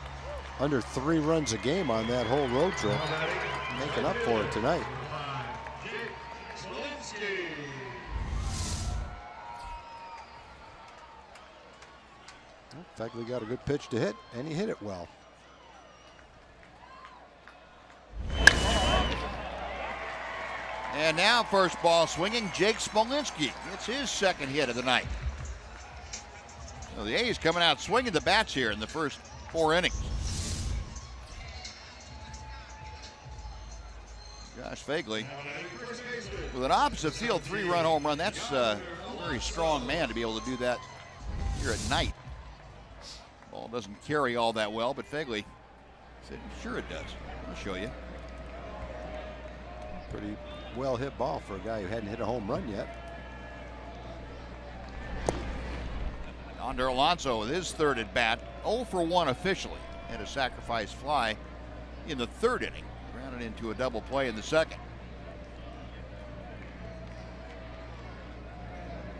under 3 runs a game on that whole road trip. Making up for it tonight. In fact, we got a good pitch to hit, and he hit it well. And now first ball swinging, Jake Smolinski. It's his 2nd hit of the night. So the A's coming out swinging the bats here in the first 4 innings. Josh Fagling with an opposite field 3-run home run. That's a very strong man to be able to do that here at night. Ball doesn't carry all that well, but Fagling said, sure it does. I'll show you. Pretty well hit ball for a guy who hadn't hit a home run yet. Yonder Alonso with his 3rd at bat, 0 for 1 officially, and a sacrifice fly in the 3rd inning. Grounded into a double play in the 2nd.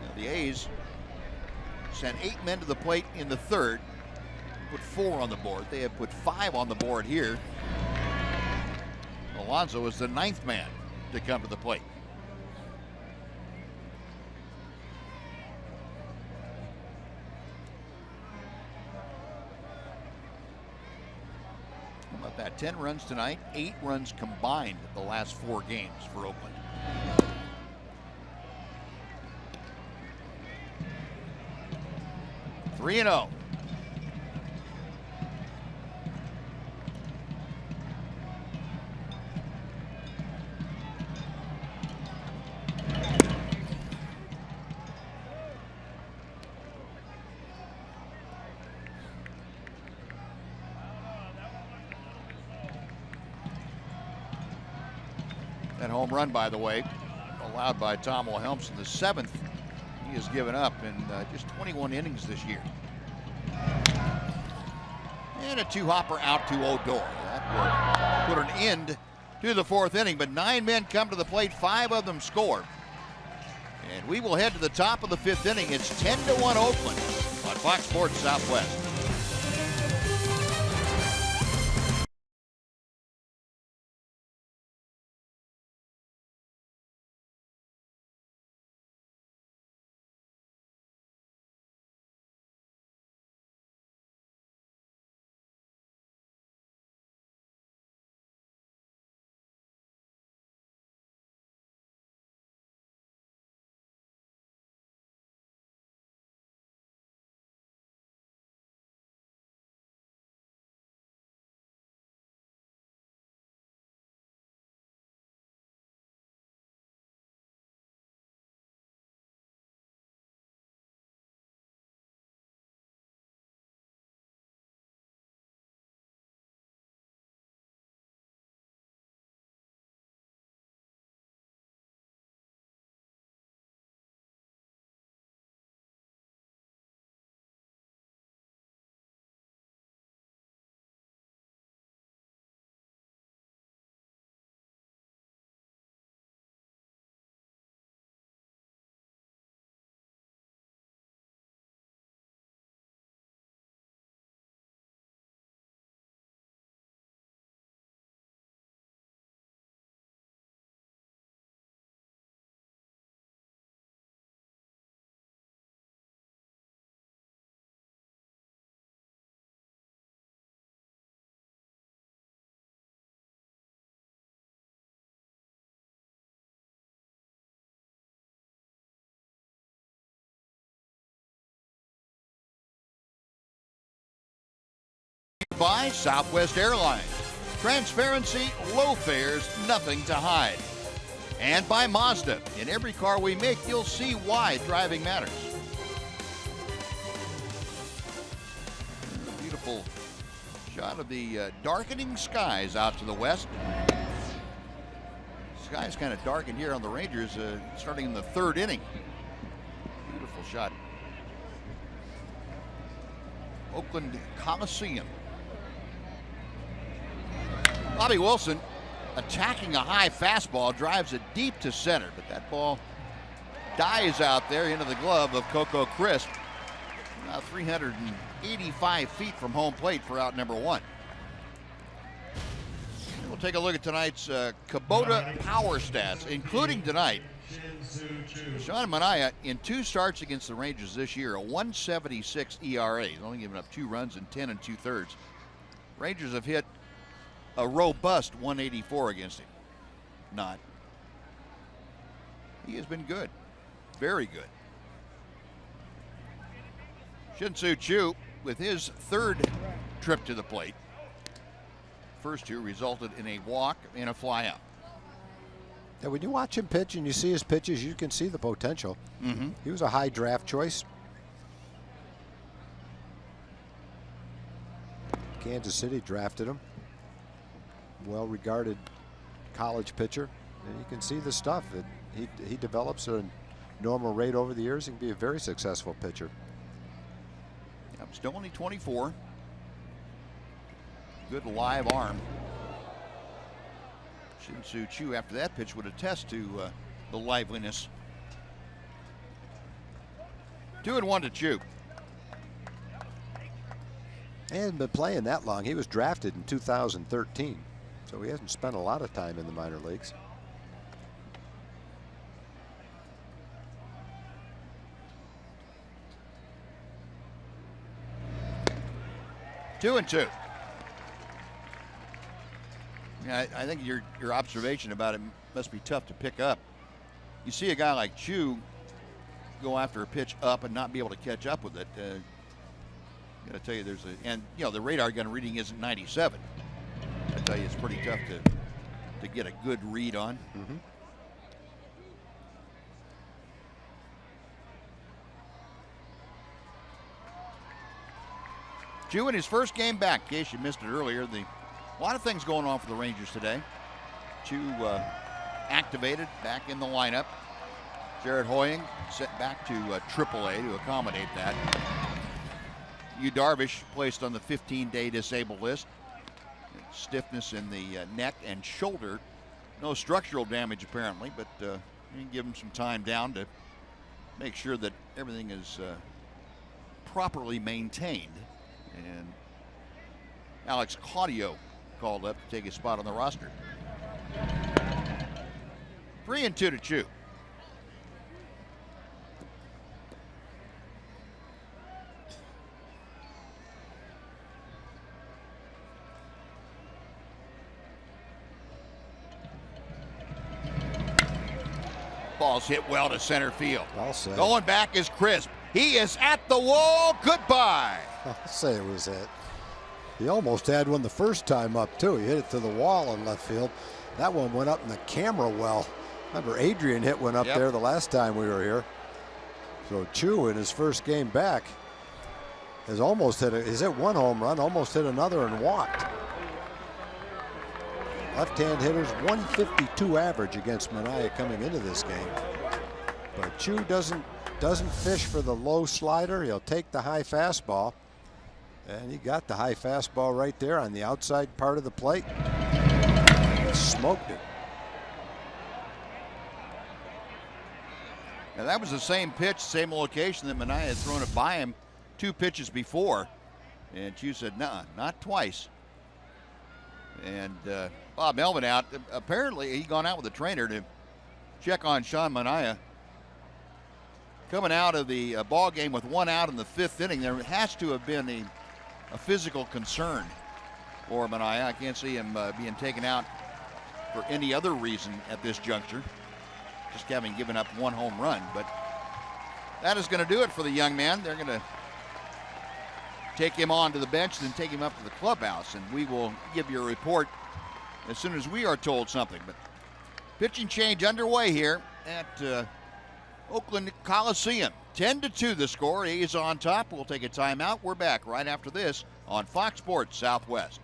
Now the A's sent 8 men to the plate in the 3rd. Put 4 on the board. They have put 5 on the board here. Alonso is the 9th man to come to the plate. How about that? 10 runs tonight, 8 runs combined the last 4 games for Oakland. Three and 0. That home run, by the way, allowed by Tom Wilhelmsen, the 7th he has given up in just 21 innings this year. And a 2-hopper out to Odor. That will put an end to the 4th inning, but 9 men come to the plate, 5 of them score. And we will head to the top of the 5th inning. It's 10-1 Oakland on Fox Sports Southwest. By Southwest Airlines. Transparency, low fares, nothing to hide. And by Mazda. In every car we make, you'll see why driving matters. A beautiful shot of the darkening skies out to the west. Sky's kind of darkened here on the Rangers, starting in the 3rd inning. Beautiful shot. Oakland Coliseum. Bobby Wilson attacking a high fastball, drives it deep to center, but that ball dies out there into the glove of Coco Crisp. Now 385 feet from home plate for out number 1. And we'll take a look at tonight's Kubota power stats, including tonight. Sean Manaea, in 2 starts against the Rangers this year, a 1.76 ERA. He's only given up 2 runs in 10 2/3. Rangers have hit a robust 184 against him. Not. He has been good. Very good. Shinsu Chu with his 3rd trip to the plate. First 2 resulted in a walk and a flyout. Yeah, when you watch him pitch and you see his pitches, you can see the potential. He was a high draft choice. Kansas City drafted him. Well-regarded college pitcher, and you can see the stuff that he develops at a normal rate over the years. He can be a very successful pitcher. Yeah, still only 24. Good live arm. Shinsu Chu after that pitch would attest to the liveliness. 2-1 to Chu. He hasn't been playing that long. He was drafted in 2013. So he hasn't spent a lot of time in the minor leagues. Two and two. Yeah, I think your observation about it must be tough to pick up. You see a guy like Chu go after a pitch up and not be able to catch up with it. I got to tell you, the radar gun reading isn't 97. I tell you, it's pretty tough to get a good read on. Mm-hmm. Chu in his first game back, in case you missed it earlier. A lot of things going on for the Rangers today. Chu activated back in the lineup. Jared Hoying sent back to AAA to accommodate that. Yu Darvish placed on the 15-day disabled list. Stiffness in the neck and shoulder. No structural damage apparently, but you can give him some time down to make sure that everything is properly maintained. And Alex Claudio called up to take his spot on the roster. 3-2 to Chu. Ball's hit well to center field. I'll say. Going back is Crisp. He is at the wall. Goodbye. I'll say it was it. He almost had one the first time up, too. He hit it to the wall in left field. That one went up in the camera well. Remember, Adrian hit one up there the last time we were here. So Chu in his first game back has almost he's hit one home run, almost hit another and walked. Left-hand hitters 152 average against Manaea coming into this game. But Chu doesn't fish for the low slider. He'll take the high fastball. And he got the high fastball right there on the outside part of the plate. He smoked it. Now that was the same pitch, same location that Manaea had thrown it by him 2 pitches before. And Chu said, nah, not twice. And Bob Melvin out. Apparently he'd gone out with the trainer to check on Sean Manaea. Coming out of the ball game with 1 out in the 5th inning, there has to have been a physical concern for Manaea. I can't see him being taken out for any other reason at this juncture, just having given up 1 home run. But that is going to do it for the young man. They're going to take him on to the bench and then take him up to the clubhouse, and we will give you a report as soon as we are told something. But pitching change underway here at Oakland Coliseum. 10-2 the score. He is on top. We'll take a timeout. We're back right after this on Fox Sports Southwest.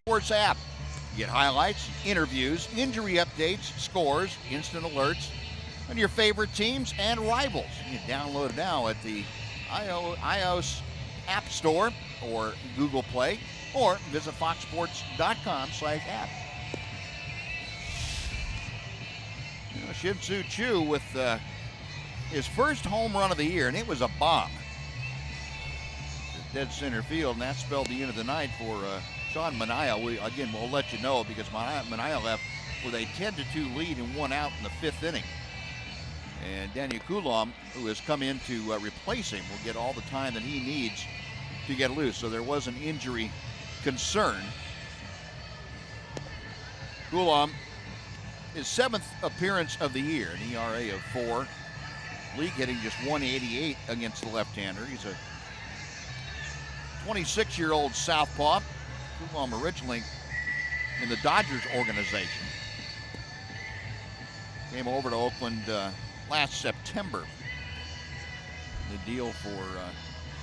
Sports app. Get highlights, interviews, injury updates, scores, instant alerts, and your favorite teams and rivals. You can download it now at the iOS App Store or Google Play, or visit foxsports.com/app. Shinsu Chu with his first home run of the year, and it was a bomb. Dead center field, and that spelled the end of the night for Sean Manaea. We'll let you know because Manaea left with a 10-2 lead and 1 out in the 5th inning. And Daniel Coulomb, who has come in to replace him, will get all the time that he needs to get loose. So there was an injury concern. Coulomb, his 7th appearance of the year, an ERA of 4. League hitting just .188 against the left-hander. He's a 26-year-old southpaw. Coulomb originally in the Dodgers organization. Came over to Oakland last September. The deal for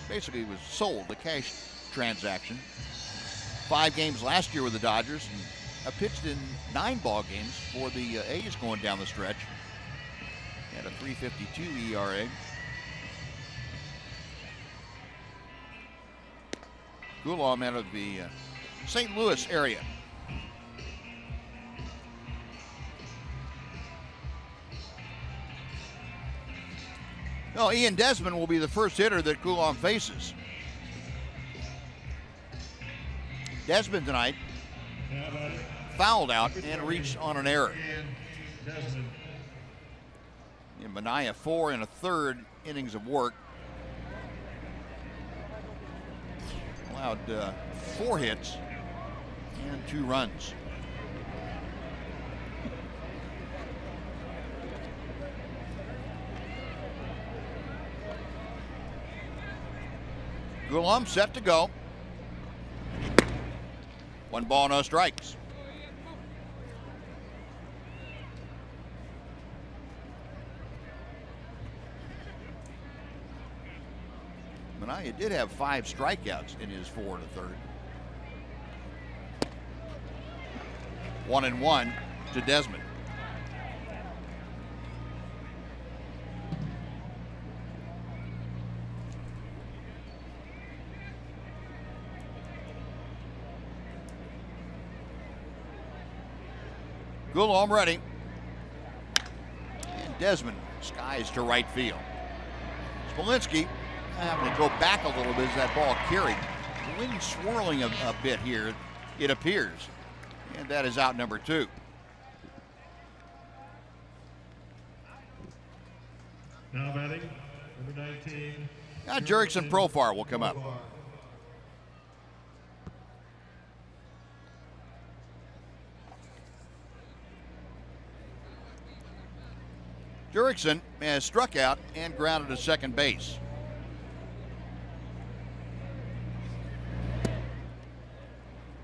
basically was sold, a cash transaction. 5 games last year with the Dodgers, and pitched in 9 ball games for the A's going down the stretch. Had a .352 ERA. Coulomb out of the St. Louis area. No, Ian Desmond will be the first hitter that Coulomb faces. Desmond tonight fouled out and reached on an error. And Manaea 4 1/3 innings of work. Allowed 4 hits and 2 runs. Coulomb set to go. 1 ball, no strikes. Manaea did have 5 strikeouts in his 4 1/3. 1-1 to Desmond. Coulomb ready. And Desmond skies to right field. Smolinski having to go back a little bit as that ball carried. The wind swirling a bit here, it appears. And that is out number 2. Now batting, number 19. Now Jurickson Profar will come up. Jurickson has struck out and grounded to second base.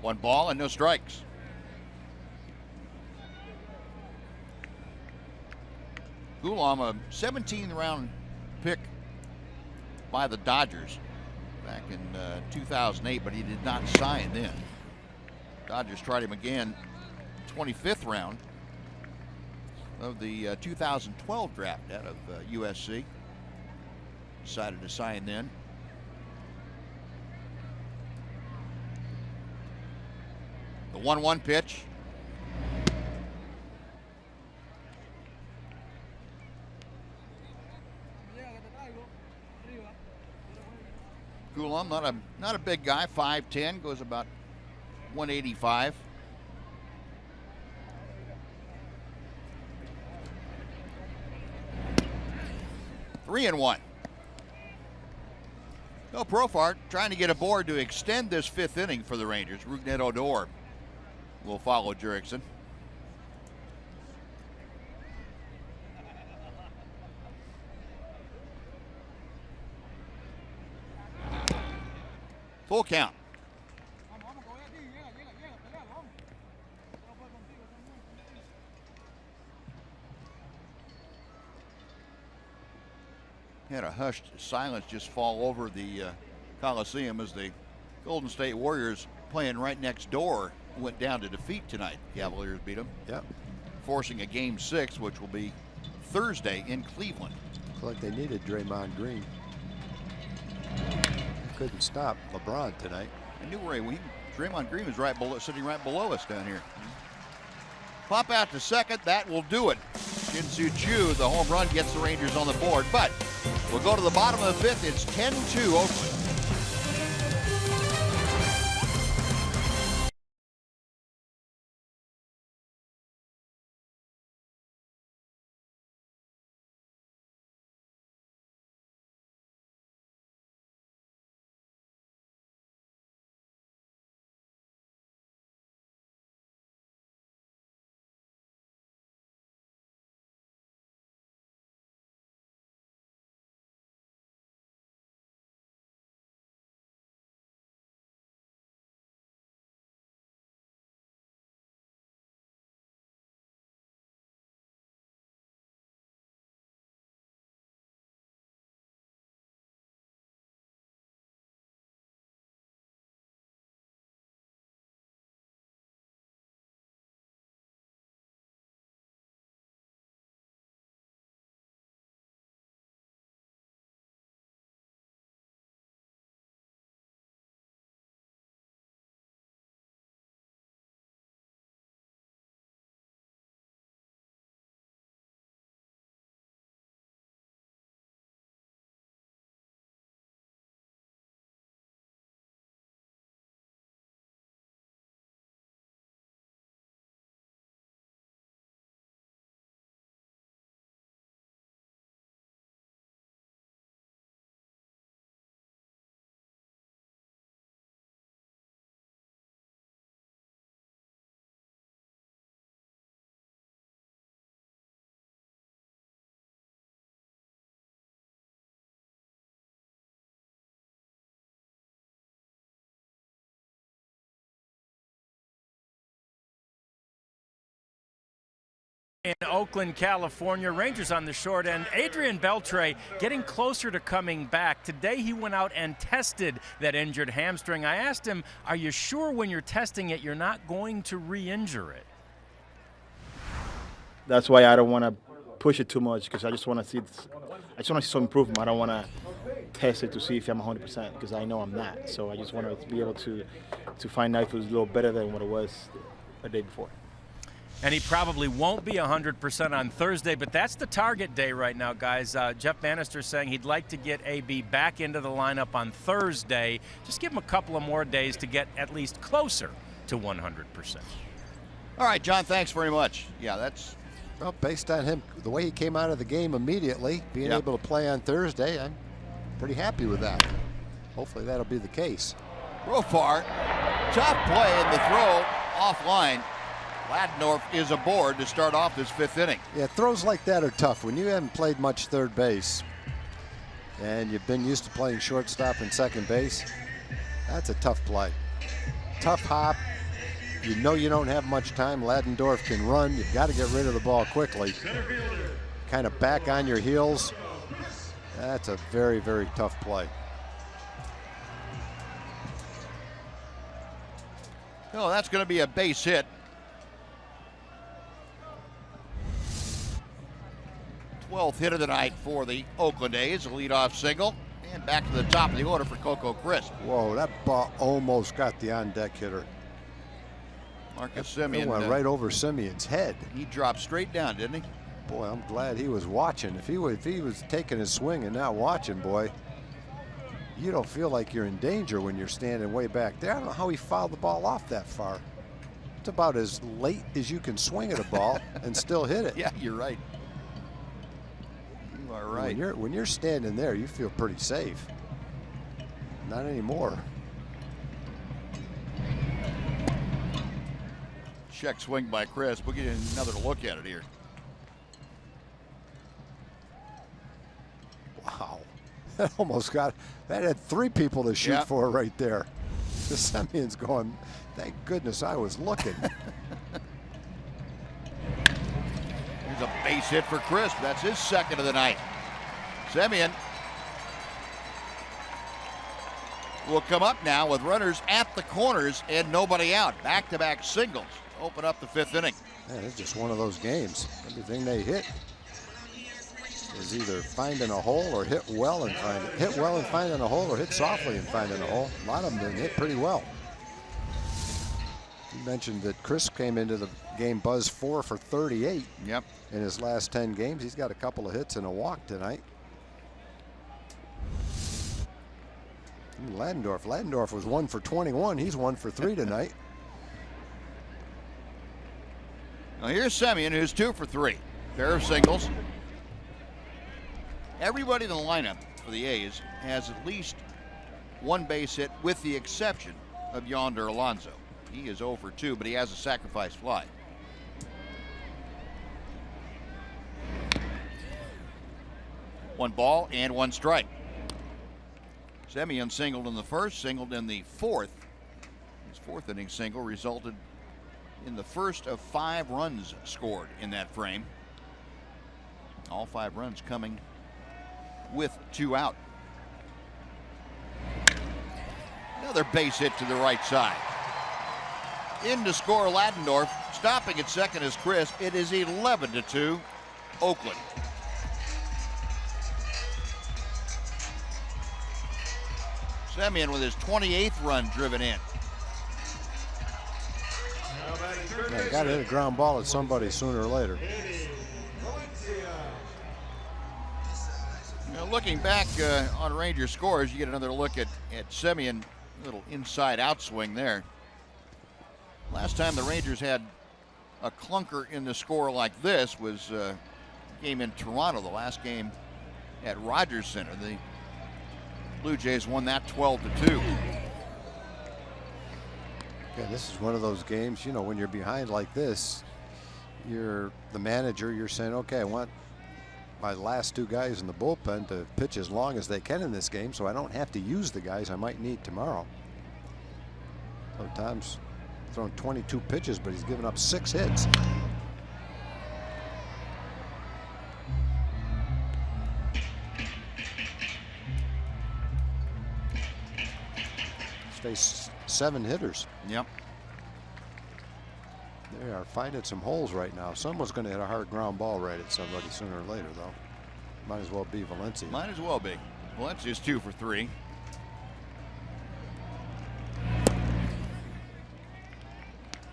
One ball and no strikes. Coulomb, a 17th round pick by the Dodgers back in 2008, but he did not sign then. Dodgers tried him again, 25th round of the 2012 draft out of USC. Decided to sign then. The 1-1 pitch. Coulomb, not a big guy, 5'10", goes about 185. Three and 1. No, Profar trying to get aboard to extend this 5th inning for the Rangers. Rougned Odor will follow Jurickson. Full count. Had a hushed silence just fall over the Coliseum as the Golden State Warriors, playing right next door, went down to defeat tonight. Cavaliers beat them. Yep. Forcing a Game 6, which will be Thursday in Cleveland. Looked like they needed Draymond Green. Couldn't stop LeBron tonight. I knew where Draymond Green was sitting right below us down here. Pop out to second. That will do it. Shinsu Chu, the home run, gets the Rangers on the board. But we'll go to the bottom of the 5th. It's 10-2 Oakland. In Oakland, California, Rangers on the short end. Adrian Beltre getting closer to coming back. Today he went out and tested that injured hamstring. I asked him, are you sure when you're testing it you're not going to re-injure it? That's why I don't want to push it too much, because I just want to see some improvement. I don't want to test it to see if I'm 100%, because I know I'm not. So I just want to be able to find out if it was a little better than what it was the day before. And he probably won't be 100% on Thursday, but that's the target day right now, guys. Jeff Bannister saying he'd like to get AB back into the lineup on Thursday. Just give him a couple of more days to get at least closer to 100%. All right, John, thanks very much. Yeah, that's... Well, based on him, the way he came out of the game immediately, being able to play on Thursday, I'm pretty happy with that. Hopefully that'll be the case. Profar, tough play in the throw offline. Ladendorf is aboard to start off this 5th inning. Yeah, throws like that are tough. When you haven't played much third base and you've been used to playing shortstop and second base, that's a tough play. Tough hop. You know you don't have much time. Ladendorf can run. You've got to get rid of the ball quickly. Kind of back on your heels. That's a very, very tough play. No, that's going to be a base hit. 12th hit of the night for the Oakland A's, a leadoff single, and back to the top of the order for Coco Crisp. Whoa, that ball almost got the on-deck hitter. Marcus It Semien went right over Simeon's head. He dropped straight down, didn't he? Boy, I'm glad he was watching. If he was taking his swing and not watching, boy, you don't feel like you're in danger when you're standing way back there. I don't know how he fouled the ball off that far. It's about as late as you can swing at a ball and still hit it. Yeah, you're right. You are right. When you're standing there, you feel pretty safe. Not anymore. Check swing by Crisp. We'll get another look at it here. Wow. That almost got, that had 3 people to shoot for right there. The Semien's going, thank goodness I was looking. Here's a base hit for Crisp. That's his 2nd of the night. Semien will come up now with runners at the corners and nobody out. Back-to-back singles open up the 5th inning. Man, it's just one of those games. Everything they hit is either finding a hole or hit well and find it. Hit well and finding a hole, or hit softly and finding a hole. A lot of them hit pretty well. You mentioned that Chris came into the game buzzed 4 for 38. Yep. In his last 10 games. He's got a couple of hits and a walk tonight. Ladendorf was 1 for 21. He's 1 for 3 tonight. Now here's Semien, who's 2 for 3. Pair of singles. Everybody in the lineup for the A's has at least one base hit, with the exception of Yonder Alonso. He is 0 for 2, but he has a sacrifice fly. One ball and one strike. Semien singled in the first, singled in the fourth. His fourth inning single resulted in the first of 5 runs scored in that frame. All 5 runs coming with 2 out. Another base hit to the right side. In to score Ladendorf. Stopping at second is Chris. It is 11-2, Oakland. Semien with his 28th run driven in. Yeah, got to hit a ground ball at somebody sooner or later. Now looking back on Ranger scores, you get another look at Semien. Little inside out swing there. Last time the Rangers had a clunker in the score like this was a game in Toronto, the last game at Rogers Center. The Blue Jays won that 12-2. Yeah, this is one of those games, you know, when you're behind like this, you're the manager, you're saying, okay, I want my last 2 guys in the bullpen to pitch as long as they can in this game so I don't have to use the guys I might need tomorrow. So Tom's thrown 22 pitches, but he's given up 6 hits. Face 7 hitters. Yep. They are finding some holes right now. Someone's going to hit a hard ground ball right at somebody sooner or later, though. Might as well be Valencia. Might as well be. Valencia's 2 for 3.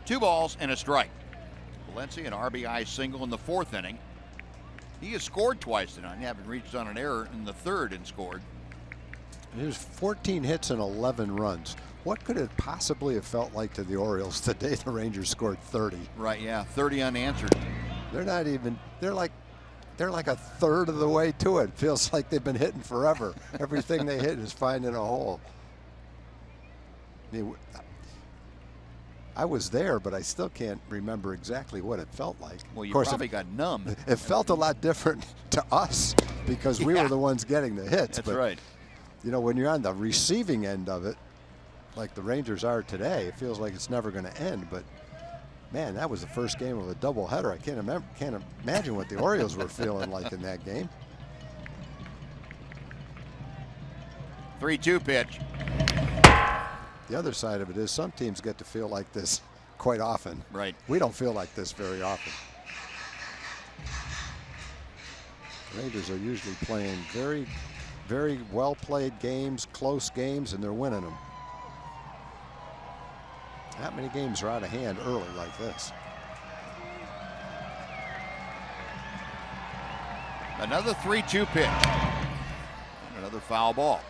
Two balls and a strike. Valencia an RBI single in the 4th inning. He has scored twice tonight, having reached on an error in the 3rd and scored. There's 14 hits and 11 runs. What could it possibly have felt like to the Orioles the day the Rangers scored 30? Right, yeah, 30 unanswered. They're not even, they're like a third of the way to it. Feels like they've been hitting forever. Everything they hit is finding a hole. I mean, I was there, but I still can't remember exactly what it felt like. Well, you of course, probably got numb. It felt a lot different to us because we were the ones getting the hits. That's but, right. You know, when you're on the receiving end of it, like the Rangers are today, it feels like it's never going to end. But man, that was the first game of a doubleheader. I can't imagine what the Orioles were feeling like in that game. 3-2 pitch. The other side of it is some teams get to feel like this quite often. Right. We don't feel like this very often. The Rangers are usually playing very, very well played games, close games, and they're winning them. Not many games are out of hand early like this. Another 3-2 pitch. And another foul ball.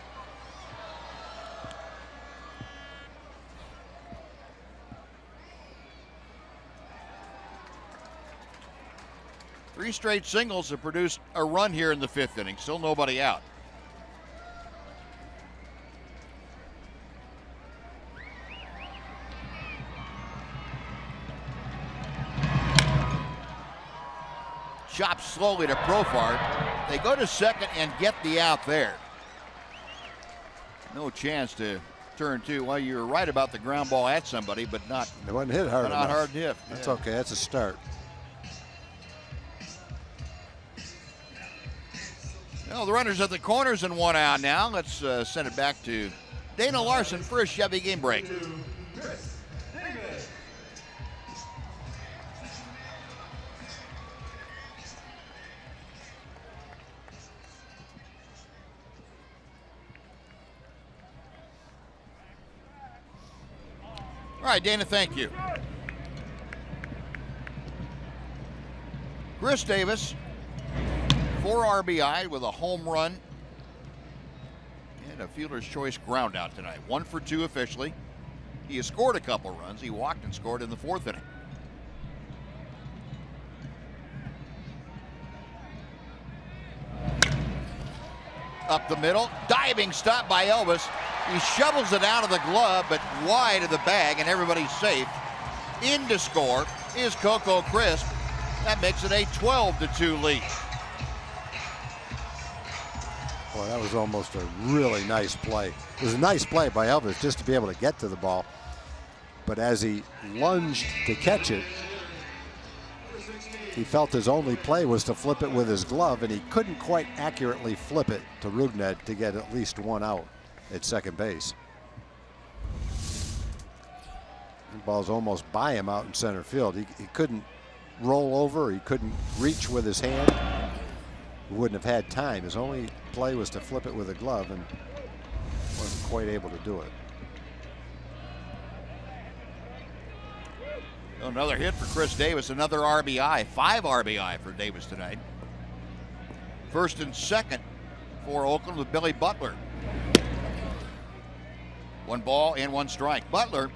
Three straight singles have produced a run here in the 5th inning. Still nobody out. Chopped slowly to Profar. They go to second and get the out there. No chance to turn 2. Well, you were right about the ground ball at somebody, but not. It wasn't hit hard enough. Not hard hit. That's okay. That's a start. Well, the runner's at the corners and 1 out now. Let's send it back to Dana Larson for a Chevy game break. All right, Dana, thank you. Chris Davis, 4 RBI with a home run and a fielder's choice ground out tonight. 1 for 2 officially. He has scored a couple runs. He walked and scored in the 4th inning. Up the middle, diving stop by Elvis. He shovels it out of the glove, but wide of the bag, and everybody's safe. In to score is Coco Crisp. That makes it a 12-2 lead. Boy, that was almost a really nice play. It was a nice play by Elvis just to be able to get to the ball. But as he lunged to catch it, he felt his only play was to flip it with his glove, and he couldn't quite accurately flip it to Rudned to get at least 1 out at second base. The ball's almost by him out in center field. He couldn't roll over. He couldn't reach with his hand. He wouldn't have had time. His only play was to flip it with a glove, and wasn't quite able to do it. Another hit for Chris Davis, another RBI, 5 RBI for Davis tonight. First and second for Oakland with Billy Butler. 1 ball and 1 strike. Butler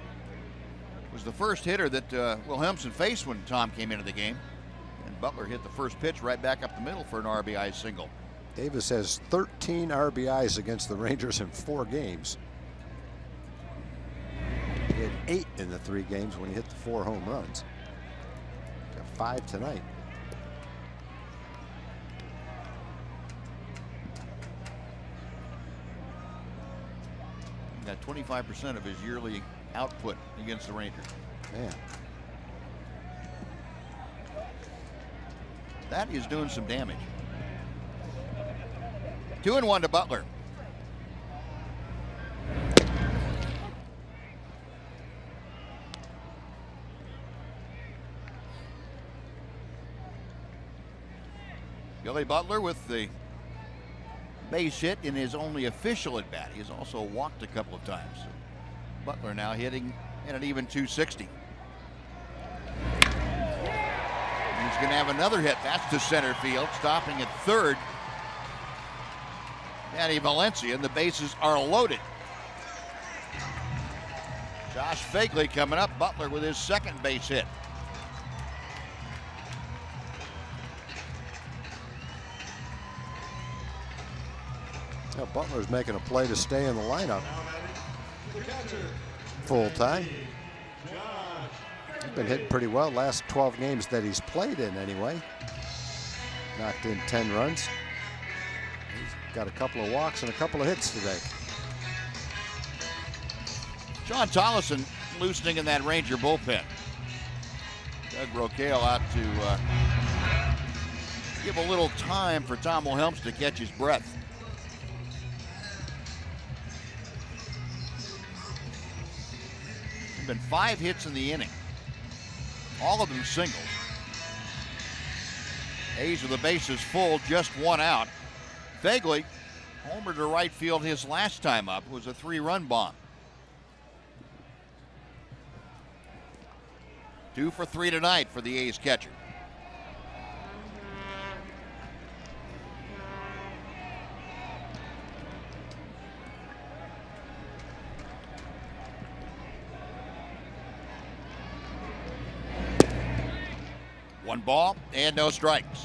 was the first hitter that Wilhelmsen faced when Tom came into the game. And Butler hit the first pitch right back up the middle for an RBI single. Davis has 13 RBIs against the Rangers in 4 games. He had 8 in the 3 games when he hit the 4 home runs. Got 5 tonight. Got 25% of his yearly output against the Rangers. Man. That is doing some damage. 2-1 to Butler. Billy Butler with the base hit in his only official at bat. He has also walked a couple of times. Butler now hitting at an even 260. He's going to have another hit. That's to center field, stopping at third. Danny Valencia, and the bases are loaded. Josh Fagley coming up. Butler with his second base hit. Now Butler's making a play to stay in the lineup full time. He's been hitting pretty well last 12 games that he's played in anyway. Knocked in 10 runs. He's got a couple of walks and a couple of hits today. John Tollison loosening in that Ranger bullpen. Doug Rocaille out to give a little time for Tom Wilhelms to catch his breath. Been 5 hits in the inning, all of them singles. A's with the bases full, just 1 out. Fagley homered to right field his last time up. It was a 3-run bomb. 2 for 3 tonight for the A's catcher. One ball and no strikes.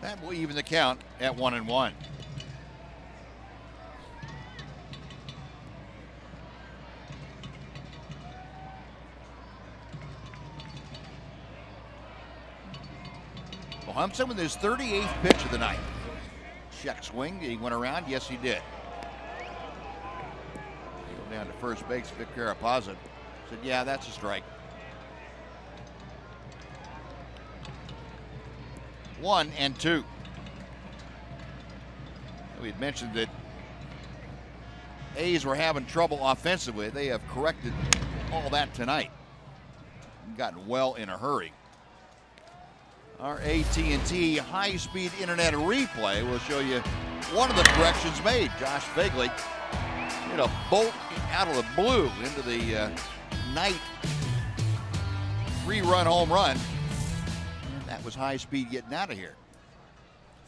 That will even the count at 1-1. Wilhelmsen with his 38th pitch of the night. Check swing. Did he went around? Yes, he did. Go down to first base. Vic Carapazza said, yeah, that's a strike. 1-2. We had mentioned that A's were having trouble offensively. They have corrected all that tonight. Gotten well in a hurry. Our AT&T high-speed internet replay will show you one of the corrections made. Josh Phegley hit a bolt out of the blue into the night 3-run home run. And that was high speed getting out of here.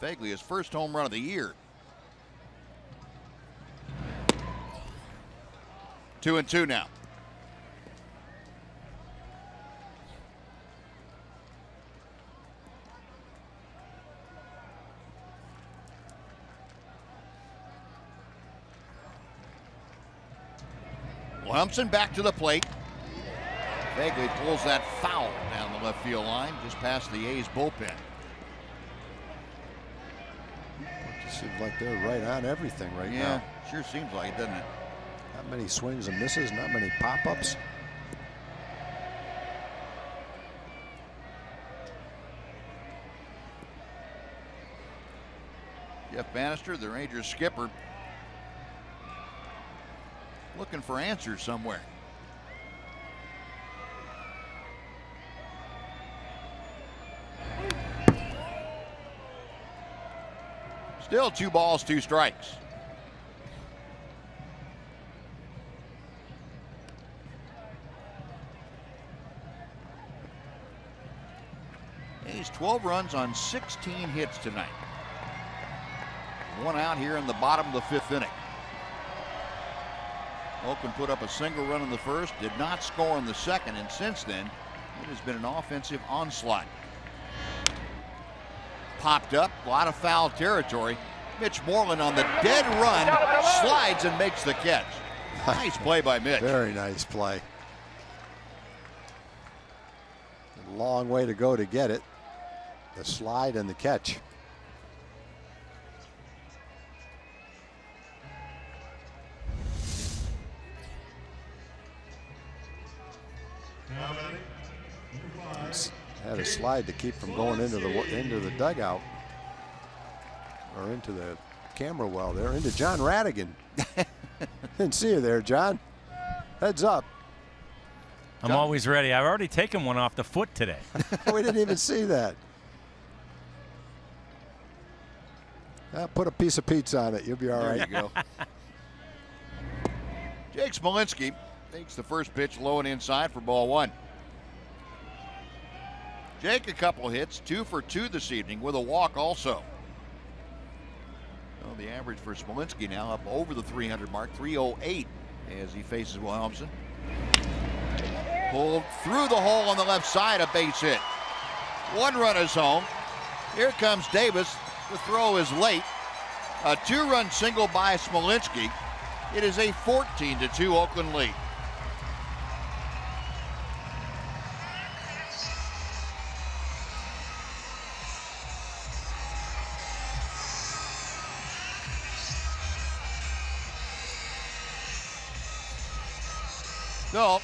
Phegley, his first home run of the year. 2-2 now. Williamson back to the plate. Phegley pulls that foul down the left field line, just past the A's bullpen. It seems like they're right on everything right now. Yeah, sure seems like it, doesn't it? Not many swings and misses, not many pop-ups. Jeff Bannister, the Rangers skipper, looking for answers somewhere. Still 2 balls, 2 strikes. He's 12 runs on 16 hits tonight. 1 out here in the bottom of the 5th inning. Oakland put up a single run in the first, did not score in the second, and since then, it has been an offensive onslaught. Popped up, a lot of foul territory. Mitch Moreland on the dead run, slides and makes the catch. Nice play by Mitch. Very nice play. A long way to go to get it. The slide and the catch. Had a slide to keep from going into the dugout or into the camera well there, into John Radigan. Didn't see you there, John. Heads up. I'm always ready. I've already taken one off the foot today. We didn't even see that. Put a piece of pizza on it. You'll be all right. There you go. Jake Smolinski takes the first pitch low and inside for ball 1. Jake, a couple hits, 2 for 2 this evening with a walk also. Well, the average for Smolinski now up over the 300 mark, 308 as he faces Williamson. Pulled through the hole on the left side, a base hit. 1 run is home. Here comes Davis. The throw is late. A 2-run single by Smolinski. It is a 14-2 Oakland lead. So,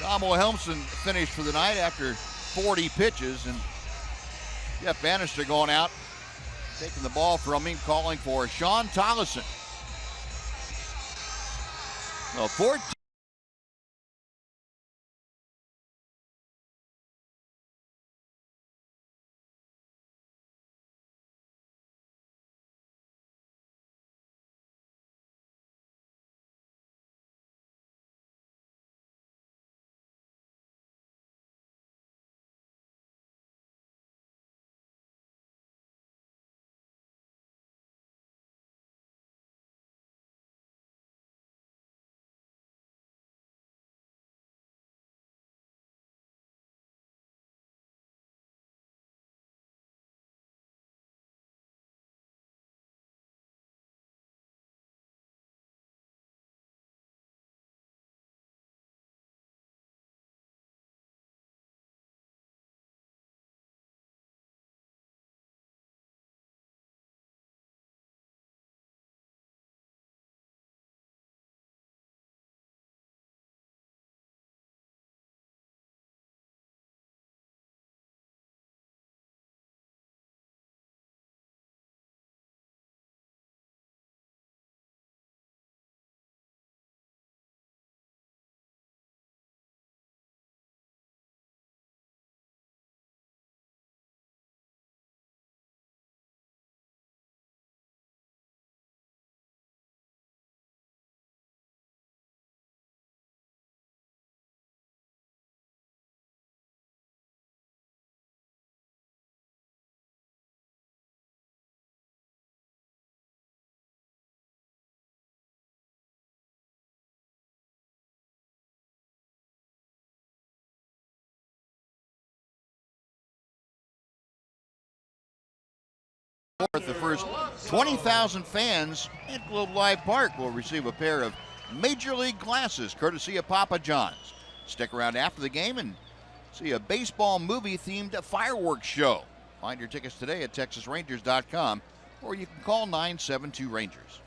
Tom Wilhelmsen finished for the night after 40 pitches, and Jeff Bannister going out, taking the ball from him, calling for Sean Tollison. Well, 14. The first 20,000 fans at Globe Life Park will receive a pair of Major League glasses courtesy of Papa John's. Stick around after the game and see a baseball movie-themed fireworks show. Find your tickets today at TexasRangers.com, or you can call 972-RANGERS.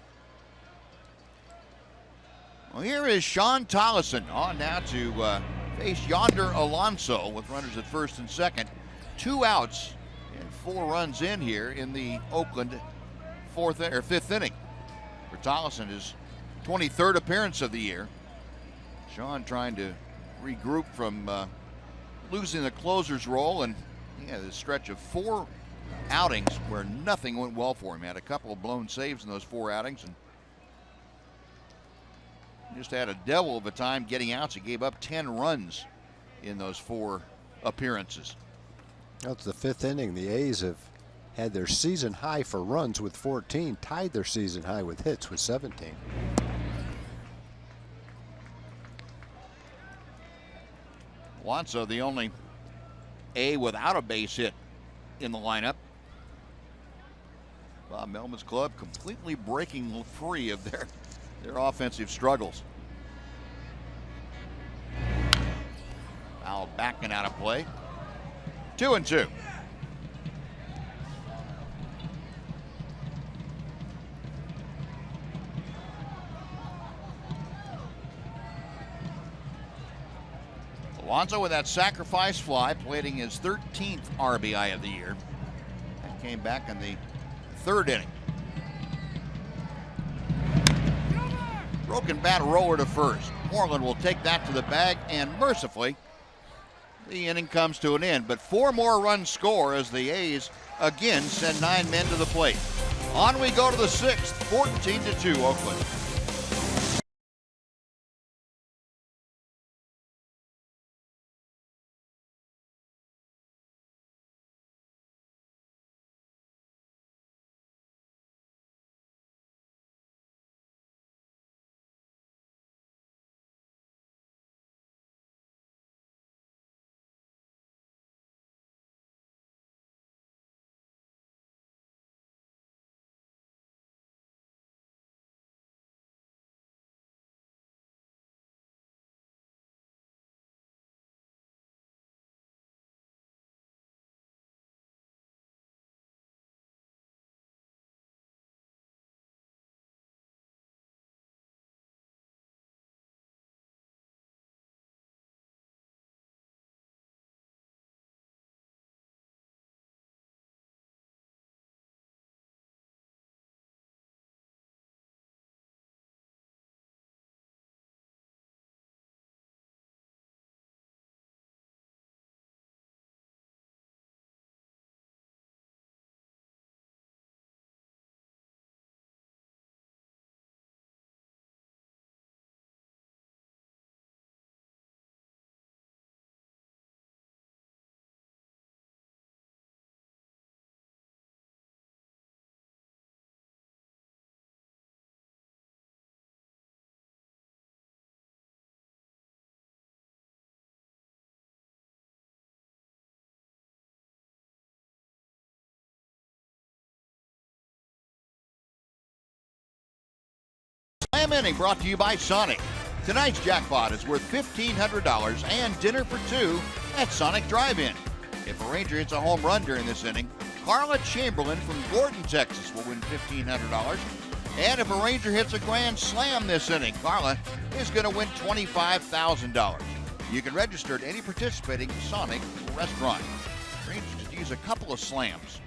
Well, here is Sean Tollison on now to face Yonder Alonso with runners at first and second. 2 outs and 4 runs in here in the Oakland fifth inning. For Tollison, his 23rd appearance of the year. Sean trying to regroup from losing the closer's role, and he had a stretch of 4 outings where nothing went well for him. He had a couple of blown saves in those 4 outings, and just had a devil of a time getting outs. He gave up 10 runs in those 4 appearances. That's the 5th inning. The A's have had their season high for runs with 14, tied their season high with hits with 17. Alonso, the only A without a base hit in the lineup. Bob Melman's club completely breaking free of their offensive struggles. Foul back and out of play. 2-2. Alonso with that sacrifice fly, plating his 13th RBI of the year. That came back in the 3rd inning. Broken bat roller to first. Moreland will take that to the bag, and mercifully, the inning comes to an end. But 4 more runs score as the A's again send 9 men to the plate. On we go to the 6th, 14-2 Oakland. Slam inning brought to you by Sonic. Tonight's jackpot is worth $1,500 and dinner for 2 at Sonic Drive-In. If a Ranger hits a home run during this inning, Carla Chamberlain from Gordon, Texas will win $1,500. And if a Ranger hits a grand slam this inning, Carla is going to win $25,000. You can register at any participating Sonic restaurant. Rangers could use a couple of slams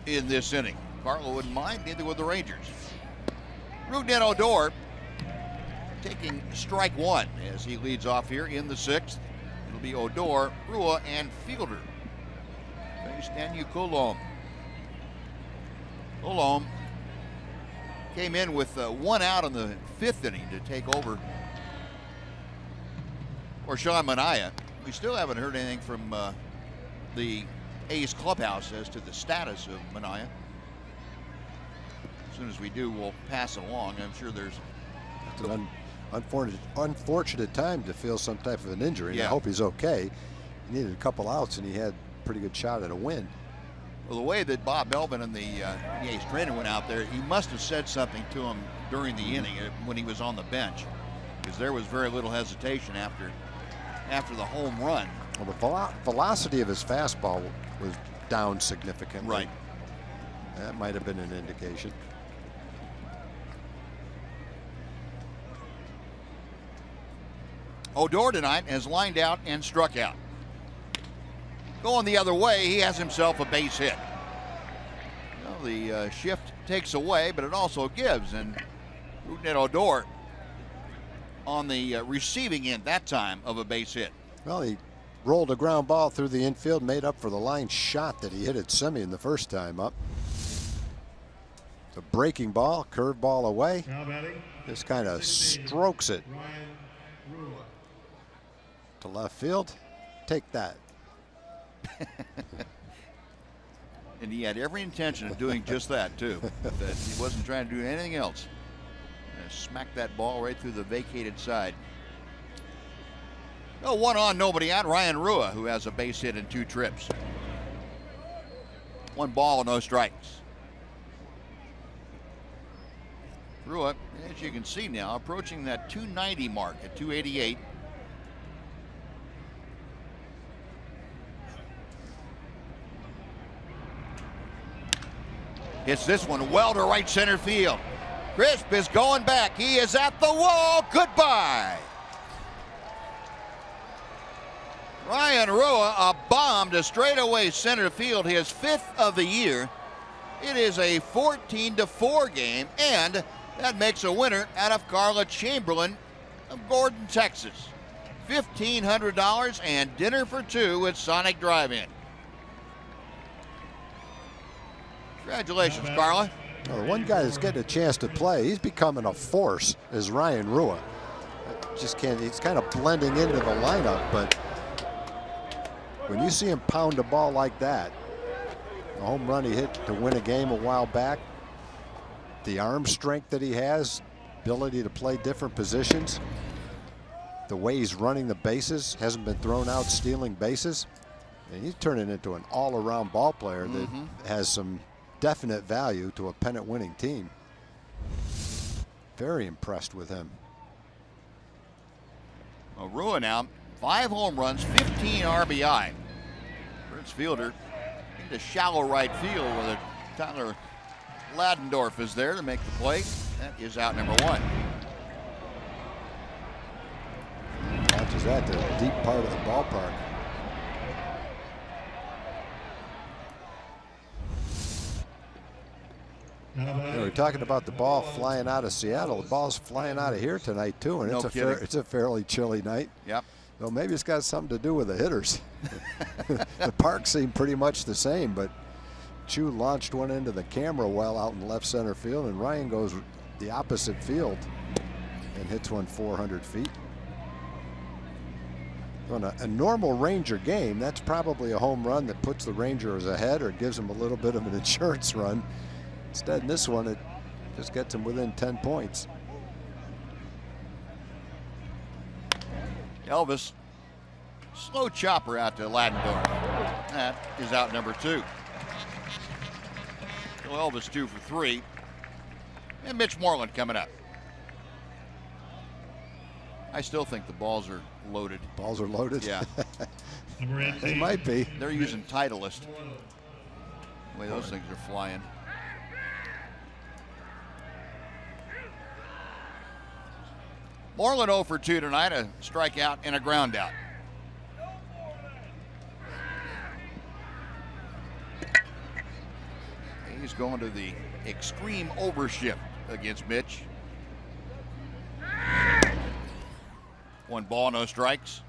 in this inning. Carla wouldn't mind, neither would the Rangers. Rougned Odor taking strike 1 as he leads off here in the 6th. It'll be Odor, Rua, and Fielder. Face Daniel Coulombe. Coulombe came in with 1 out in the 5th inning to take over for Sean Manaea. We still haven't heard anything from the A's clubhouse as to the status of Manaea. As soon as we do, we'll pass it along. I'm sure there's an unfortunate time to feel some type of an injury. Yeah. I hope he's okay. He needed a couple outs, and he had a pretty good shot at a win. Well, the way that Bob Melvin and the A's trainer went out there, he must have said something to him during the inning when he was on the bench, because there was very little hesitation after the home run. Well, the velocity of his fastball was down significantly. Right. That might have been an indication. Odor tonight has lined out and struck out. Going the other way, he has himself a base hit. Well, the shift takes away, but it also gives, and Rougned Odor on the receiving end that time of a base hit. Well, he rolled a ground ball through the infield, made up for the line shot that he hit at Semien the first time up. The breaking ball, curve ball away. Now batting, Just kind of strokes it Ryan Rua. to left field. Take that. And he had every intention of doing just that, too. That he wasn't trying to do anything else. Smacked that ball right through the vacated side. Oh, 1 on, nobody out. Ryan Rua, who has a base hit in 2 trips. 1 ball, no strikes. Rua, as you can see now, approaching that 290 mark at 288. Hits this one well to right center field. Crisp is going back. He is at the wall. Goodbye. Ryan Rua, a bomb to straightaway center field, his 5th of the year. It is a 14-4 game, and that makes a winner out of Carla Chamberlain of Gordon, Texas. $1,500 and dinner for 2 at Sonic Drive-In. Congratulations, Carla. Well, the one guy that's getting a chance to play, he's becoming a force, is Ryan Rua. Just can't, he's kind of blending into the lineup, but when you see him pound a ball like that, the home run he hit to win a game a while back, the arm strength that he has, ability to play different positions, the way he's running the bases, hasn't been thrown out stealing bases, and he's turning into an all-around ball player that has some definite value to a pennant-winning team. Very impressed with him. Well, Rua now, 5 home runs, 15 RBI. Prince fielder into shallow right field where Tyler Ladendorf is there to make the play. That is out number 1. Watches that to the deep part of the ballpark. We're talking about the ball flying out of Seattle. The ball's flying out of here tonight too, and it's a fairly chilly night. Yep. Well, maybe it's got something to do with the hitters. The park seemed pretty much the same, but Chu launched one into the camera well out in left center field, and Ryan goes the opposite field and hits one 400 feet. On a normal Ranger game, that's probably a home run that puts the Rangers ahead or gives them a little bit of an insurance run. Instead, in this one, it just gets them within 10 points. Elvis, slow chopper out to Ladendorf. That is out number 2. So Elvis 2 for 3. And Mitch Moreland coming up. I still think the balls are loaded. Balls are loaded? Yeah. Number 18. They might be. They're using Titleist. The way those things are flying. Moreland 0 for 2 tonight, a strikeout and a ground out. He's going to the extreme overshift against Mitch. 1 ball, no strikes.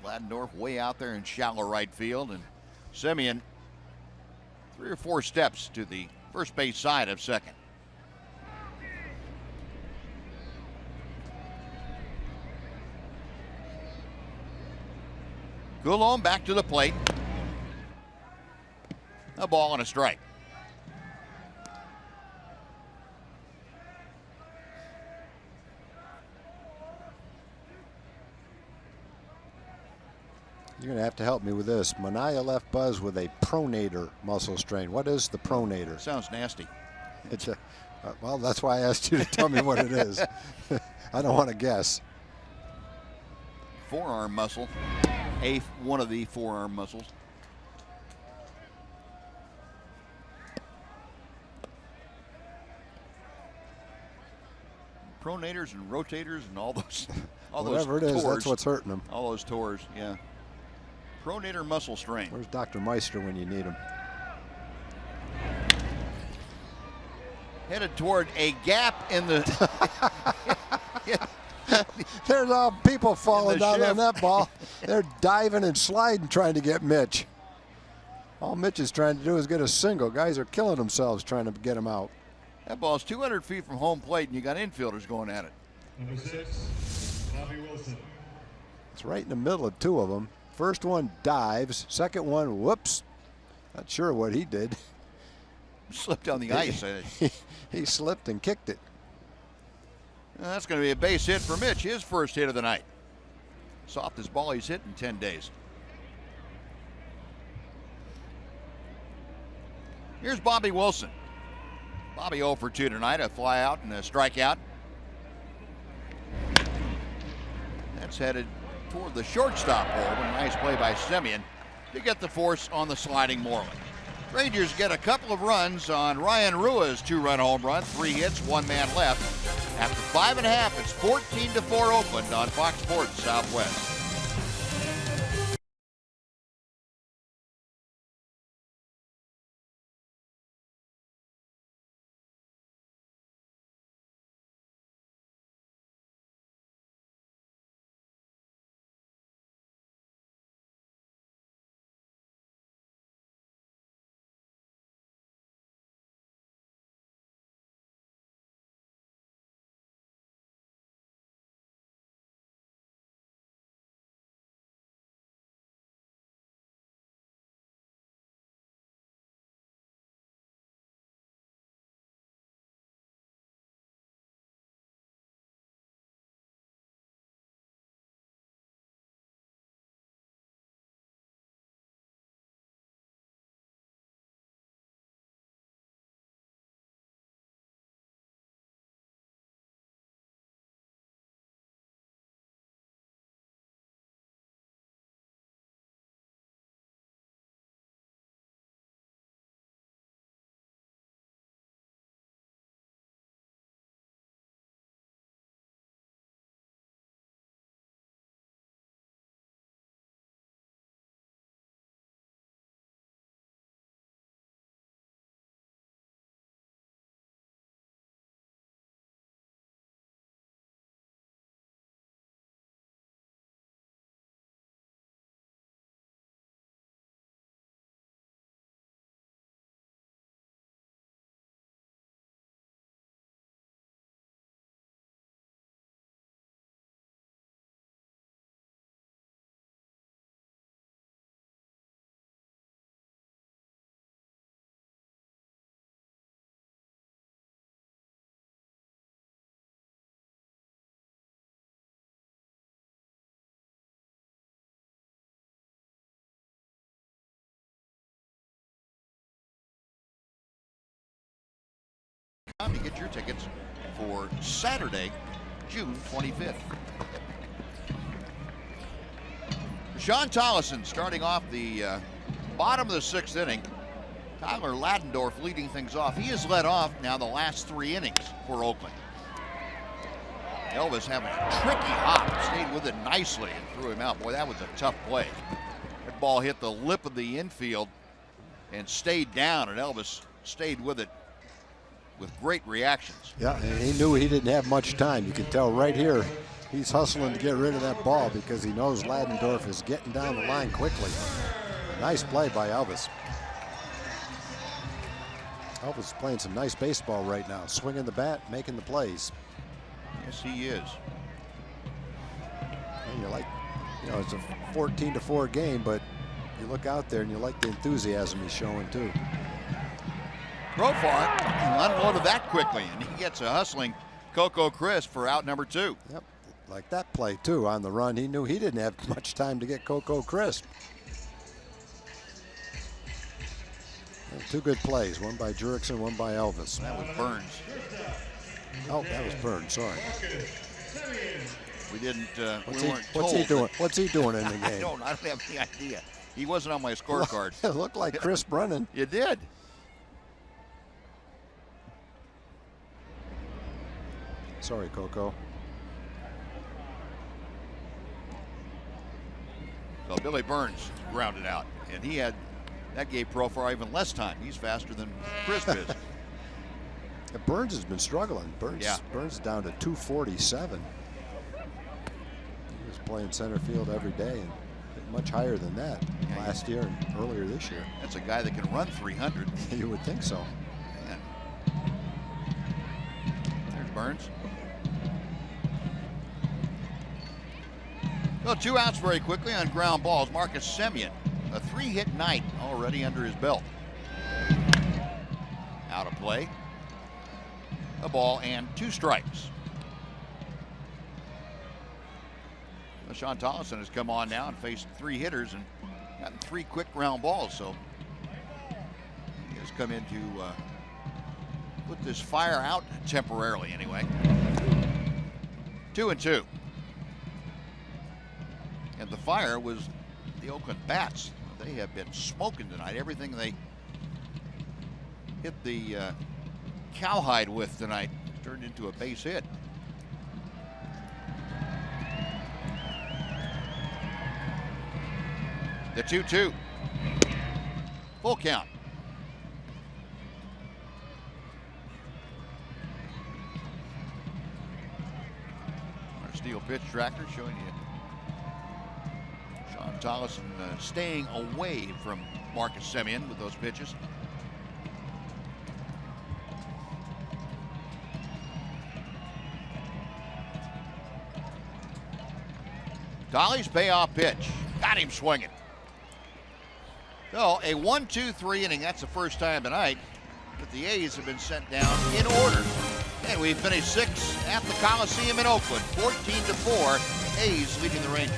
Ladendorf way out there in shallow right field, and Semien 3 or 4 steps to the first base side of second. Coulomb back to the plate. A ball and a strike. You're going to have to help me with this. Manaea left Buzz with a pronator muscle strain. What is the pronator? Sounds nasty. It's a, well, that's why I asked you to tell me what it is. I don't want to guess. Forearm muscle. One of the forearm muscles. Pronators and rotators and all those. Whatever it is, that's what's hurting him. All those tours, yeah. Pronator muscle strain. Where's Dr. Meister when you need him? Headed toward a gap in the. There's all people falling down shift. on that ball. They're diving and sliding trying to get Mitch. All Mitch is trying to do is get a single. Guys are killing themselves trying to get him out. That ball's 200 feet from home plate, and you got infielders going at it. Number 6, Bobby Wilson. It's right in the middle of two of them. First one dives. Second one, whoops. Not sure what he did. Slipped on the ice. I think. He slipped and kicked it. That's going to be a base hit for Mitch, his first hit of the night. Softest ball he's hit in 10 days. Here's Bobby Wilson. Bobby 0 for 2 tonight, a fly out and a strikeout. That's headed toward the shortstop hole. A nice play by Semien to get the force on the sliding Moreland. Rangers get a couple of runs on Ryan Rua's 2-run home run, 3 hits, 1 man left. After 5.5, it's 14-4 Oakland on Fox Sports Southwest. To get your tickets for Saturday, June 25th. Sean Tollison starting off the bottom of the 6th inning. Tyler Ladendorf leading things off. He has led off now the last 3 innings for Oakland. Elvis having a tricky hop, stayed with it nicely and threw him out. Boy, that was a tough play. That ball hit the lip of the infield and stayed down, and Elvis stayed with it with great reactions. Yeah, and he knew he didn't have much time. You can tell right here he's hustling to get rid of that ball because he knows Ladendorf is getting down the line quickly. Nice play by Elvis. Elvis is playing some nice baseball right now, swinging the bat, making the plays. Yes, he is. And you're like, you know, it's a 14-4 game, but you look out there and you like the enthusiasm he's showing too. Profar unloaded that quickly, and he gets a hustling Coco Crisp for out number 2. Yep. Like that play, too, on the run. He knew he didn't have much time to get Coco crisp. Well, 2 good plays, one by Jurickson, one by Elvis. That was Burns. Oh, that was Burns, sorry. We didn't, What's we he, weren't what's told. he doing? What's he doing in the I game? don't have any idea. He wasn't on my scorecard. It looked like Chris Brennan. You did. Sorry, Coco. So Billy Burns grounded out, and that gave Profar even less time. He's faster than Crisp is. Burns has been struggling. Burns is down to 247. He was playing center field every day and much higher than that last year and earlier this year. That's a guy that can run 300. You would think so. Man. There's Burns. Well, 2 outs very quickly on ground balls. Marcus Semien, a 3-hit night already under his belt. Out of play. A ball and 2 strikes. Well, Sean Tollison has come on now and faced 3 hitters and gotten 3 quick ground balls. So he has come in to put this fire out temporarily anyway. 2-2. And the fire was the Oakland bats. They have been smoking tonight. Everything they hit the cowhide with tonight turned into a base hit. The 2-2. Full count. Our steel pitch tracker showing you Sean Tollison staying away from Marcus Semien with those pitches. Dolly's payoff pitch. Got him swinging. So a 1-2-3 inning. That's the first time tonight that the A's have been sent down in order. And we finished 6 at the Coliseum in Oakland. 14-4. A's leading the Rangers.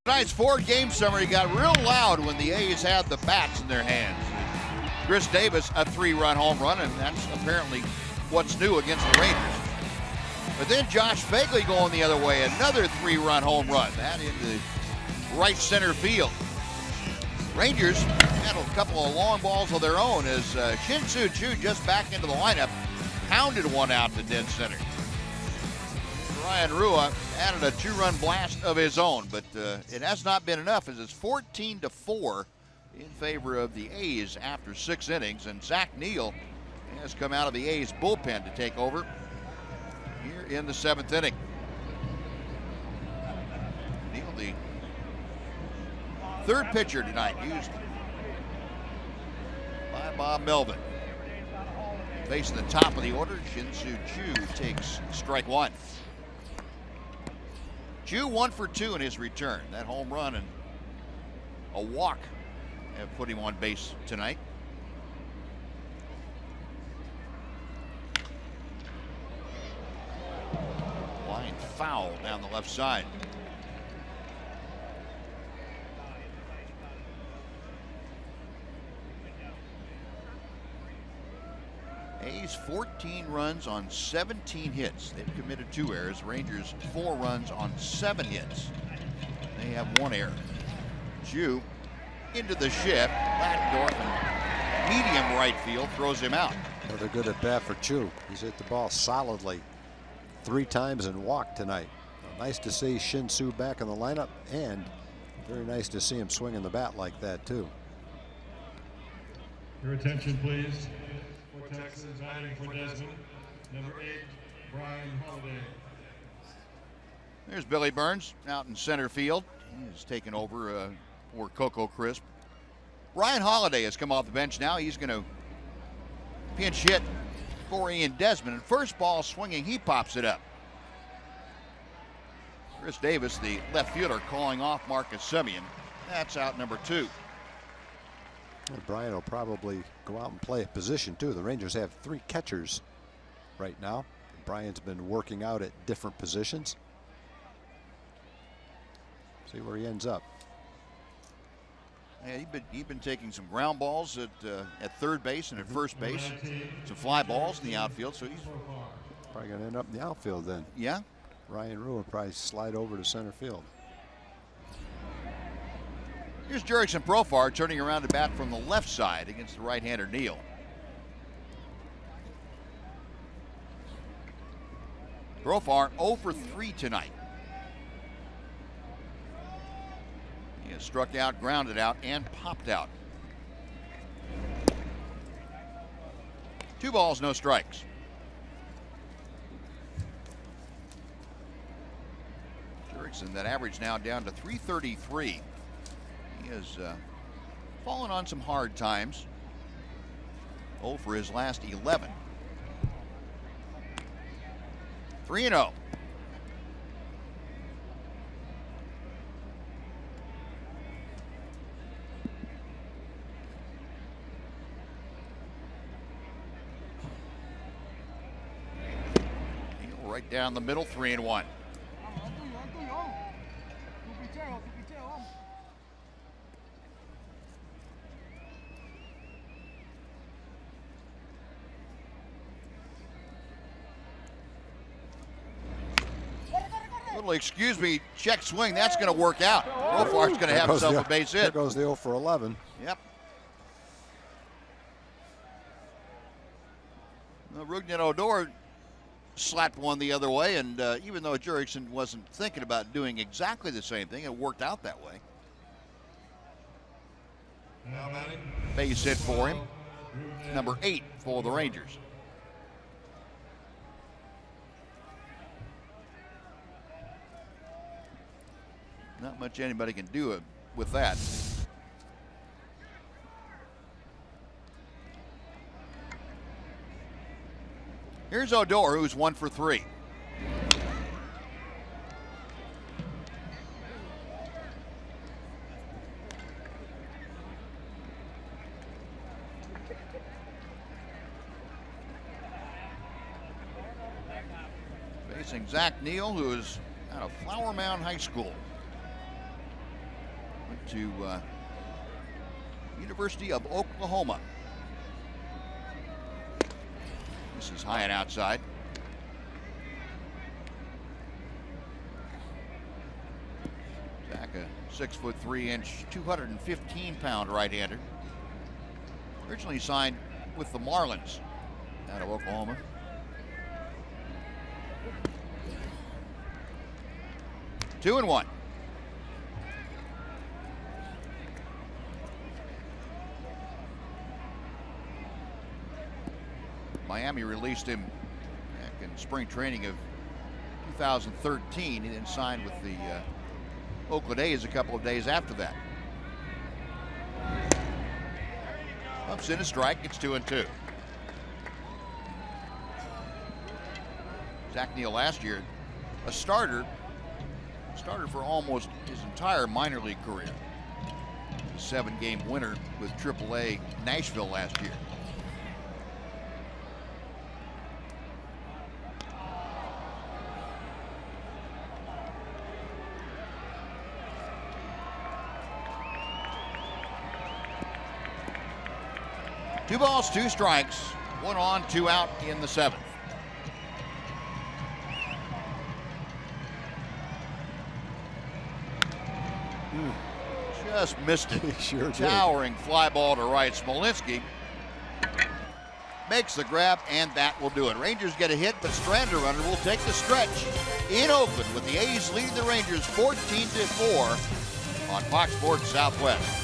Tonight's 4-game summary got real loud when the A's had the bats in their hands. Chris Davis, a 3-run home run, and that's apparently what's new against the Rangers. But then Josh Bagley going the other way, another 3-run home run. That into right center field. Rangers had a couple of long balls of their own as Shinsu Chu just back into the lineup, pounded one out to dead center. Ryan Rua added a 2-run blast of his own, but it has not been enough as it's 14-4 in favor of the A's after 6 innings, and Zach Neal has come out of the A's bullpen to take over here in the 7th inning. Neal, the Third pitcher tonight used by Bob Melvin. Facing the top of the order, Shinsu Chu takes strike one. Chu 1 for 2 in his return. That home run and a walk have put him on base tonight. Line foul down the left side. A's 14 runs on 17 hits. They've committed 2 errors. Rangers 4 runs on 7 hits. They have 1 error. Chu into the shift. Latendorf in medium right field throws him out. Another good at bat for Chu. He's hit the ball solidly 3 times and walked tonight. Nice to see Shinsu back in the lineup, and very nice to see him swinging the bat like that too. Your attention, please. For Texans, batting for Desmond, number 8, Brian Holiday. There's Billy Burns out in center field. He's taken over for Coco Crisp. Brian Holiday has come off the bench now. He's going to pinch hit for Ian Desmond. And first ball swinging, he pops it up. Chris Davis, the left fielder, calling off Marcus Semien. That's out number 2. Well, Brian will probably go out and play a position too. The Rangers have 3 catchers right now. Brian's been working out at different positions. See where he ends up. Yeah, he's been taking some ground balls at third base and at first base, some fly balls in the outfield. So he's probably going to end up in the outfield then. Yeah. Ryan Rue will probably slide over to center field. Here's Jurickson Profar turning around to bat from the left side against the right-hander Neal. Profar 0 for 3 tonight. He has struck out, grounded out, and popped out. 2 balls, no strikes. Jurickson, that average now down to 333. He has fallen on some hard times. 0 for his last 11. 3-0. Right down the middle, 3-1. Little excuse me, check swing. That's going to work out. Profar's going to have himself a base hit. There goes the 0 for 11. Yep. Rugnet Odor slapped one the other way, and even though Jurickson wasn't thinking about doing exactly the same thing, it worked out that way. Base hit for him. Number 8 for the Rangers. Not much anybody can do with that. Here's Odor, who's 1 for 3. Facing Zach Neal, who is out of Flower Mound High School. Went to University of Oklahoma. This is high and outside. Zach, a 6'3", 215-pound right-hander. Originally signed with the Marlins out of Oklahoma. Two and 1. Miami released him back in spring training of 2013. He then signed with the Oakland A's a couple of days after that. Ups in a strike. It's 2-2. Zach Neal last year, a starter for almost his entire minor league career. A 7-game winner with AAA Nashville last year. Two balls, 2 strikes, 1 on, 2 out in the 7th. Just missed it. Sure did. Towering fly ball to right. Smolinski makes the grab, and that will do it. Rangers get a hit, but Strander runner will take the stretch in Oakland with the A's leading the Rangers 14-4 on Fox Sports Southwest.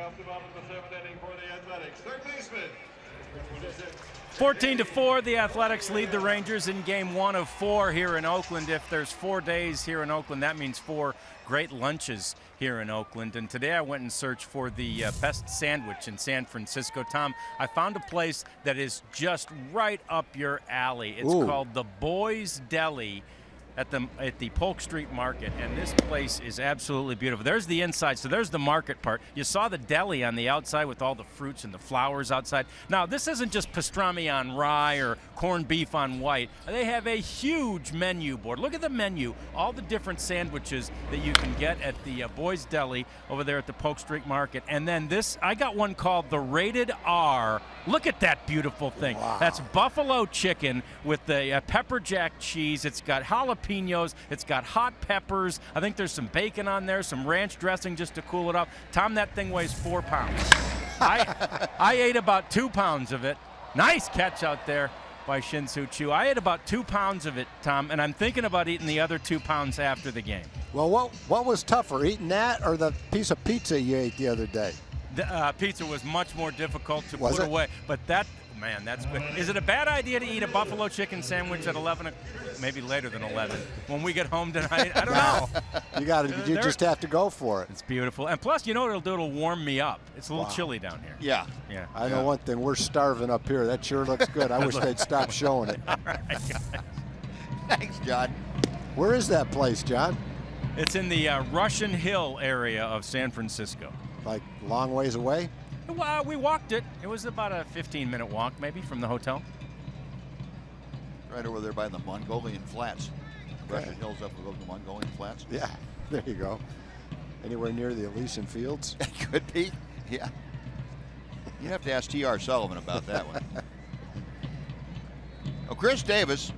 Off the bottom of the 7th inning for the Athletics. Third baseman. 14-4, the Athletics lead the Rangers in game 1 of 4 here in Oakland. If there's 4 days here in Oakland, that means 4 great lunches here in Oakland. And today I went and searched for the best sandwich in San Francisco. Tom, I found a place that is just right up your alley. It's called the Boys Deli at the Polk Street Market, and this place is absolutely beautiful. There's the inside, so there's the market part. You saw the deli on the outside with all the fruits and the flowers outside. Now, this isn't just pastrami on rye or corned beef on white. They have a huge menu board. Look at the menu, all the different sandwiches that you can get at the Boys Deli over there at the Polk Street Market. And then this, I got one called the Rated R. Look at that beautiful thing. Wow. That's buffalo chicken with the pepper jack cheese. It's got jalapenos. It's got hot peppers. I think there's some bacon on there, some ranch dressing just to cool it up. Tom, that thing weighs 4 pounds. I ate about 2 pounds of it. Nice catch out there by Shinsu Chu. I ate about 2 pounds of it, Tom, and I'm thinking about eating the other 2 pounds after the game. Well, what was tougher, eating that or the piece of pizza you ate the other day? The pizza was much more difficult to put away, but that, man, that's good. Is it a bad idea to eat a buffalo chicken sandwich at 11, maybe later than 11, when we get home tonight? I don't know. You just have to go for it. It's beautiful. And plus, you know what it'll do? It'll warm me up. It's a little chilly down here. Yeah. I know one thing. We're starving up here. That sure looks good. I wish they'd stop showing it. All right, guys. Thanks, John. Where is that place, John? It's in the Russian Hill area of San Francisco. Like long ways away? Well, we walked it. It was about a 15-minute walk, maybe, from the hotel. Right over there by the Mongolian Flats. Russian Hills up above the Mongolian Flats. Yeah, there you go. Anywhere near the Elysian Fields? Could be, yeah. You have to ask T.R. Sullivan about that one. Well, Chris Davis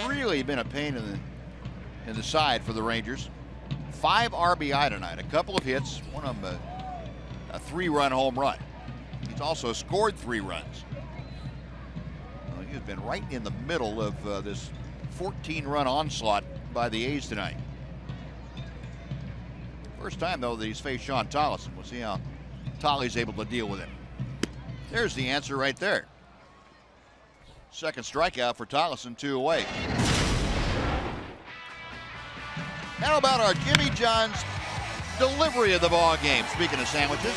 really been a pain in the side for the Rangers. 5 RBI tonight, a couple of hits, one of them a 3-run home run. He He's also scored 3 runs. He's been right in the middle of this 14-run onslaught by the A's tonight. First time, though, that he's faced Sean Tollison. We'll see how Tolly's able to deal with him. There's the answer right there. Second strikeout for Tollison, 2 away. How about our Jimmy John's delivery of the ball game? Speaking of sandwiches,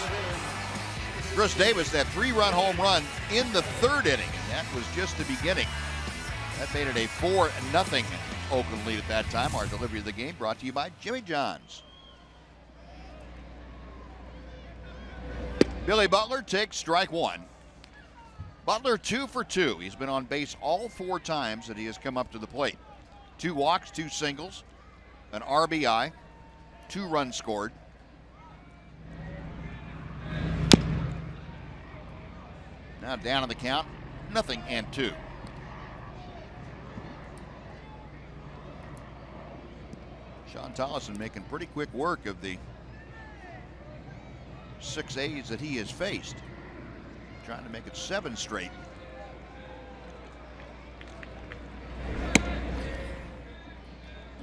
Chris Davis, that 3-run home run in the 3rd inning, and that was just the beginning. That made it a 4-0 Oakland lead at that time. Our delivery of the game brought to you by Jimmy John's. Billy Butler takes strike 1. Butler 2 for 2. He's been on base all 4 times that he has come up to the plate. 2 walks, 2 singles, an RBI, 2 runs scored. Now down on the count, 0-2. Sean Tollison making pretty quick work of the 6 A's that he has faced. Trying to make it 7 straight.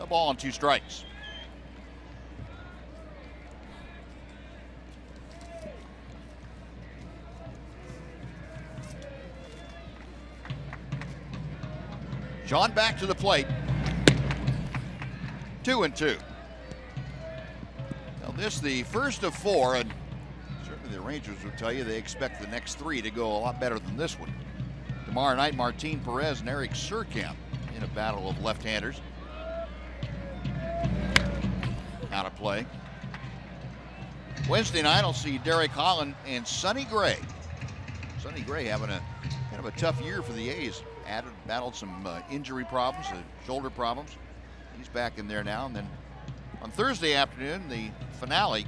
A ball and 2 strikes. Sean back to the plate. 2-2. Now this the first of 4, and certainly the Rangers would tell you they expect the next 3 to go a lot better than this one. Tomorrow night, Martin Perez and Eric Surkamp in a battle of left-handers. Out of play. Wednesday night, I'll see Derek Holland and Sonny Gray. Sonny Gray having a kind of a tough year for the A's. Battled some injury problems, shoulder problems. He's back in there now. And then on Thursday afternoon, the finale,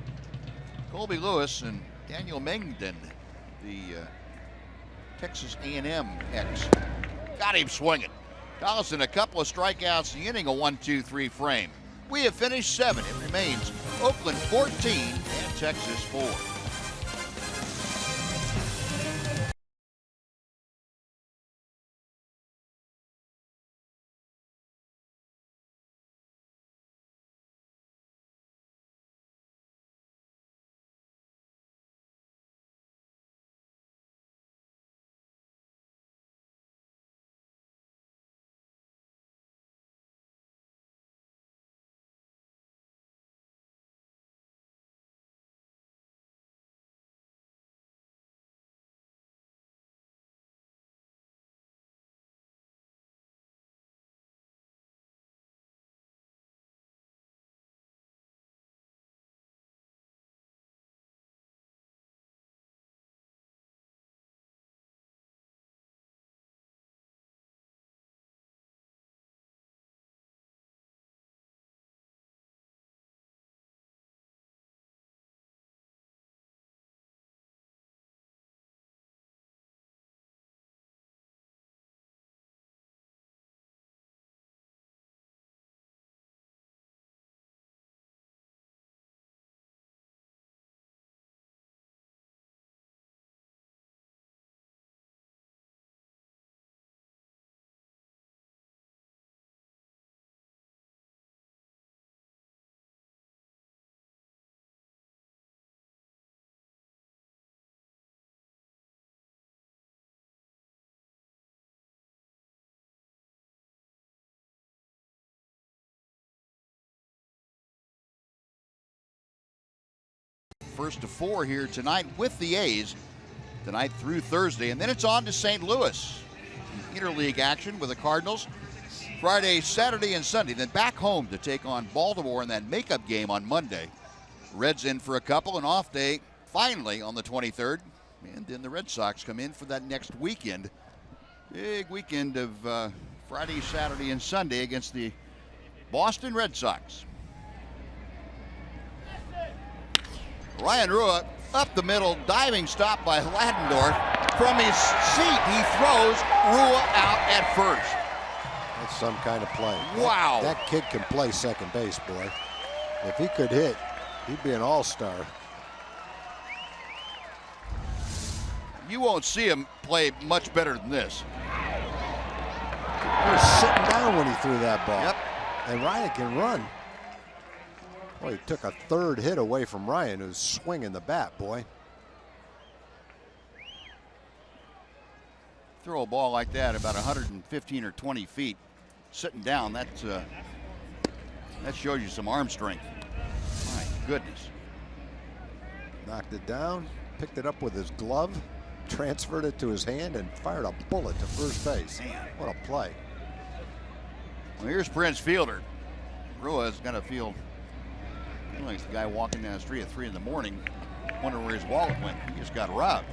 Colby Lewis and Daniel Mengden, the Texas A&M ex. Got him swinging. Tollison, a couple of strikeouts in the inning, a 1-2-3 frame. We have finished 7. It remains Oakland 14 and Texas 4. First of 4 here tonight with the A's, tonight through Thursday, and then it's on to St. Louis. Interleague action with the Cardinals Friday, Saturday, and Sunday, then back home to take on Baltimore in that makeup game on Monday. Reds in for a couple, an off day finally on the 23rd, and then the Red Sox come in for that next weekend. Big weekend of Friday, Saturday, and Sunday against the Boston Red Sox. Ryan Rua up the middle, diving stop by Ladendorf. From his seat, he throws Rua out at first. That's some kind of play. Wow. That kid can play second base, boy. If he could hit, he'd be an all-star. You won't see him play much better than this. He was sitting down when he threw that ball. Yep. And Ryan can run. Boy, he took a third hit away from Ryan, who's swinging the bat, boy. Throw a ball like that about 115 or 20 feet, sitting down, that shows you some arm strength. My goodness. Knocked it down, picked it up with his glove, transferred it to his hand, and fired a bullet to first base. What a play. Well, here's Prince Fielder. Rua's gonna feel like the guy walking down the street at 3 in the morning, wondering where his wallet went. He just got robbed.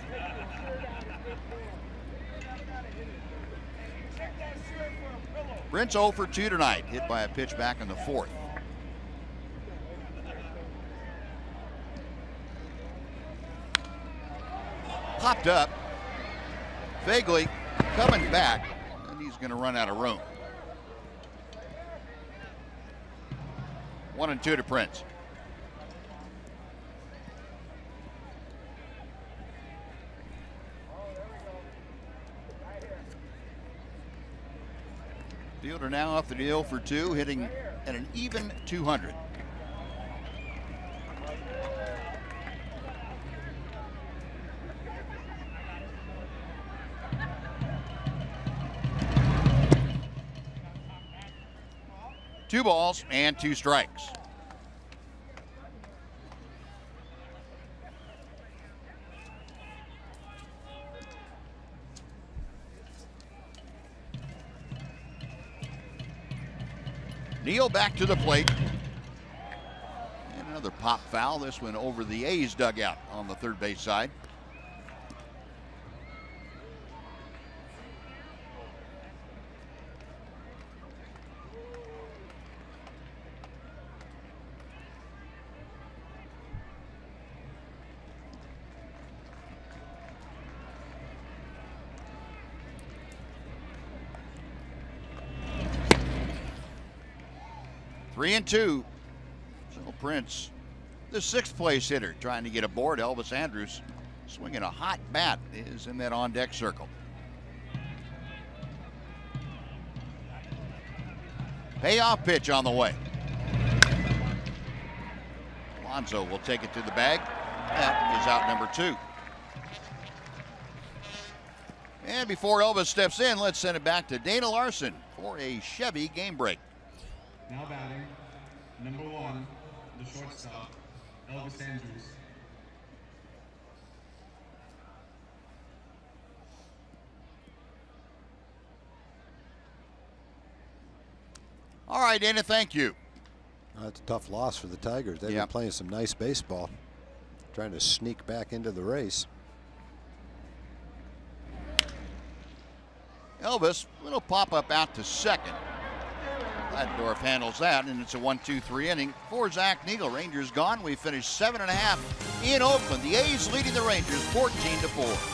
Prince 0 for 2 tonight, hit by a pitch back in the 4th. Popped up. Vaguely coming back, and he's going to run out of room. 1-2 to Prince. Fielder now off the deal for 2, hitting at an even 200. Two balls and 2 strikes. Neal back to the plate. And another pop foul. This one over the A's dugout on the third base side. Three and 2. So Prince, the 6th place hitter, trying to get aboard. Elvis Andrus, swinging a hot bat, is in that on-deck circle. Payoff pitch on the way. Alonso will take it to the bag. That is out number 2. And before Elvis steps in, let's send it back to Dana Larson for a Chevy game break. Now batting, number 1, the shortstop, Elvis Andrus. All right, Dana, thank you. That's a tough loss for the Tigers. They've been playing some nice baseball, trying to sneak back into the race. Elvis, little pop-up out to second. Gladendorf handles that, and it's a 1-2-3 inning for Zach Neagle. Rangers gone. We finished 7.5 in Oakland. The A's leading the Rangers 14-4.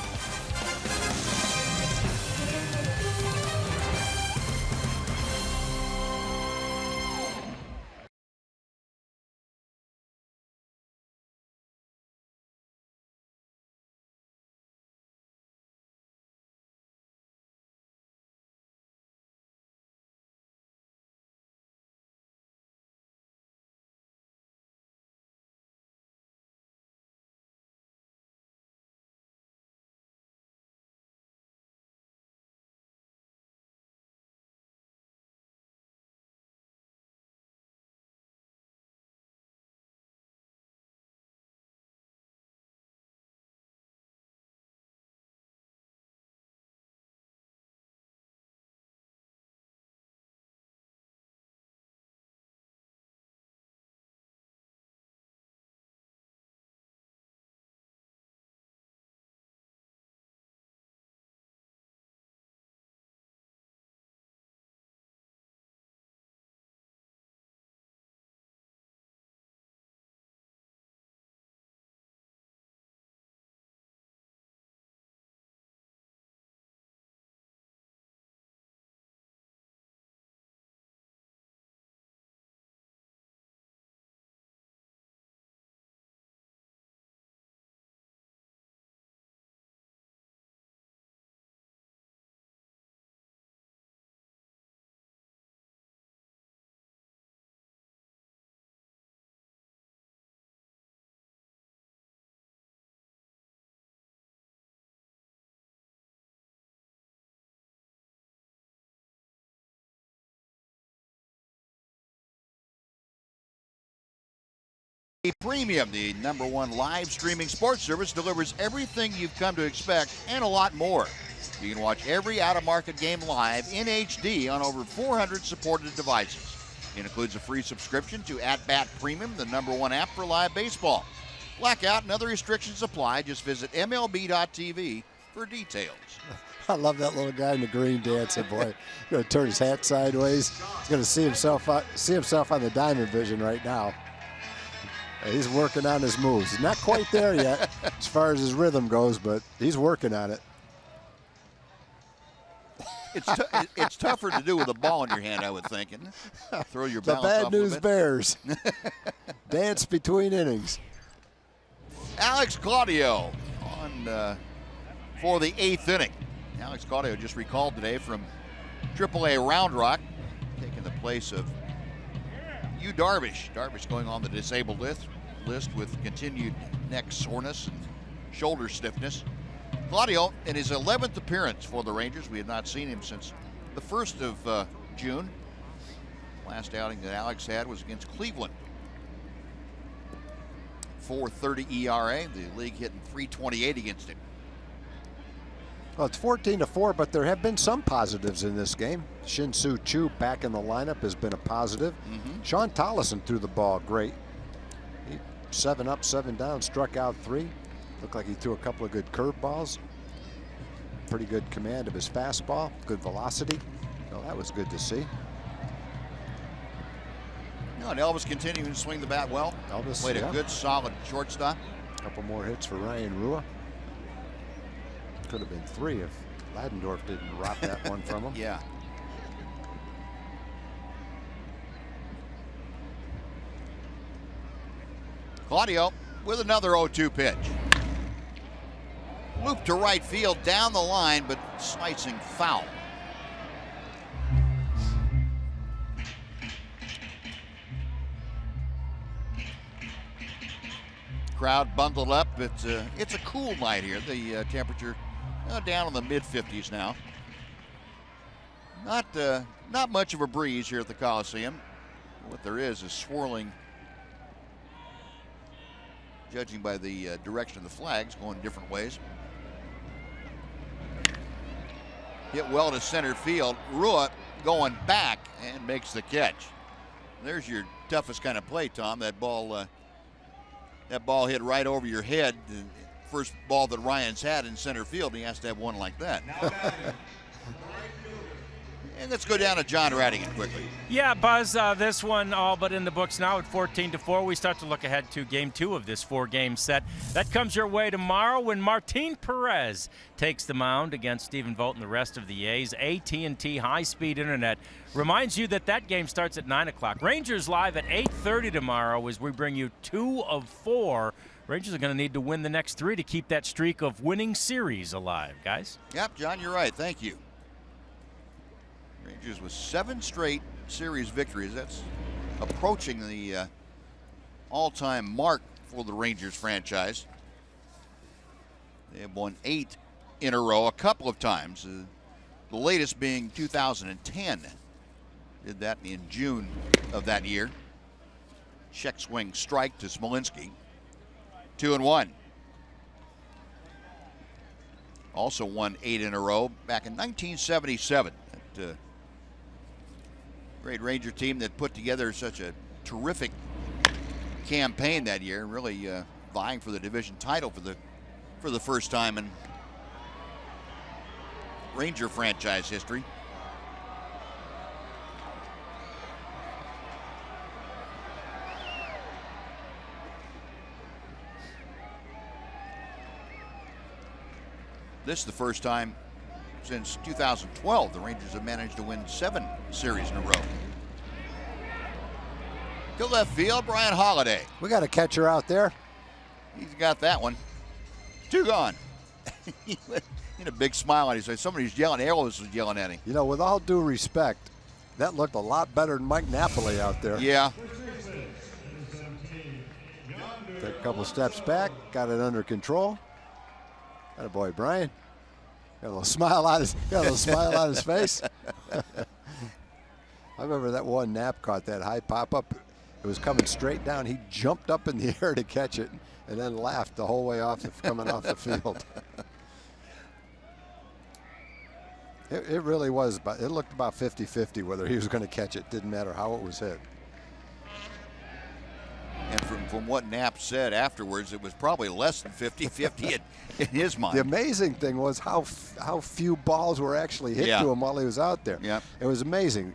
Pregame Premium, the #1 live streaming sports service, delivers everything you've come to expect and a lot more. You can watch every out-of-market game live in HD on over 400 supported devices. It includes a free subscription to At Bat Premium, the #1 app for live baseball. Blackout and other restrictions apply. Just visit MLB.tv for details. I love that little guy in the green dancing, boy. He's going to turn his hat sideways. He's going to see himself on the diamond vision right now. He's working on his moves. He's not quite there yet as far as his rhythm goes, but he's working on it. It's tougher to do with a ball in your hand, I would think. And throw your The balance Bad off News a bit. Bears. Dance between innings. Alex Claudio on for the 8th inning. Alex Claudio just recalled today from AAA Round Rock, taking the place of Yu Darvish. Darvish going on the disabled list with continued neck soreness and shoulder stiffness. Claudio, in his 11th appearance for the Rangers, we had not seen him since the 1st of June. Last outing that Alex had was against Cleveland. 4.30 ERA. The league hitting .328 against him. Well, it's 14-4, but there have been some positives in this game. Shinsu Chu back in the lineup has been a positive. Sean Tollison threw the ball great. 7 up, 7 down, struck out 3. Looked like he threw a couple of good curveballs. Pretty good command of his fastball, good velocity. So that was good to see. No, and Elvis continuing to swing the bat well. Elvis played a good, solid shortstop. A couple more hits for Ryan Rua. Could have been 3 if Ladendorf didn't rob that one from him. Yeah. Claudio with another 0-2 pitch. Loop to right field, down the line, but slicing foul. Crowd bundled up. It's a cool night here. The temperature down in the mid-50s now. Not much of a breeze here at the Coliseum. What there is swirling, judging by the direction of the flags, going different ways. Hit well to center field. Rua going back and makes the catch. There's your toughest kind of play, Tom. That ball hit right over your head. The first ball that Ryan's had in center field, he has to have one like that. And let's go down to John Radigan quickly. Yeah, Buzz, this one all but in the books now at 14-4. We start to look ahead to Game 2 of this 4-game set. That comes your way tomorrow when Martin Perez takes the mound against Stephen Vogt and the rest of the A's. AT&T high-speed internet reminds you that game starts at 9 o'clock. Rangers live at 8:30 tomorrow as we bring you 2 of 4. Rangers are going to need to win the next 3 to keep that streak of winning series alive, guys. Yep, John, you're right. Thank you. Rangers with 7 straight series victories. That's approaching the all-time mark for the Rangers franchise. They have won 8 in a row a couple of times. The latest being 2010. Did that in June of that year. Check swing strike to Smolinski. 2-1. Also won 8 in a row back in 1977. That great Ranger team that put together such a terrific campaign that year, really vying for the division title for the first time in Ranger franchise history. This is the first time since 2012 the Rangers have managed to win 7 series in a row. To left field, Brian Holiday. We got a catcher out there. He's got that one. 2 gone. He had a big smile on his face. Somebody's yelling. Elvis was yelling at him. You know, with all due respect, that looked a lot better than Mike Napoli out there. Yeah. Took a couple steps back, got it under control. Attaboy, Brian. Got a little smile on his face. I remember that one Nap caught that high pop up. It was coming straight down. He jumped up in the air to catch it and then laughed the whole way off coming off the field. It really was, but it looked about 50-50 whether he was going to catch it. Didn't matter how it was hit. And from what Knapp said afterwards, it was probably less than 50-50 in his mind. The amazing thing was how few balls were actually hit to him while he was out there. Yeah. It was amazing.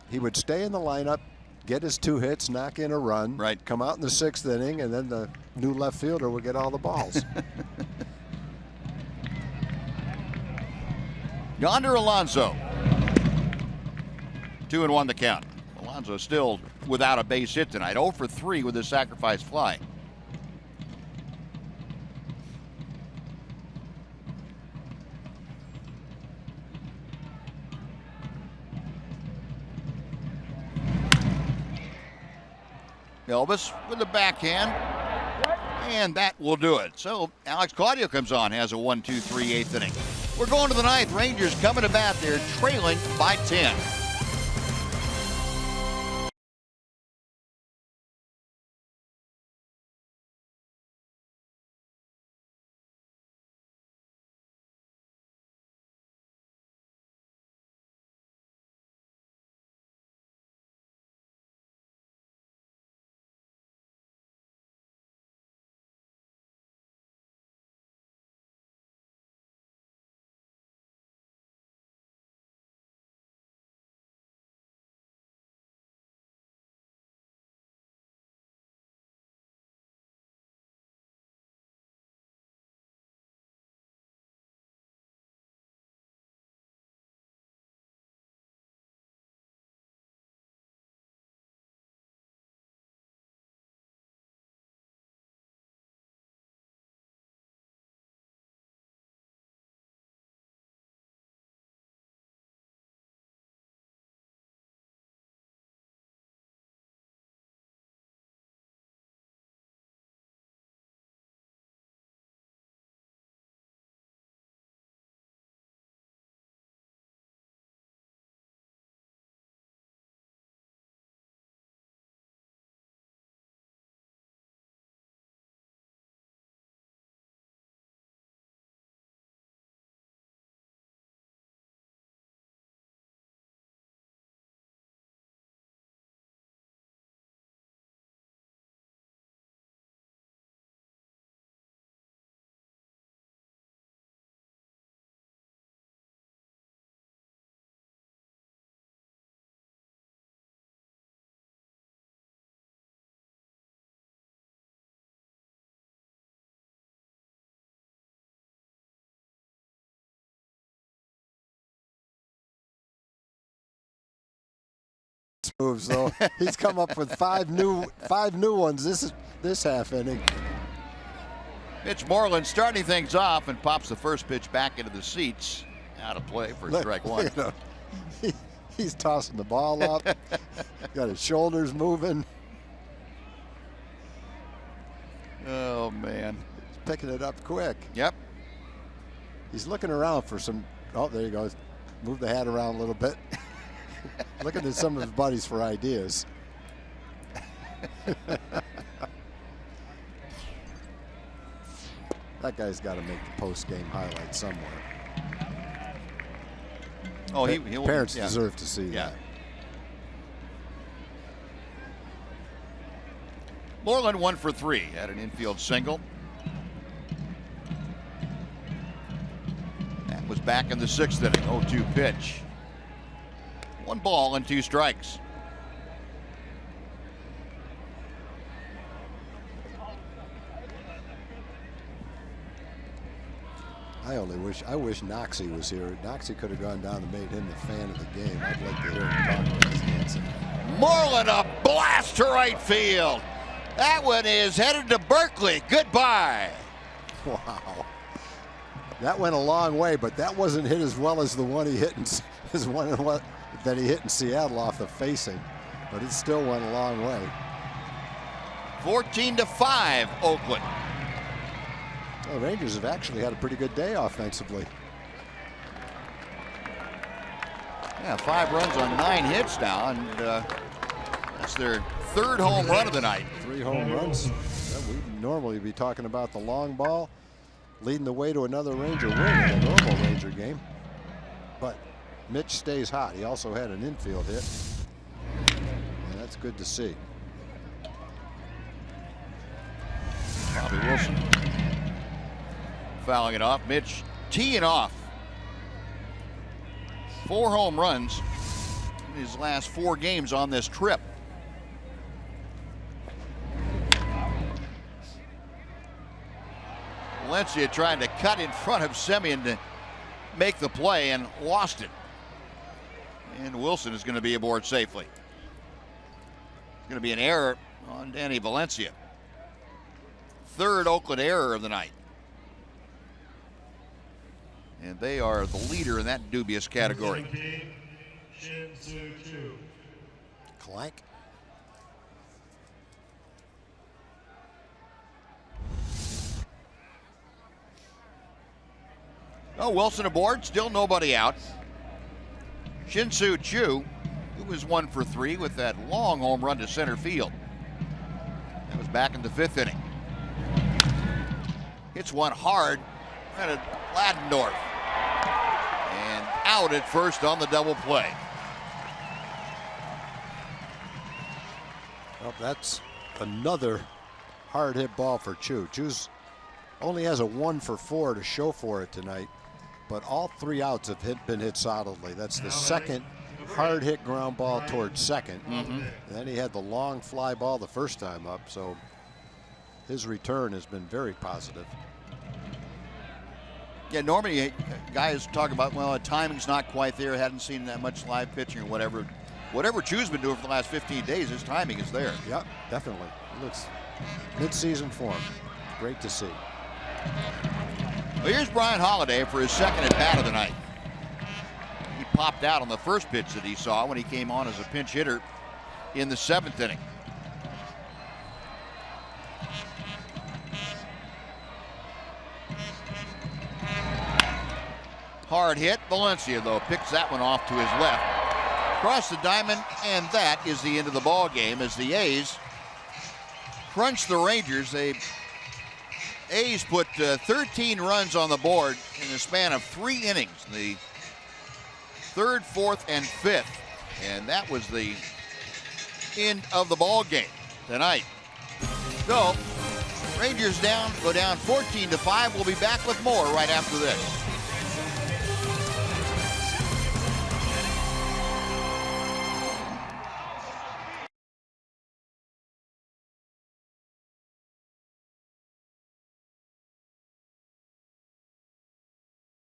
He would stay in the lineup, get his 2 hits, knock in a run, come out in the 6th inning, and then the new left fielder would get all the balls. Yonder Alonso. 2-1 the count. Alonso still without a base hit tonight. 0 for 3 with his sacrifice fly. Elvis with the backhand. And that will do it. So Alex Claudio comes on, has a 1-2-3 8th inning. We're going to the 9th. Rangers coming to bat. They're trailing by 10. Moves though. He's come up with five new ones this half inning. Mitch Moreland starting things off and pops the first pitch back into the seats. Out of play for strike one. You know, he's tossing the ball up. Got his shoulders moving. Oh man. He's picking it up quick. Yep. He's looking around for some. Oh, there you go. Move the hat around a little bit. Looking at some of his buddies for ideas. That guy's got to make the post-game highlight somewhere. Oh, parents deserve to see that. Moreland 1 for 3. Had an infield single. That was back in the 6th inning. 0-2 pitch. 1 ball and 2 strikes. I wish Noxie was here. Noxie could have gone down and made him the fan of the game. I'd like to hear him talk about his Hanson. Moreland, a blast to right field. That one is headed to Berkeley. Goodbye. Wow. That went a long way, but that wasn't hit as well as the one he hit that he hit in Seattle off the facing, but it still went a long way. 14-5 Oakland. The Rangers have actually had a pretty good day offensively. Yeah, 5 runs on 9 hits now, and That's their third home run of the night. 3 home runs. We'd normally be talking about the long ball leading the way to another Ranger win in a normal Ranger game. But Mitch stays hot. He also had an infield hit. And that's good to see. Bobby Wilson fouling it off. Mitch teeing off. 4 home runs in his last 4 games on this trip. Valencia trying to cut in front of Semien to make the play and lost it. And Wilson is going to be aboard safely. It's going to be an error on Danny Valencia. 3rd Oakland error of the night. And they are the leader in that dubious category. Shinsu Chu. Clank. Oh, Wilson aboard, still nobody out. Shinsu Chu, who was 1 for 3 with that long home run to center field. That was back in the 5th inning. Hits one hard right at Ladendorf. And out at first on the double play. Well, that's another hard hit ball for Chu. Chu's only has a 1 for 4 to show for it tonight, but all 3 outs have been hit solidly. That's the second hard hit ground ball towards second. And then he had the long fly ball the first time up, so his return has been very positive. Yeah, normally guys talk about, well, the timing's not quite there, hadn't seen that much live pitching or whatever. Whatever Chu's been doing for the last 15 days, his timing is there. Yep, definitely. It looks mid-season form. Great to see. Well, here's Brian Holiday for his 2nd at bat of the night. He popped out on the first pitch that he saw when he came on as a pinch hitter in the 7th inning. Hard hit. Valencia, though, picks that one off to his left. Across the diamond, and that is the end of the ball game as the A's crunch the Rangers. The A's put 13 runs on the board in the span of 3 innings, the 3rd, 4th, and 5th. And that was the end of the ball game tonight. So, Rangers go down 14-5. We'll be back with more right after this.